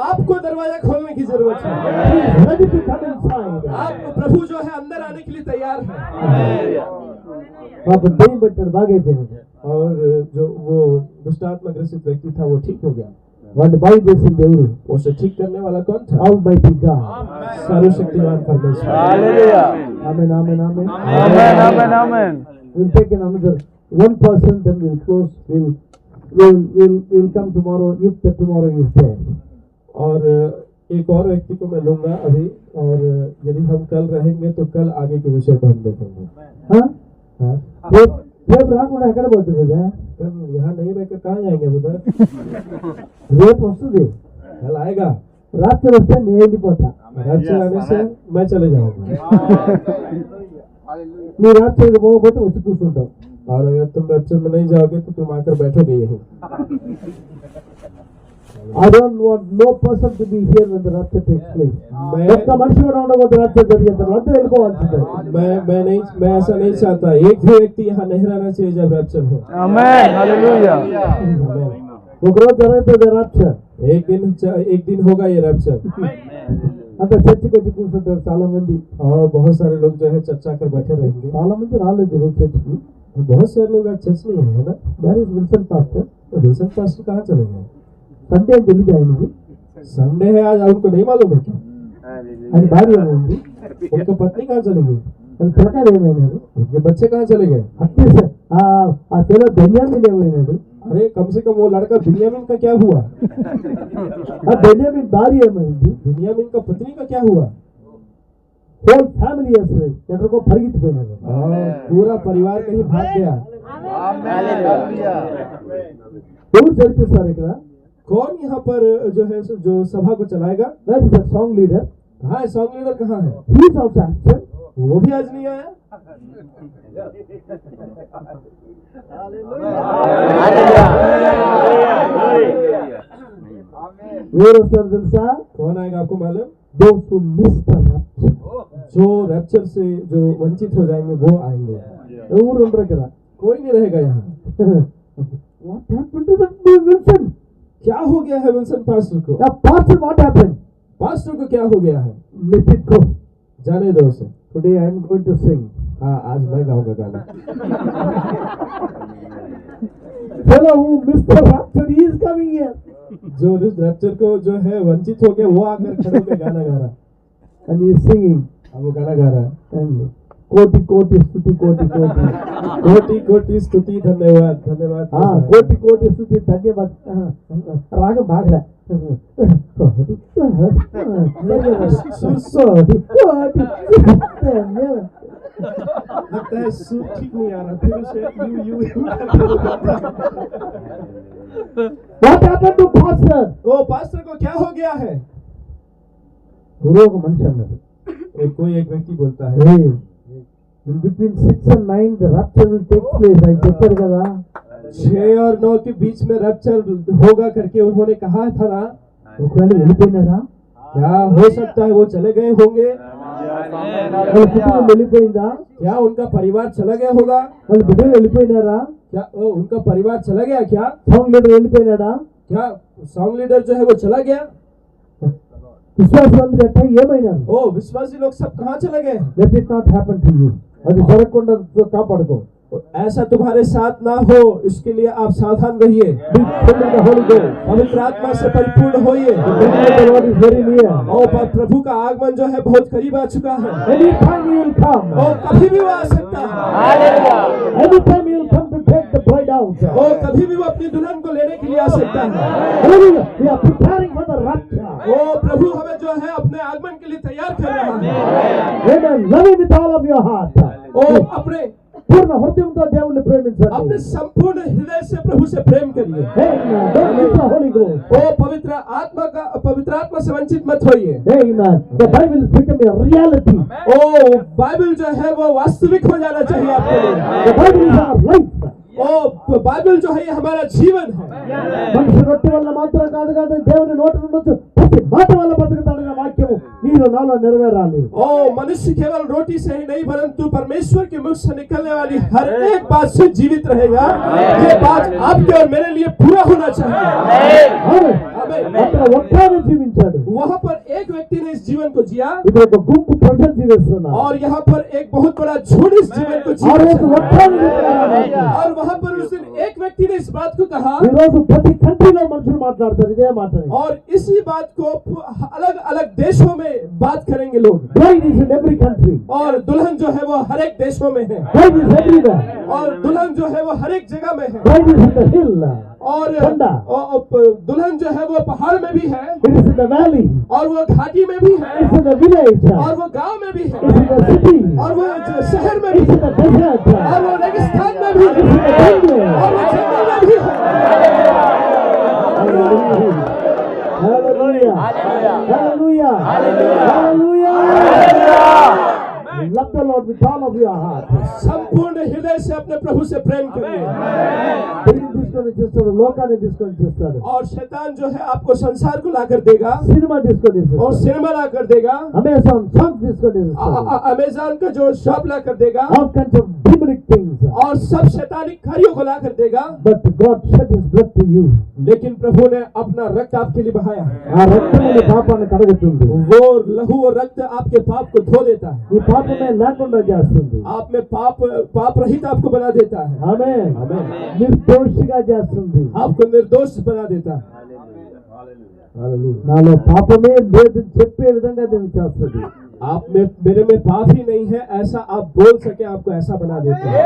आपको दरवाजा खोलने की जरूरत है. He is ready to come inside. आपको प्रभु जो है अंदर आने के लिए तैयार है. పాపం దయ్యం పెట్టాడు, బాగైపోయింది. और जो वो दुष्टात्मा ग्रसित व्यक्ति था वो ठीक हो गया. వాడిని బాగు చేసింది ఎవరు? उसे ठीक करने वाला कौन था? Almighty God. सर्वशक्तिमान परमेश्वर. Hallelujah. Amen, amen, amen. Amen. Amen. Amen. We'll take another one person, then we'll close. We'll we'll come tomorrow if the tomorrow is there. और एक और व्यक्ति को मैं लूंगा अभी, और यदि हम कल रहेंगे तो कल आगे के विषय को हम देखेंगे। हाँ రేపు రాకుండా ఎక్కడ పోతుంది కదా? कल यहाँ नहीं रहकर कहाँ जाएंगे उधर? రేపు వస్తుంది, कल आएगा, రాత్రి వస్తే నేను వెళ్ళిపోతా. रैप्चर आने से मैं चले जाऊंगा। నీ రాత్రికి పోకపోతే వచ్చి కూర్చుంటావు. और अगर तुम रैप्चर में नहीं जाओगे तो तुम आकर बैठोगे यहीं। I don't want no person to be here when the rapture takes place. ఒక్క మనిషి కూడా ఉండకూడదు rapture జరిగేటప్పుడు, అందరూ వెళ్ళిపోవాల్సిందే. मैं ऐसा नहीं चाहता, एक भी व्यक्ति यहाँ नहीं रहना चाहिए जब रैप्चर हो। Amen. Hallelujah. ఒక రోజు జరుగుతుంది rapture. एक दिन होगा ये रैप्चर। అంత చర్చికి వచ్చి కూర్చుంటారు చాలా మంది. और बहुत सारे लोग जो है चर्चा कर बैठे रहेंगे। చాలా మంది రాలేదు ఈరోజు చర్చికి. बहुत सारे लोग आज चर्च नहीं है ना। Where is Wilson pastor? तो विल्सन पास्टर कहाँ चले गए? సండే తెలియదు ఆయనకి. संडे है आज, उनको नहीं मालूम है क्या? ఆయన భార్య ఏమైంది? उनकी पत्नी कहाँ चली गई? వాళ్ళ పిల్లకాయలు ఏమైనాడు? उनके बच्चे कहाँ चले गए? అట్లీస్ట్ ఆ పిల్ల బెన్యామిన్ ఏమైనాడు? अरे कम से कम वो लड़का बिन्यामीन का क्या हुआ? ఆ బెన్యామిన్ భార్య ఏమైంది? बिन्यामीन का पत्नी का क्या हुआ? హోల్ ఫ్యామిలీ ఎక్కడికో పరిగెత్తిపోయినాడు. पूरा परिवार कहीं भाग गया। ఎవరు జరిపిస్తారు ఇక్కడ? कौन यहाँ पर जो है जो सभा को चलाएगा? Where is the song leader? हाँ, सॉन्ग लीडर कहाँ है? He is also absent. वो भी आज नहीं आया। ఎవరు వస్తారు తెలుసా? कौन आएगा आपको मालूम? Those who miss the rapture. जो रैप्चर से जो वंचित हो जाएंगे वो आएंगे। ఎవరు ఉండరు ఇక్కడ. कोई नहीं रहेगा यहाँ। What happened to the Wilson? क्या हो गया है विल्सन पास्टर को? The pastor, what happened? Pastor को क्या हो गया है? Let it go. जाने दो उसे। Today I am going to sing. हाँ, आज मैं गाऊंगा गाना। Fellow who missed the rapture, he is coming here. जो इस रैप्चर को जो है वंचित हो गया वो आकर खड़े होकर गाना गा रहा है। And he is singing. अब वो गाना गा रहा है। And कोटि कोटि स्तुति कोटि कोटि. कोटि कोटि स्तुति धन्यवाद धन्यवाद। हाँ, कोटि कोटि स्तुति धन्यवाद. राग भाग रहा है. लगता है सूर ठीक नहीं आ रहा, फिर उसे you What happened to pastor? ओ पास्टर को क्या हो गया है? गुरु को मनुष्य अన్నారు. कोई एक व्यक्ति बोलता है Hey, in between 6 and 9 the rapture will take place. I చెప్పారు కదా. 6 और 9 के बीच में रैप्चर होगा करके उन्होंने कहा था ना। ఒకవేళ వెళ్ళిపోయినారా? क्या हो सकता है वो चले गए होंगे? వాళ్ళ కుటుంబం వెళ్ళిపోయిందా? क्या उनका परिवार चला गया होगा? వాళ్ళ బిడ్డలు వెళ్ళిపోయినారా? क्या उनका परिवार चला गया? क्या సాంగ్ లీడర్ వెళ్ళిపోయినాడా? क्या सॉन्ग लीडर जो है वो चला गया? విశ్వాసవంతులు ఎట్లా ఏమైనారు? ओ विश्वासी लोग सब कहाँ चले गए? Let it not happen to you. అది జరగకుండా కాపాడుకో. ऐसा तुम्हारे साथ ना हो, इसके लिए आप सावधान रहिए। Be filled with the Holy Ghost. पवित्र आत्मा से परिपूर्ण होइए। The coming of the Lord is very near. और प्रभु का आगमन जो है बहुत करीब आ चुका है। Anytime he will come. और कभी भी वो आ सकता है। Anytime he will come to take the bride out. और कभी भी वो अपनी दुल्हन को लेने के लिए आ सकता है। Hallelujah. We are preparing for the rapture. वो प्रभु हमें जो है अपने आगमन के लिए तैयार कर रहा है। Amen. Love him with all of your heart. और अपने పూర్ణ హృదయంతో దేవుణ్ణి ప్రేమించండి. अपने संपूर्ण हृदय से प्रभु से प्रेम करिए। Amen. Don't miss the Holy Ghost. ओ पवित्र आत्मा से वंचित मत होइए। Amen. The Bible is becoming a reality. ओ बाइबल जो है वो वास्तविक हो जाना चाहिए आपके लिए। The Bible is our life. ओ बाइबल जो है ये हमारा जीवन है। మనిషి రొట్టె వల్ల మాత్రం కాదు కానీ దేవుని నోటి నుండి వచ్చి ప్రతి మాట వల్ల బతుకుతాడన్న వాక్యము నీలో నాలో నెరవేరాలి. ओ मनुष्य केवल रोटी से ही नहीं परंतु परमेश्वर के मुख से निकलने वाली हर एक बात से जीवित रहेगा। ये बात आपके और मेरे लिए पूरा होना चाहिए। అక్కడ ఒక్కడే జీవించాడు. वहाँ पर एक व्यक्ति ने इस जीवन को जिया ఇప్పుడు ఒక గుంపు ప్రజలు జీవిస్తున్నారు. और यहाँ पर एक बहुत बड़ा झुंड इस जीवन को ఆ जिया। రోజు ఒక్కడే జీవిస్తున్నారు. और वहाँ पर उस दिन एक व्यक्ति ने इस बात को कहा ఈ రోజు ప్రతి కంట్రీలో మనుషులు మాట్లాడతారు ఇదే మాట. और इसी बात को अलग अलग देशों में बात करेंगे लोग। Bride is in every country. और दुल्हन जो है वो हर एक देशों में है। Bride is everywhere. और दुल्हन जो है वो हर एक जगह में है। Bride is in the hill. और ठंडा। दुल्हन जो है वो पहाड़ में भी है, It is in the valley. और वो घाटी में भी है, It's in the village. और वो गांव में भी It's है, in the city. और वो शहर में भी It's in है, the desert. और वो रेगिस्तान में भी है, It's in the jungle. और वो जंगल में भी है। Hallelujah. Hallelujah. Hallelujah. Love the Lord with all of your heart. संपूर्ण हृदय से अपने प्रभु से प्रेम करिए। దేవుని తీసుకొని చేస్తాడు, లోకాన్ని తీసుకొని చేస్తాడు, और शैतान जो है आपको संसार को लाकर देगा, సినిమా తీసుకొని और చేస్తాడు, सिनेमा ला कर देगा, అమెజాన్ సాంగ్స్ తీసుకొని చేస్తాడు, अमेजन का जो शॉप ला कर देगा, all kinds of demonic things. और सब शैतानिक कार्यों को ला कर देगा। But God shed his blood to you. लेकिन प्रभु ने अपना रक्त आपके लिए बहाया। ఆ రక్తము నీ పాపాన్ని కడుగుతుంది, वो लहू और रक्त आपके पाप को धो देता है, నీ పాపమే లేకుండా చేస్తుంది. आप में पाप रहित आपको बना देता है, ఆమేన్. आमीन। నిర్దోషిగా చేస్తుంది. आपको निर्दोष बना देता है। నాలో పాపమే లేదు చెప్పే విధంగా దీన్ని చేస్తుంది. आप में मेरे में पाप ही नहीं है ऐसा आप बोल सके, आपको ऐसा बना देता है।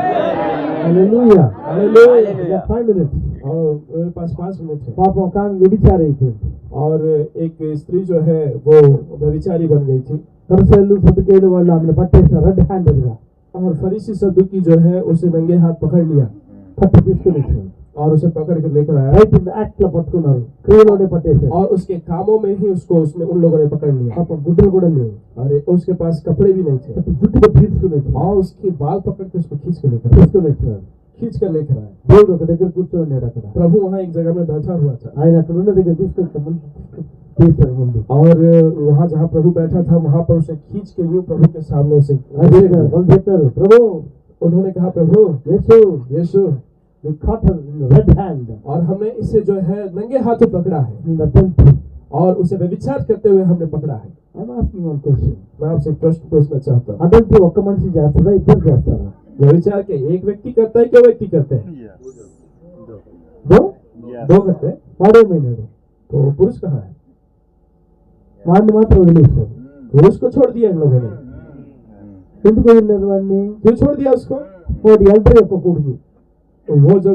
హల్లెలూయా. हालेलुया। 5 minutes. और मेरे पास 5 मिनट है। పాపం ఒక ఆమె వ్యభిచారి అయిపోయింది. और एक स्त्री जो है वो व्यभिचारी बन गई थी, పరిసయ్యులు సదుకేయులు వాళ్ళు ఆమెను పట్టేసిన రెడ్ హ్యాండెడ్ గా और फरीसी सदुकी जो है उसे नंगे हाथ पकड़ लिया పట్టి తీసుకుని వచ్చారు. और उसे पकड़ कर लेकर आया, రైట్ ఇన్ యాక్ట్ లో పట్టుకున్నారు, క్రియలోనే పట్టేశారు. और उसके कामों में ही उसने उन लोगों ने पकड़ लिया। పాపం గుడ్డలు కూడా లేవు, और उसके पास कपड़े भी नहीं थे, జుట్టుగా తీసుకుని వచ్చారు, और उसके बाल पकड़ के उसको खींच कर लेकर आए। దేవుడు ఒక దగ్గర కూర్చోన్నాడు. అక్కడ प्रभु वहाँ एक जगह में बैठा हुआ था, ఆయన అక్కడ ఉన్న దగ్గర తీసుకొచ్చి చేశారు ముందు. और वहाँ जहाँ प्रभु बैठा था वहाँ पर उसे खींच के यूं प्रभु के सामने से అదే వాళ్ళు చెప్పారు, ప్రభు उन्होंने कहा, प्रभु యేసు यीशु, we caught her in the red hand और हमने इसे जो है नंगे हाथों पकड़ा है, in the temple. और उसे व्यभिचार करते हुए हमने पकड़ा है। I'm asking one question. मैं आपसे एक प्रश्न पूछना चाहता हूँ, అడల్టరీ ఒక్క మనిషి చేస్తారా, ఇద్దరు చేస్తారా? व्यभिचार के एक व्यक्ति करता है, क्या व्यक्ति करते हैं? दो करते हैं। వాడేమైనాడు? तो पुरुष कहाँ है? వాడిని మాత్రం వదిలేశారు. पुरुष को छोड़ दिया इन लोगों ने। ఎందుకు వదిలేరు వాడిని? क्यों छोड़ दिया उसको? వాడి ఎల్డర్ యొక్క కొడుకు, वो जो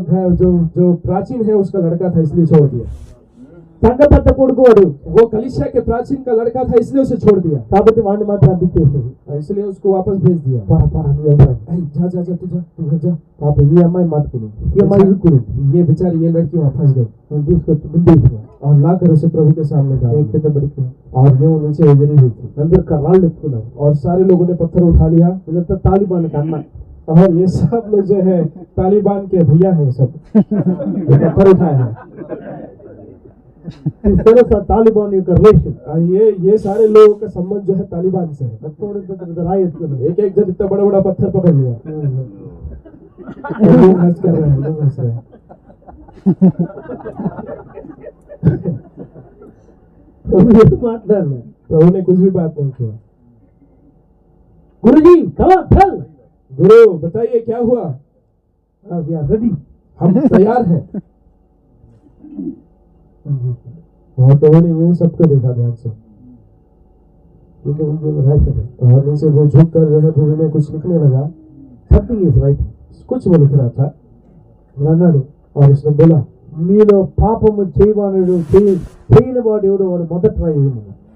प्राचीन है उसका लड़का था इसलिए छोड़ दिया। సంఘ పెద్ద కొడుకు వాడు, वो कलीसिया के प्राचीन का लड़का था इसलिए उसे छोड़ दिया, కాబట్టి వాడిని మాత్రం పంపించేశారు. और इसलिए उसको वापस भेज दिया। ऐ, जा जा जा, तू जा, तू घर जा। పాప ఈ అమ్మాయి మాత్రకునింది, ఈ అమ్మాయి ఇరుక్కునింది. ये बेचारी ये लड़की वहाँ फंस गई, నేను తీసుకొచ్చి ముందేసిన और लाकर उसे प्रभु के सामने डाल दिया। కింద పడిపోయింది. और यूं नीचे गिरी हुई थी, అందరు రాళ్ళు ఎత్తుకున్నారు. और सारे लोगों ने पत्थर उठा लिया, వీళ్ళంతా తాలిబాన్కి అన్న. और ये सब लोग जो है तालिबान के भैया हैं, सब ये पत्थर उठाए हैं। తెలుసా తాలిబాన్ యొక్క రిలేషన్? और ये सारे लोगों का संबंध जो है तालिबान से है। రాయి ఎత్తుకున్నారు. एक जन इतना बड़ा बड़ा पत्थर पकड़ लिया। लोग हंस कर रहे हैं, लोग हंस रहे हैं। మాట్లాడలేదు. प्रभु ने कुछ भी बात नहीं किया। గురుజీ కమా చల్, गुरु बताइए क्या हुआ? We are ready. हम तैयार हैं। और प्रभु ने यूं सबको देखा ध्यान से, రాశారు. और नीचे वो झुक कर जो है भूमि में कुछ लिखने लगा। సంథింగ్ ఇస్ రైట్ कुछ वो लिख रहा था, అన్నాడు. और उसने बोला, మీలో పాపము చేయవాడు చేయని వాడు ఎవడో వాడు మొదట రాయి.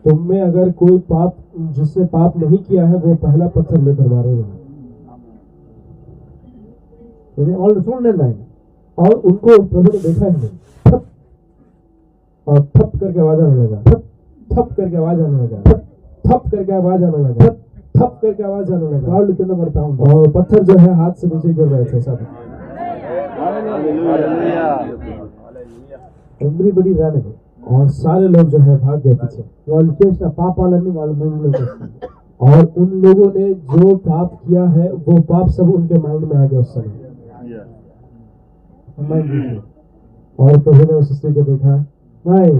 तुम में अगर कोई पाप जिसने पाप नहीं किया है वो पहला पत्थर लेकर मारेगा। వాళ్ళు చూడండి ఆయన. और उनको प्रभु ने देखा ही नहीं। ठप, और ठप करके आवाज आने लगा, ठप ठप करके आवाज आने लगा, ठप ठप करके आवाज आने लगा, ठप ठप करके आवाज आने लगा। రాళ్ళు కింద పడతా ఉంటారు. और पत्थर जो है हाथ से नीचे गिर रहे थे सब। ఎవ్రీబడి రాలేదు. और सारे लोग जो है भाग गए पीछे। వాళ్ళు చేసిన పాపాలన్నీ వాళ్ళ మైండ్లోకి వస్తుంది. और उन लोगों ने जो पाप किया है वो पाप सब उनके माइंड में आ गया उस समय। అమ్మాయి చూసి, और प्रभु ने उस स्त्री को देखा, "హాయ్,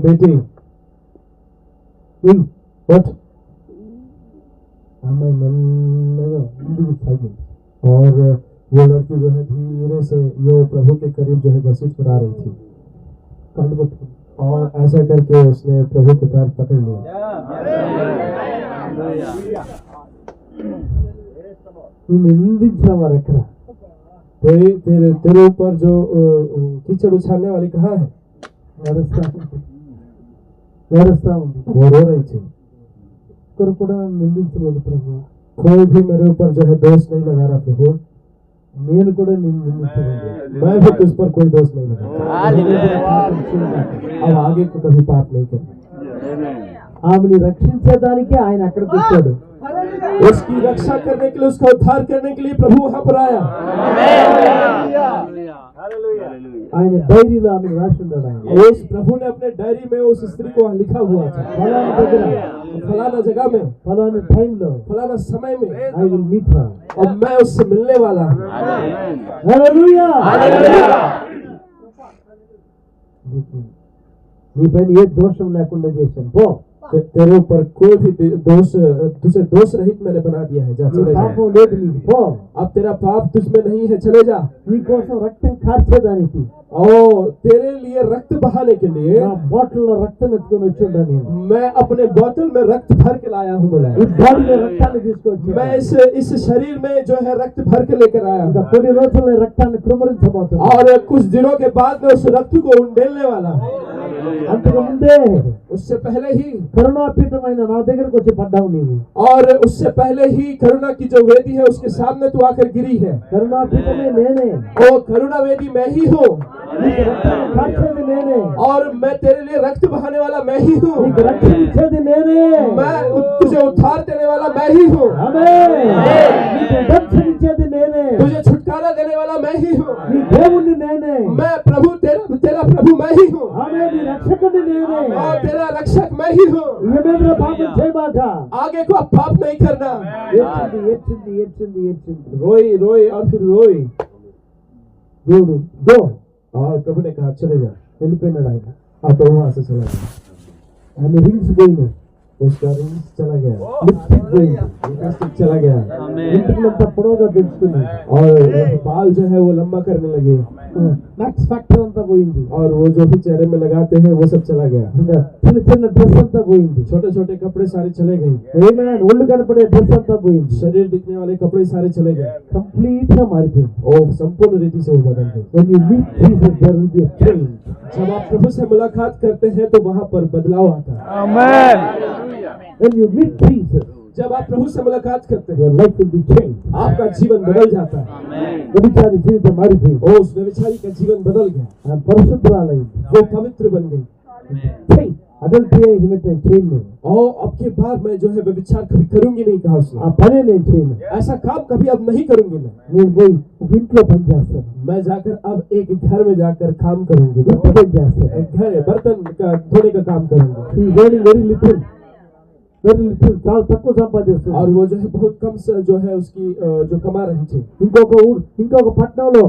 बेटी उठ। అమ్మాయి మెల్లగా ముందుకు సాగింది. और वो लड़की जो है धीरे से यो प्रभु के करीब जो है घसीट कर आ रही थी, కళ్ళు పట్టుకుంది. और ऐसा करके उसने प्रभु के पैर पकड़ लिया। నిన్ను నిందించిన వారు ఎక్కడ? तेरे ऊपर जो कीचड़ उछालने वाली कहाँ है? ఏడుస్తా ఉంది. वो रो रही थी। ఒక్కరు కూడా నిందించలేదు ప్రభు. कोई भी मेरे ऊपर जो है दोष नहीं लगा रहा प्रभु। నేను కూడా నిన్ను నిందించలేదు. मैं भी तुझ पर कोई दोष नहीं लगा। अब आगे को कभी पाप नहीं करना। ఆమెని రక్షించేదానికి ఆయన అక్కడికి వచ్చాడు. उसकी रक्षा करने के लिए, उसका उद्धार करने के लिए प्रभु वहां पर आया। ఆయన డైరీలో ఆమెను రాసి ఉన్నాడు. ఆయన उस प्रभु ने अपने डायरी में उस स्त्री को लिखा हुआ था, ఫలానా దగ్గర फलाना जगह में ఫలానా టైంలో फलाना समय में ఐ విల్ మీట్ హర్. और मैं उससे मिलने वाला हूँ। హల్లెలూయా. నీ పైన ఏ దోషం లేకుండా చేశాను. పో. तेरे ऊपर कोई भी दोष, तुझे दोष रहित मैंने बना दिया है। जा నీ चले जा। పాపం లేదు నీకు. పో. अब तेरा पाप तुझमें नहीं है, चले जा। నీ కోసం రక్తం కార్చేదానికి और तेरे लिए रक्त बहाने के लिए నా బాటిల్లో రక్తం ఎత్తుకొని వచ్చిండా నేను. मैं अपने बोतल में रक्त भर के लाया हूँ। बोला ఈ బాడీలో రక్తాన్ని తీసుకొచ్చి मैं इस शरीर में जो है रक्त भर के लेकर आया ఇంకా हूँ। కొన్ని రోజుల్లో ఈ రక్తాన్ని కృమరించబోతున్నా. और कुछ दिनों के बाद में उस रक्त को उंडेलने वाला हूँ। అంతకు ముందే उससे पहले ही కరుణాపీఠమైన నా దగ్గరకు వచ్చి పడ్డావు నీవు. और उससे पहले ही करुणा की जो वेदी है उसके सामने तू आकर गिरी है। కరుణాపీఠమే నేనే. ओ करुणा वेदी मैं ही हूँ నీకు రక్తాన్ని కార్చేది నేనే. और मैं तेरे लिए रक्त बहाने वाला मैं ही हूँ। నీకు రక్షణ ఇచ్చేది నేనే. मैं तुझे उद्धार देने वाला मैं ही हूँ। ఆమేన్. నీకు రక్షణ ఇచ్చేది నేనే. तुझे छुटकारा देने वाला मैं ही हूँ। నీ దేవుణ్ణి నేనే. मैं प्रभु तेरा प्रभु मैं ही हूँ। ఆమేన్. నీ రక్షకుడిని నేనే. और तेरा रक्षक मैं ही हूँ। ఈ మీద పాపం చేయబాక. आगे को अब पाप नहीं करना। ఏడ్చింది ఏడ్చింది ఏడ్చింది ఏడ్చింది. रोई रोई और फिर रोई। దేవుడు గో और प्रभु ने कहा चले जा। వెళ్ళిపోయినాడు ఆయన. तो वहां से चला गया। ఆమె రింగ్స్ పోయినాయి. उसका रिंग चला गया, లిప్స్టిక్ పోయింది. लिपस्टिक चला गया ఇంటికంతా పొడవుగా పెంచుకుని और बाल जो है वो लंबा करने लगे మ్యాక్స్ ఫ్యాక్టర్ అంతా పోయింది. और वो जो भी चेहरे में लगाते हैं वो सब चला गया। ఇంకా చిన్న చిన్న డ్రెస్ అంతా పోయింది. छोटे छोटे कपड़े सारे चले गए। ఏమైనా ఒళ్ళు కనపడే డ్రెస్ అంతా పోయింది. शरीर दिखने वाले कपड़े सारे चले गए కంప్లీట్ గా మారిపోయింది. और संपूर्ण रीति से वो बदल गए। when you meet Jesus there will be a change. जब आप प्रभु से मुलाकात करते हैं तो वहां पर बदलाव आता है। Amen. when you meet Jesus जब आप प्रभु से मुलाकात करते हैं your life will be changed. आपका जीवन बदल जाता है। వ్యభిచారి జీవితం మారిపోయింది. और उस व्यभिचारी का जीवन बदल गया, ఆ పరిశుద్ధురాలైంది. वो पवित्र बन गई। అడల్టరీ హిమిట్ నేను చేయను. और अब के बाद मैं जो है व्यभिचार कभी करूंगी नहीं, कहा उसने। ఆ పనే నేను చేయను. ऐसा काम कभी अब नहीं करूंगी मैं। నేను పోయి ఒక ఇంట్లో పని చేస్తాను. मैं जाकर अब एक घर में जाकर काम करूंगी, ఇంటి పని చేస్తాను. एक घर बर्तन का धोने का काम करूंगी। వెరీ లిటిల్ చాలా తక్కువ సంపాదిస్తుంది. और वो जो है बहुत कम से जो है उसकी जो कमा रही थी। ఇంకొక పట్టణంలో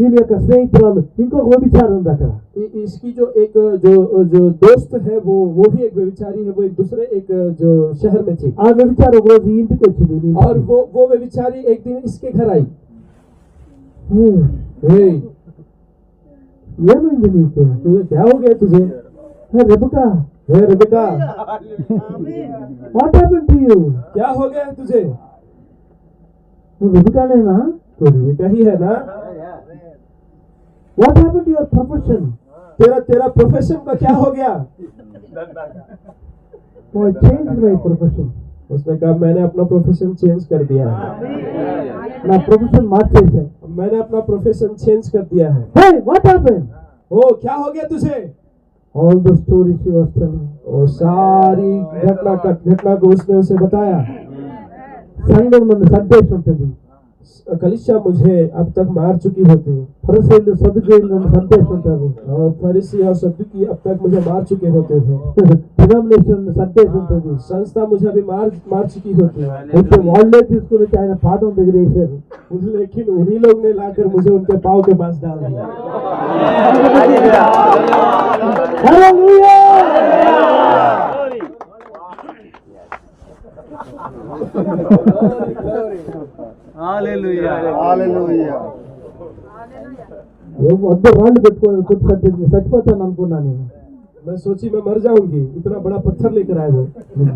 ఈమె యొక్క స్నేహితురాలు ఇంకొక వ్యభిచారం ఉంది అక్కడ. इसकी जो एक जो दोस्त है वो भी एक व्यभिचारी है, वो एक दूसरे एक जो शहर में थी। ఆ వ్యభిచారం ఒక రోజు ఇంటికి వచ్చింది. और वो व्यभिचारी एक दिन इसके घर आई। ఏమైంది నీకు? तुझे क्या हो गया तुझे? Rebecca Rebecca what happened to you? क्या हो गया तुझे? నువ్వు రెబెకానేనా? तो रेबेका ही है ना। What happened to your profession? तेरा प्रोफेशन का क्या हो गया? I change my profession. उसने कहा मैंने अपना प्रोफेशन चेंज कर दिया है। నా ప్రొఫెషన్ మార్చేశాను. मैंने अपना प्रोफेशन चेंज कर दिया है। Hey what happened? ओ क्या हो गया तुझे? All the stories she was telling. और सारी घटना को उसने उसे बताया। సంఘం నన్ను సందేశం ఉంటుంది. कलीसिया मुझे अब तक मार चुकी होती, పరిసయ్యులు సదుకేయులు నన్ను సందేశం ఉంటారు. और फरीसी और सद्दुकी अब तक मुझे मार चुके होते थे। డినామినేషన్ సందేశం ఉంటుంది. संस्था मुझे अभी मार चुकी होती है। అయితే వాళ్ళే తీసుకుని వచ్చి ఆయన పాదం దగ్గర వేశారు. लेकिन उन्हीं लोग ने लाकर मुझे उनके पाँव के पास डाल दिया। హల్లెలూయా! Hallelujah. Hallelujah. అందరు రాళ్ళు పెట్టుకొని కొట్టి చచ్చిపోతాను అనుకున్నాను నేను. मैं सोची मैं मर जाऊंगी, इतना बड़ा पत्थर लेकर आए वो।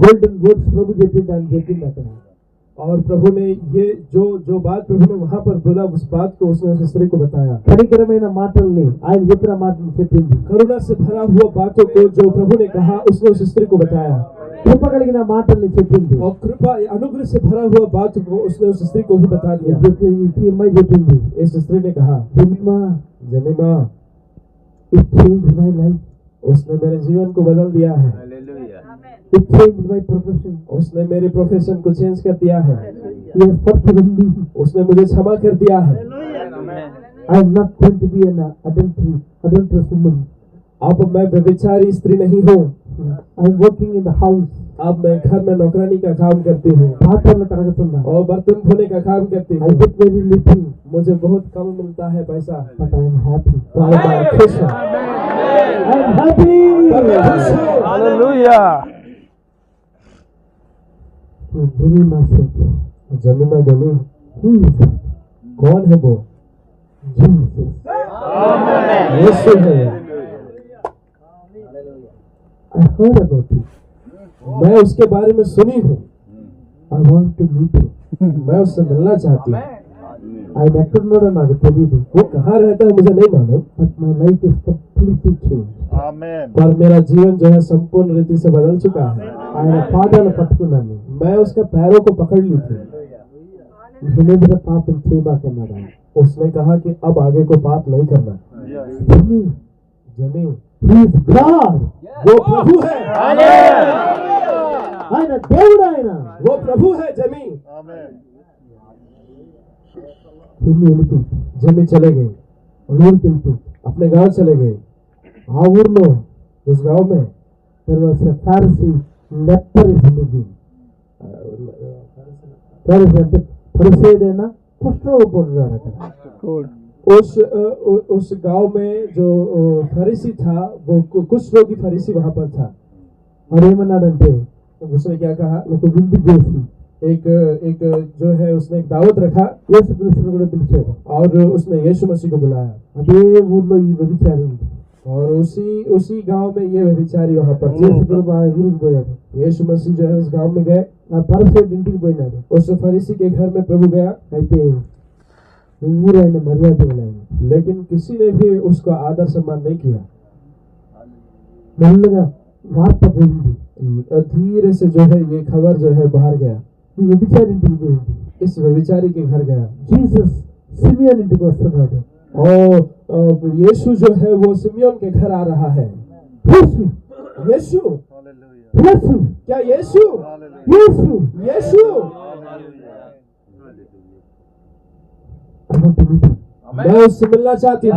గోల్డెన్ గోడ్స్ ప్రభు చెప్పింది అని చెప్పింది అక్కడ. और प्रभु ने ये जो बात प्रभु ने वहां पर बोला, उस बात को उसने उस स्त्री को बताया। కనికరమైన మాటల్ని ఆయన చెప్పిన మాటలు చెప్పింది, करुणा से भरा हुआ बातों को जो प्रभु ने कहा उसने उस स्त्री को बताया, కృప కలిగిన మాటల్ని చెప్పింది। और कृपा अनुग्रह से भरा हुआ बात को उसने उस स्त्री को ही बता दिया। ఈ అమ్మాయి చెప్పింది, इस स्त्री ने कहा, Jemimah, जमीमा, it changed my life, उसने मेरे जीवन को बदल दिया है, it changed my profession, उसने मेरे प्रोफेशन को चेंज कर दिया है, he has forgiven me, उसने मुझे क्षमा कर दिया है। I am not going to be an adulterous woman, अब मैं व्यभिचारी स्त्री नहीं हूँ, I am working in the house, अब मैं घर में नौकरानी का काम करती हूँ పాత్రలు కడగతున్నా, और बर्तन धोने का काम करती I हूँ। get very little, मुझे बहुत कम मिलता है पैसा, but I am happy, तो मैं खुश हूँ। I am happy। पर मैं खुश हूँ। हालेलुया। So Jemima said, जमीमा बोली, who is that? कौन है वो? Jesus. यीशु है। I heard about it, मैं उसके बारे में सुनी हूँ, I want to meet him, मैं उससे मिलना चाहती हूँ। ఆయన ఎక్కడున్నాడో నాకు తెలియదు, वो कहाँ रहता है मुझे नहीं मालूम, but my life is completely changed. पर मेरा जीवन जो है संपूर्ण रीति से बदल चुका है। ఆయన పాదాలు పట్టుకున్నాను, मैं उसके पैरों को पकड़ ली थी। ఇక మీద పాపం చేయబాకన్నాడు ఆయన। उसने कहा कि अब आगे को पाप नहीं करना। జెమి, जमीन, he is God, वो प्रभु है, ఆయన దేవుడు, ఆయన वो प्रभु है। जमीन, జెమి వెళ్ళిపోయింది, जमीन चले गई, ఊరికి వెళ్ళిపోయింది। अपने गांव चले गई। ఆ ఊర్లో उस गांव में there was a Pharisee leper is living. Pharisee అంటే పరిసయ్యుడైన కుష్ఠరోగుడున్నాడు అక్కడ। उस गांव में जो फरीसी था, वो कुछ रोगी फरीसी वहां पर था। మరి ఏమన్నాడంటే, उसने क्या कहा, ఒక విందు చేసి एक जो है उसने एक दावत रखा యేసుక్రీస్తుని కూడా పిలిచాడు। और उसने यीशु मसीह को बुलाया। అదే ఊర్లో ఈ వ్యభిచారి ఉంది। और उसी गांव में ये व्यभिचारी वहां पर थे। యేసుప్రభు ఆ ఊరికి పోయాడు, यीशु मसीह जो है उस गांव में गए, ఆ పరిసయ్యుడి ఇంటికి పోయినాడు। उस फरीसी के घर में प्रभु गया, అయితే ఊరు ఆయన మర్యాద ఇవ్వలేదు, लेकिन किसी ने भी उसको आदर सम्मान नहीं किया। మెల్లగా వార్త పోయింది, धीरे से जो है ये खबर जो है बाहर गया, ఈ వ్యభిచారి ఇంటికి పోయింది। इस व्यभिचारी के घर गया। జీసస్ సిమియోన్ ఇంటికి వస్తున్నాడు। और यीशु जो है वो सिमियोन के घर आ रहा है। యేసు, यीशु, యేసు, क्या यीशु? యేసు, यीशु, I want to meet him. मैं उससे मिलना चाहती हूँ।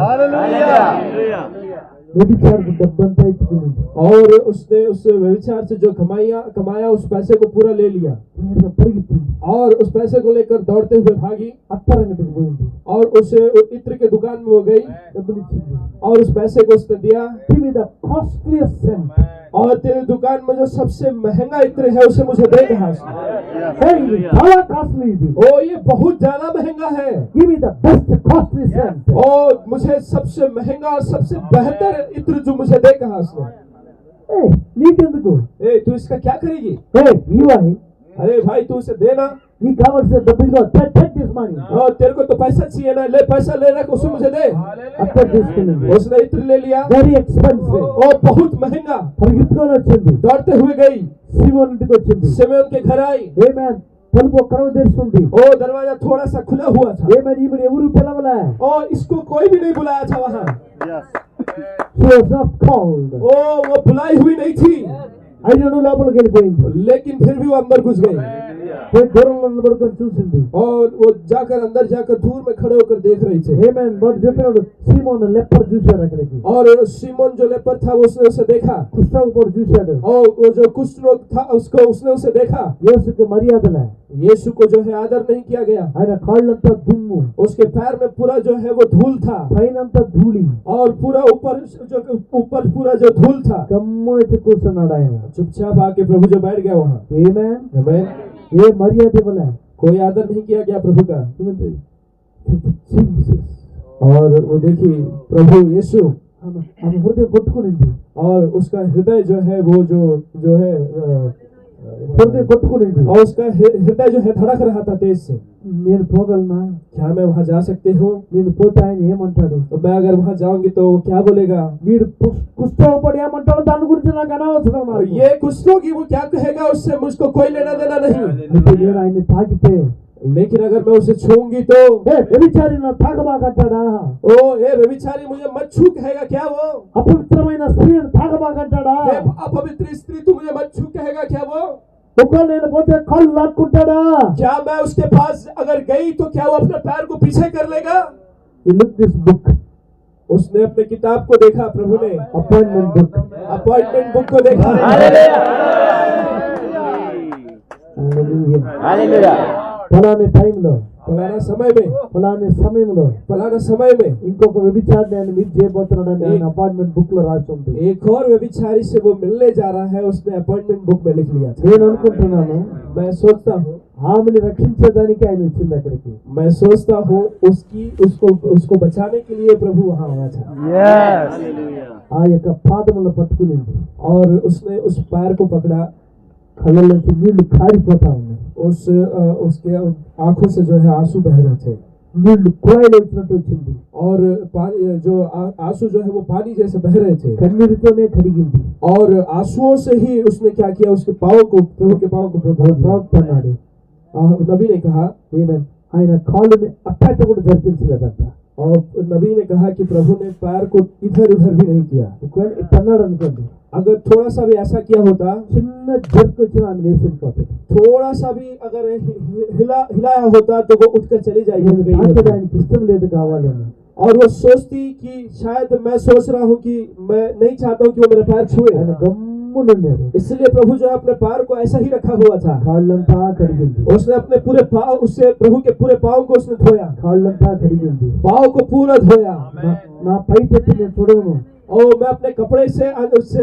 వ్యభిచారికి డబ్బంతా ఎత్తుకునింది, और उसने उस व्यभिचार से जो कमाया उस पैसे को पूरा ले लिया నేరుగా పరిగెత్తింది, और उस पैसे को लेकर दौड़ते हुए भागी అత్తరంగటికి పోయింది, और उस इत्र के दुकान में वो गई డబ్బులు ఇచ్చింది। और उस पैसे को उसने दिया। Give me the costliest scent. और तेरे दुकान में जो सबसे महंगा इत्र है उसे मुझे दे कहा उसने। Hey, ఇది చాలా కాస్ట్లీ ఇది। ओ ये बहुत ज्यादा महंगा है, Give me the best costly scent. और मुझे सबसे महंगा और सबसे बेहतर इत्र जो मुझे दे कहा उसने। Hey, నీకెందుకు? ए तू इसका क्या करेगी? Hey, ఇవ్వాలి, अरे भाई तू उसे देना, నీకు కావాల్సిన డబ్బు ఇదిగో, take this money. और तेरे को तो पैसा चाहिए ना, ले पैसा ले रख, उसे मुझे दे। అత్త తీసుకునింది, उसने इत्र ले लिया వెరీ ఎక్స్పెన్సివ్। और बहुत महंगा, పరిగెత్తుకొని వచ్చింది, दौड़ते हुए गई, సిమోన్ ఇంటికి వచ్చింది। सिमोन के घर आई। Amen. తలుపు ఒక్కరవ తెరుస్తుంది। ओ दरवाजा थोड़ा सा खुला हुआ था Amen. ఈమెను ఎవరు పిలవలే, और इसको कोई भी नहीं बुलाया था वहाँ। she was not called। ओ वो बुलाई हुई नहीं थी, అయినను లోపలికి వెళ్ళిపోయింది, लेकिन फिर भी वो अंदर घुस गई పోయి దూరంలో నిలబడుకొని చూసింది। और वो जाकर अंदर जाकर दूर में खड़े होकर देख रही थी। Amen. వాడు చెప్పినాడు, సీమోను లెప్పర్ చూశాడు అక్కడికి, और सिमोन जो लेपर था वो उसने उसे देखा, కుష్ఠరోగి చూశాడు। और वो जो कुष्ठ रोग था उसने उसे देखा। యేసుకి మర్యాదలే, यीशु को जो है आदर नहीं किया गया, ఆయన కాళ్ళంతా దుమ్ము, उसके पैर में पूरा जो है वो धूल था, పైనంతా ధూళి, और पूरा ऊपर पूरा जो धूल था। గమ్మునెత్తి కూర్చున్నాడు ఆయన। चुपचाप आके प्रभु जो बैठ गया वहाँ। Amen. आमीन। ఏ మర్యాద ఇవ్వలే, कोई आदर नहीं किया गया प्रभु का। జీసస్, और वो देखिए प्रभु यीशु, ఆమె హృదయం కొట్టుకునింది। और उसका हृदय जो है वो जो है హృదయం కొట్టుకునేది. और उसका हृदय जो है धड़क रहा था तेज से। నేను పోగలనా? क्या मैं वहां जा सकती हूँ? నేను పోతే ఆయన ఏమంటాడు? तो मैं अगर वहां जाऊंगी तो वो क्या बोलेगा? వీడు కుష్ఠపడి ఏమంటాడో దాని గురించి నాకు అనవసరం. और ये कुछ होगी वो क्या कहेगा उससे मुझको कोई लेना देना नहीं। అయితే నేను ఆయన్ని తాకితే, लेकिन अगर मैं उसे छूंगी तो వ్యభిచారి నా తాగబాకంటాడా? ओ ए व्यभिचारी मुझे मत छू कहेगा क्या? वो అపవిత్రమైన స్త్రీని తాగబాకంటాడా? अपवित्र स्त्री तू मुझे मत छू कहेगा क्या? वो ఒకవేళ నేను పోతే కాళ్ళు లాక్కుంటాడా? क्या मैं उसके पास अगर गई तो क्या वो अपने पैर को पीछे कर लेगा? You look this book, उसने अपने किताब को देखा, प्रभु ने अपॉइंटमेंट बुक. अपॉइंटमेंट बुक को देखा। ఫలాని టైంలో, फलाना समय में ఫలాని సమయంలో फलाना समय में ఇంకొక వ్యభిచారిని ఆయన మీట్ చేయబోతున్నాడని ఆయన అపాయింట్మెంట్ బుక్ లో రాసి ఉంది. एक और व्यभिचारी से वो मिलने जा रहा है, उसने अपॉइंटमेंट बुक में लिख लिया था। నేను అనుకుంటున్నాను मैं सोचता हूँ ఆమెని రక్షించేదానికి ఆయన వచ్చింది అక్కడికి. मैं सोचता हूँ उसको बचाने के लिए प्रभु वहाँ आया था। ఆ యొక్క పాదములను పట్టుకునింది. और उसने उस पैर को पकड़ा। కళ్ళ నుంచి నీళ్లు కారిపోతా ఉన్నాయి. उसके आंखों से जो है आंसू बह रहे थे। నీళ్లు కుళాయిలో వచ్చినట్టు వచ్చింది. और जो आंसू जो है वो पानी जैसे बह रहे थे। కన్నీరుతోనే కడిగింది. और आंसुओं से ही उसने क्या किया, उसके पाँव को, प्रभु के पाँव को ప్రవక్త అన్నాడు, नबी ने कहा, ఆయన కాళ్ళని అట్టాట కూడా జరిపించలేదంట. और नबी ने कहा कि प्रभु ने पैर को इधर उधर भी नहीं किया। ఇట్లా అన్నాడు అనుకోండి, अगर थोड़ा सा भी ऐसा किया होता, చిన్న జర్క్ వచ్చిన ఆమె లేచిపోతుంది. थोड़ा सा भी अगर हिलाया होता तो वो उठकर चली जाएगी। ఆయనకి ఇష్టం లేదు కావాలని. और वो सोचती कि शायद मैं सोच रहा हूँ कि मैं नहीं चाहता हूँ कि वो मेरा पैर छुए, ఆయన గమ్మునున్నాడు. इसलिए प्रभु जो है अपने पैर को ऐसा ही रखा हुआ था। కాళ్ళంతా కడిగింది. उसने अपने पूरे पाँव, उससे प्रभु के पूरे पाँव को उसने धोया, కాళ్ళంతా కడిగింది. पाँव को पूरा धोया। నా పై చెట్టు నేను చూడను, और मैं अपने कपड़े से उससे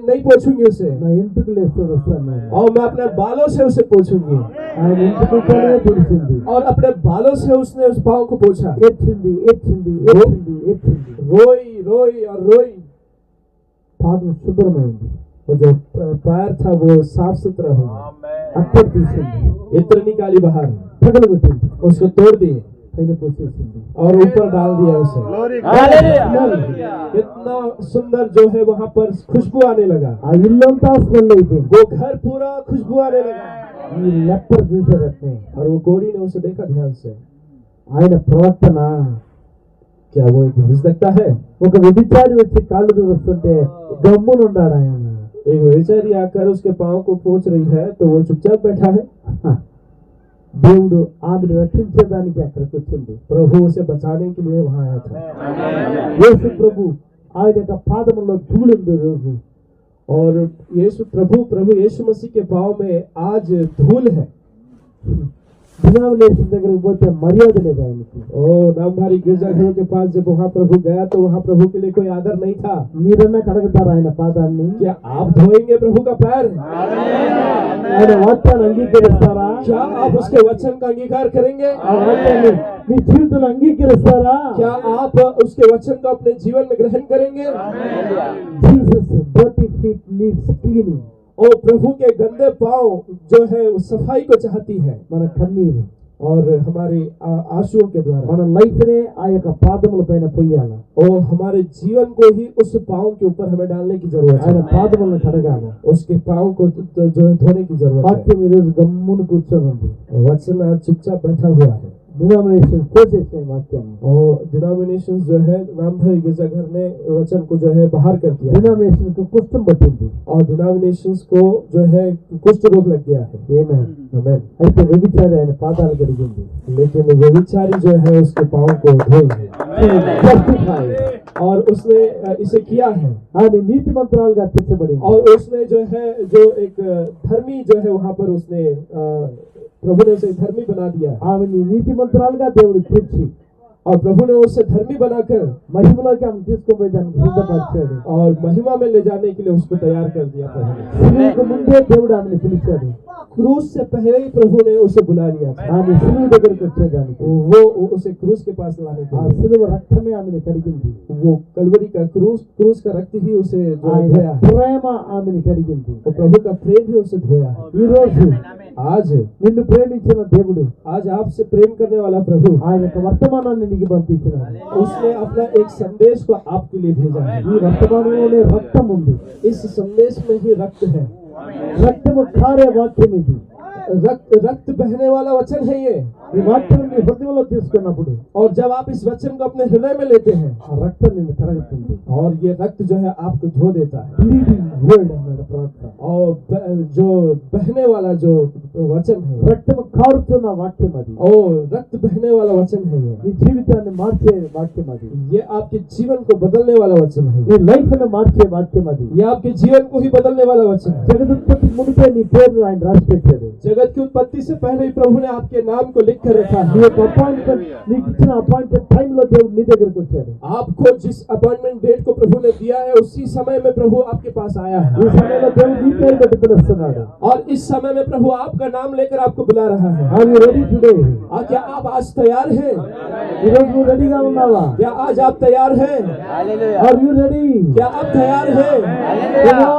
नहीं पोछूंगी उसे, నా ఎంటుకలు వేస్తూ వస్తాను. और मैं अपने बालों से उसे पोछूंगी। ఆయన ఎంటుకలతోనే తుడిచింది. और अपने बालों से उसने उस पाँव को पोछा। ఏడ్చింది, ఏడ్చింది, ఏడ్చింది, ఏడ్చింది. रोई रोई और रोई। పాదం శుభ్రమైంది. वो जो पैर था वो साफ सुथरा हो गया। అక్కడ తీసింది, इत्र निकाली बाहर, పగలగొట్టింది, उसको तोड़ दिए పైన పోసేసింది. और ऊपर डाल दिया उसे। कितना सुंदर जो है वहाँ पर खुशबू आने लगा। ఆ ఇల్లంతా స్మెల్ అయిపోయింది. वो घर पूरा खुशबू आने लगा। ఈ లెప్పర్ చూసారట్నే. और वो गोरी ने उसे देखा ध्यान से। ఆయన ప్రవర్తన, क्या वो एक भविष्यवक्ता है? ఒక వ్యభిచారి వచ్చి కాళ్ళు వస్తుంటే గమ్మునున్నాడు ఆయన. एक व्यभिचारी आकर उसके पाँव को पोंछ रही है तो वो चुपचाप बैठा है। దేవుడు ఆమెను రక్షించేదానికి అక్కడికి వచ్చింది. प्रभु उसे बचाने के लिए वहाँ आया था। యేసు ప్రభు ఆయన యొక్క పాదములో ధూళింది రోజు. और प्रभु यीशु मसीह के पाँव में आज धूल है। డినామినేషన్ దగ్గరికి పోతే మర్యాద లేదు ఆయనకి. नामधारी गिरजाघरों के पास जब वहाँ प्रभु गया तो वहाँ प्रभु के लिए कोई आदर नहीं था। మీరన్నా కడగతారా ఆయన పాదాన్ని? क्या आप धोएंगे प्रभु का पैर? ఆయన వాక్యాన్ని అంగీకరిస్తారా? क्या आप उसके वचन का अंगीकार करेंगे? ఆ వాక్యాన్ని మీ జీవితంలో అంగీకరిస్తారా? क्या आप उसके वचन को अपने जीवन में ग्रहण करेंगे? Jesus dirty feet needs cleaning. और प्रभु के गंदे पाँव जो है वो सफाई को चाहती है। మన కన్నీరు, और हमारे आंसुओं के द्वारा మన లైఫ్ నే ఆ యొక్క పాదముల పైన పొయ్యాల. और हमारे जीवन को ही उस पाँव के ऊपर हमें डालने की जरूरत ఆయన है। పాదములను కడగాల. उसके पाँव को जो है धोने की जरूरत है। వాక్యం ఈరోజు గమ్మును కూర్చొని ఉంది. वचन आज चुपचाप बैठा हुआ है। డినామినేషన్ కోసేసాయి వాక్యాన్ని. और डिनोमिनेशन जो है नामधारी गिरजाघर ने वचन को जो है बाहर कर दिया। డినామినేషన్ కు కుష్టం పట్టింది. और डिनोमिनेशंस को जो है कुष्ठ रोग लग गया है। Amen. आमेन। అయితే వ్యభిచారి ఆయన పాదాలు కడిగింది. लेकिन व्यभिचारी जो है उसके पाँव को धोई है Justified. और उसने इसे किया है। ఆమె నీతిమంతురాలుగా తీర్చబడింది. और उसने जो है जो एक धर्मी जो है वहाँ पर उसने प्रभु ने उसे धर्मी बना दिया। ఆమెని నీతిమంతురాలుగా దేవుడు తీర్చి और प्रभु ने उसे धर्मी बनाकर మహిమలోకి ఆమె తీసుకుపోయి దానికి సిద్ధపరిచాడు. और महिमा में ले जाने के लिए उसको तैयार कर दिया प्रभु ने। సిలువకు ముందే దేవుడు ఆమెను పిలిచాడు. क्रूस से पहले ही प्रभु ने उसे बुला लिया था। ఆమె శిలువ దగ్గరికి వచ్చేదానికి वो उसे क्रूस के पास लाने के ఆ लिए శిలువ రక్తమే ఆమెను కడిగింది. वो कलवरी का क्रूस का रक्त ही उसे जो ఆయన धोया है। ప్రేమ ఆమెను కడిగింది. वो प्रभु का प्रेम ही उसे धोया है। ఈ రోజు आज నిన్ను ప్రేమించిన దేవుడు आज आपसे प्रेम करने वाला प्रभु ఆయన యొక్క వర్తమానాన్ని నీకు పంపించినాడు. उसने अपना एक संदेश को आपके लिए भेजा है। ఈ వర్తమానంలోనే రక్తం ఉంది. इस संदेश में ही रक्त है। రక్తము కారే వాక్యం ఇది. रक्त बहने वाला वचन है ये। ఈ వాక్యం నీ హృదయంలో తీసుకున్నప్పుడు और जब आप इस वचन को अपने हृदय में लेते हैं ఆ రక్తం నిన్ను కరగుతుంది. और ये रक्त जो है आपको धो देता है। Bleeding word అన్నాడు ప్రవక్త. और जो बहने वाला जो वचन है రక్తము కారుతున్న వాక్యం అది. और रक्त बहने वाला वचन है నీ జీవితాన్ని మార్చే వాక్యం అది. ये आपके जीवन को बदलने वाला वचन है। నీ లైఫ్ ను మార్చే వాక్యం అది. ये आपके जीवन को ही बदलने वाला वचन है। జగదుత్పత్తికి మునిపే నీ పేరును ఆయన రాసి పెట్టాడు. जगत की उत्पत्ति से पहले ही प्रभु ने आपके नाम को लिख कर रखा నీ है। యొక్క అపాయింట్మెంట్ నీకు ఇచ్చిన అపాయింటెడ్ టైం లో దేవుడు నీ దగ్గరికి వచ్చాడు. आपको जिस अपॉइंटमेंट डेट को प्रभु ने दिया है उसी समय में प्रभु आपके पास आया ఈ है। సమయంలో దేవుడు నీ పేరు పెట్టి పిలుస్తున్నాడు. और इस समय में प्रभु आपका नाम लेकर आपको बुला रहा है। Are you ready today? क्या आप आज तैयार हैं? ఈ రోజు నువ్వు రెడీగా ఉన్నావా? क्या आज आप तैयार हैं? Are you ready? क्या आप तैयार हैं? దేవా,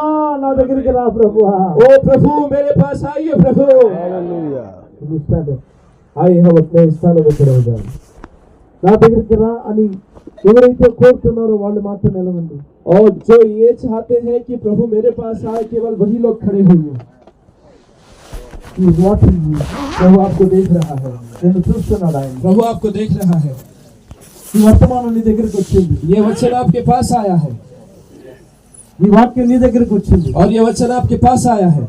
నా దగ్గరికి రా ప్రభువా. ओ प्रभु मेरे पास आइए प्रभु। నువ్వు ఇస్తాడు. आइए हम अपने स्थानों में खड़े हो जाएं। నా దగ్గరికి రా అని ఎవరైతే కోరుతున్నారో వాళ్ళు మాత్రం నిలవండి. और जो ये चाहते हैं कि प्रभु मेरे पास आए केवल वही लोग खड़े होंगे। ఈ వాకింగ్ प्रभु आपको देख रहा है। నేను చూస్తున్నాడు ఆయన. प्रभु आपको देख रहा है। ఈ వర్తమానం నీ దగ్గరికి వచ్చింది. ये वचन आपके पास आया है। ఈ వాక్యం నీ దగ్గరికి వచ్చింది. और ये वचन आपके पास आया है।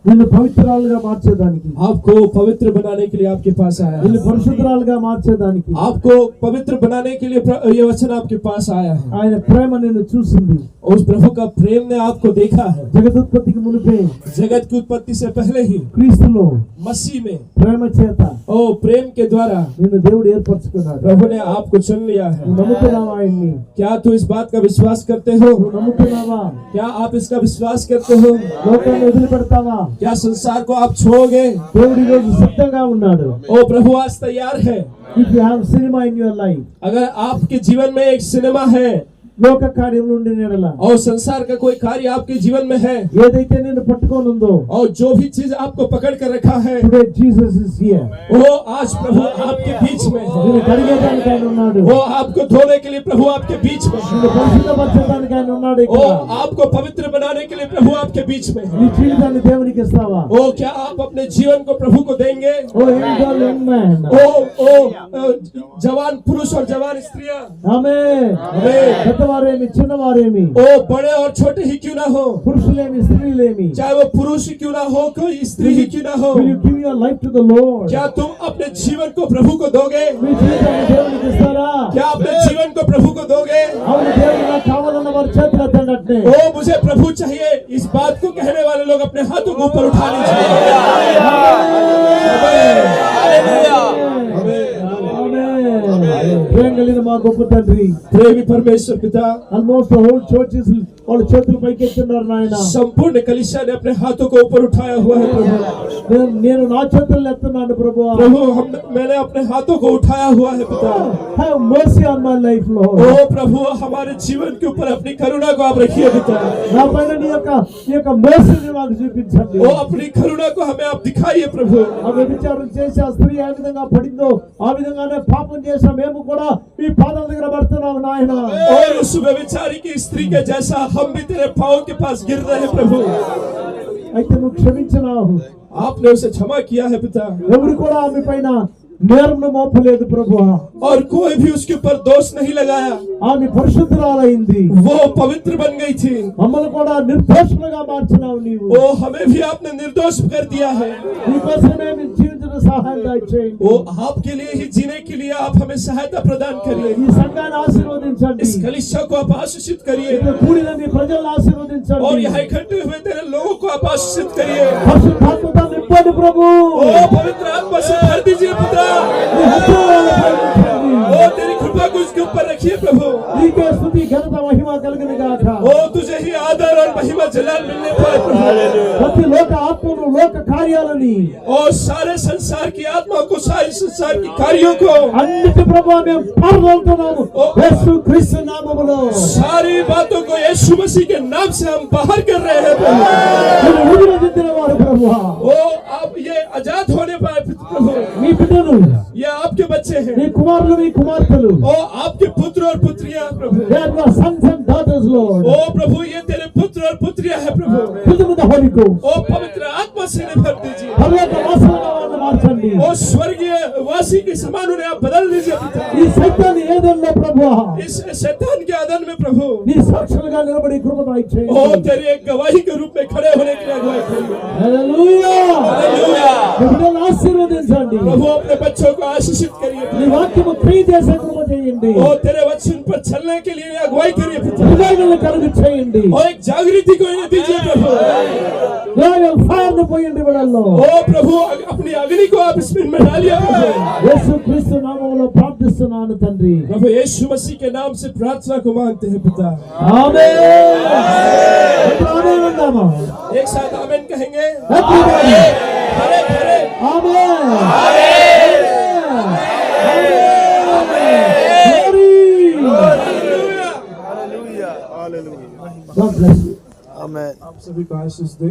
నిన్ను పవిత్రాలుగా మార్చేదానికి, आपको पवित्र बनाने के लिए आपके पास आया నిన్ను है। పరిశుద్ధరాలుగా మార్చేదానికి आपको पवित्र बनाने के लिए ये वचन आपके पास आया है। ఆయన ప్రేమ నిన్ను చూసింది. उस प्रभु का प्रेम ने आपको देखा है। జగదుత్పత్తికి మునిపే जगत की उत्पत्ति से पहले ही క్రీస్తులో मसीह में ప్రేమ చేత ओ प्रेम के द्वारा నిన్ను దేవుడు ఏర్పరచుకున్నాడు. प्रभु ने आपको चुन लिया है। నువ్వు నమ్ముతున్నావా ఆయన్ని? क्या तू इस बात का विश्वास करते हो? నువ్వు నమ్ముతున్నావా? क्या आप इसका विश्वास करते हो? లోకాన్ని వదిలిపెడతావా? क्या संसार को आप छोड़ोगे? దేవుడు ఈ రోజు సిద్ధంగా ఉన్నాడు. ओ प्रभु आज तैयार है। If you have cinema in your life, अगर आपके जीवन में एक सिनेमा है లోక కార్యం నుండి నెడల और संसार का कोई कार्य आपके जीवन में है ఏదైతే నిన్ను పట్టుకోనుందో, और जो भी चीज आपको पकड़ कर रखा है టుడే జీసస్ ఇస్ హియర్. वो आज प्रभु आपके बीच में है। నిన్ను కడిగేదానికి ఆయన ఉన్నాడు. वो आपको धोने के लिए प्रभु आपके बीच में है। నిన్ను పరిశుద్ధపరచడానికి ఆయన ఉన్నాడు. वो ఇక్కడ आपको पवित्र बनाने के लिए प्रभु आपके बीच में నీ है। జీవితాన్ని దేవునికి ఇస్తావా? ओ क्या आप अपने जीवन को प्रभु को देंगे? ఓ యంగ్ గర్ల్, యంగ్ మ్యాన్, जवान पुरुष और जवान स्त्रियां, ఆమేన్. आमीन। పెద్దవారేమి చిన్నవారేమి, ओ बड़े और छोटे ही क्यों ना हो, పురుషులేమి స్త్రీలేమి, चाहे वो पुरुष ही क्यों ना हो, कोई स्त्री ही क्यों ना हो, will you give your life to the Lord? क्या तुम अपने जीवन को प्रभु को दोगे? మీ జీవితాన్ని దేవునికి ఇస్తారా? क्या अपने जीवन को प्रभु को दोगे? అవును, దేవుడు నాకు కావాలన్న వారి చేతులు ఎత్తండి. ओ मुझे प्रभु चाहिए, इस बात को कहने वाले लोग अपने हाथों को ऊपर उठा लीजिए। ప్రేమ కలిగిన మా గొప్ప తండ్రి, प्रेमी परमेश्वर पिता, ఆల్మోస్ట్ హోల్ చర్చెస్ వాళ్ళ చేతులు పైకెత్తున్నారు నాయన. संपूर्ण कलीसिया ने अपने हाथों को ऊपर उठाया हुआ है प्रभु। నేను నా చేతులు ఎత్తున్నాను ప్రభువా. प्रभु मैंने अपने हाथों को उठाया हुआ है पिता। Have mercy on my life, Lord. ओ प्रभु हमारे जीवन के ऊपर अपनी करुणा को आप रखिए पिता। నా పైన నీ యొక్క mercy-ని నాకు చూపించండి. ओ अपनी करुणा को हमें आप दिखाइए प्रभु। ఆ వ్యభిచారం చేసి ఆ స్త్రీ ఏ విధంగా పడిందో ఆ విధంగానే పాపం చేసిన మేము కూడా ఈ పాదాల దగ్గర పడుతున్నాము నాయన. और उस व्यभिचारी की स्त्री के जैसा हम भी तेरे पांव के पास गिर रहे हैं प्रभु। అయితే నువ్వు క్షమించినావు. आपने उसे क्षमा किया है पिता। ఎవరు కూడా ఆమె పైన నేరంను మోపలేదు ప్రభువా. और कोई भी उसके ऊपर दोष नहीं लगाया। ఆమె పరిశుద్ధురాలైంది. वो पवित्र बन गई थी। మమ్మల్ని కూడా నిర్దోషులుగా మార్చినావు నీవు. ओ हमें भी आपने निर्दोष कर दिया है। నీకోసమే మేము జీవించిన సహాయం దయచేయండి. वो आपके लिए ही जीने के लिए आप हमें सहायता प्रदान करिए। ఈ సంఘాన్ని ఆశీర్వదించండి. इस कलीसिया को आप आशीषित करिए ఇక్కడ కూడిన మీ ప్రజలను ఆశీర్వదించండి. और यहाँ इकट्ठे हुए तेरे लोगों को आप आशीषित करिए। పరిశుద్ధాత్మతో నింపండి ప్రభు. ओ पवित्र आत्मा से भर दीजिए पिता। నీ హస్తాలను పైకెత్తండి. ओ तेरी कृपा को उसके ऊपर रखिए। रखिए प्रभु। నీకే స్తుతి ఘనత మహిమ కలుగును గాక ओ तुझे ही आदर और महिमा जलाल मिलने पाए प्रभु। ప్రతి లోక ఆత్మను లోక కార్యాలని और सारे संसार की आत्मा को, सारे संसार की कार्यों को, అన్నిటి ప్రభావ మేము పారదోలుతున్నాము యేసు క్రీస్తు నామములో सारी बातों को यीशु मसीह के नाम से हम बाहर कर रहे हैं प्रभु। మీరు విడుదల చెందిన వారు ప్రభువా ओ आप ये आजाद होने पाए प्रभु। మీ బిడ్డలు ये आपके बच्चे हैं, మీ కుమారులు మీ కుమార్తెలు ओ आपके पुत्र और पुत्रियां प्रभु। they are your sons and daughters Lord ओ प्रभु ये तेरे पुत्र और पुत्रियां हैं प्रभु। fill them with the Holy Ghost ओ पवित्र आत्मा से निभर दीजिए। పరలోక వాసులుగా వాళ్ళని మార్చండి ओ स्वर्गीय वासी के समान उन्हें आप बदल दीजिए पिता। ఈ సైతాన్ని ఏదైనా ప్రభువా इस शैतान के आदन में प्रभु, నీ సాక్షులుగా నిలబడి కృప ओ దయచేయండి तेरी एक गवाही के रूप में खड़े होने की अगुवाई करिए। Hallelujah hallelujah. మీ బిడ్డలను ఆశీర్వదించండి प्रभु अपने बच्चों को आशीषित करिए। నీ వాక్యము క్రియ చేసే కృప చేయండి ओ तेरे वचन पर चलने के लिए अगुवाई करिए पिता। వివేకము కలుగు చేయండి और एक जागृति को इन्हें दीजिए प्रभु। గ్లోరియల్ ఫైర్ ను పోయండి బిడ్డల్లో ओ प्रभु अपनी अग्नि को आप इसमें में डालिए प्रभु। యేసు క్రీస్తు నామములో ప్రార్థిస్తున్నాను తండ్రి प्रभु यीशु मसीह के नाम से प्रार्थना को मांगते हैं पिता। ఆమేన్ ఆమేన్ అందామా एक साथ आमीन कहेंगे। Everybody. खड़े खड़े ఆమేన్ hallelujah. God bless you. Amen. आप सभी को आशीष दे।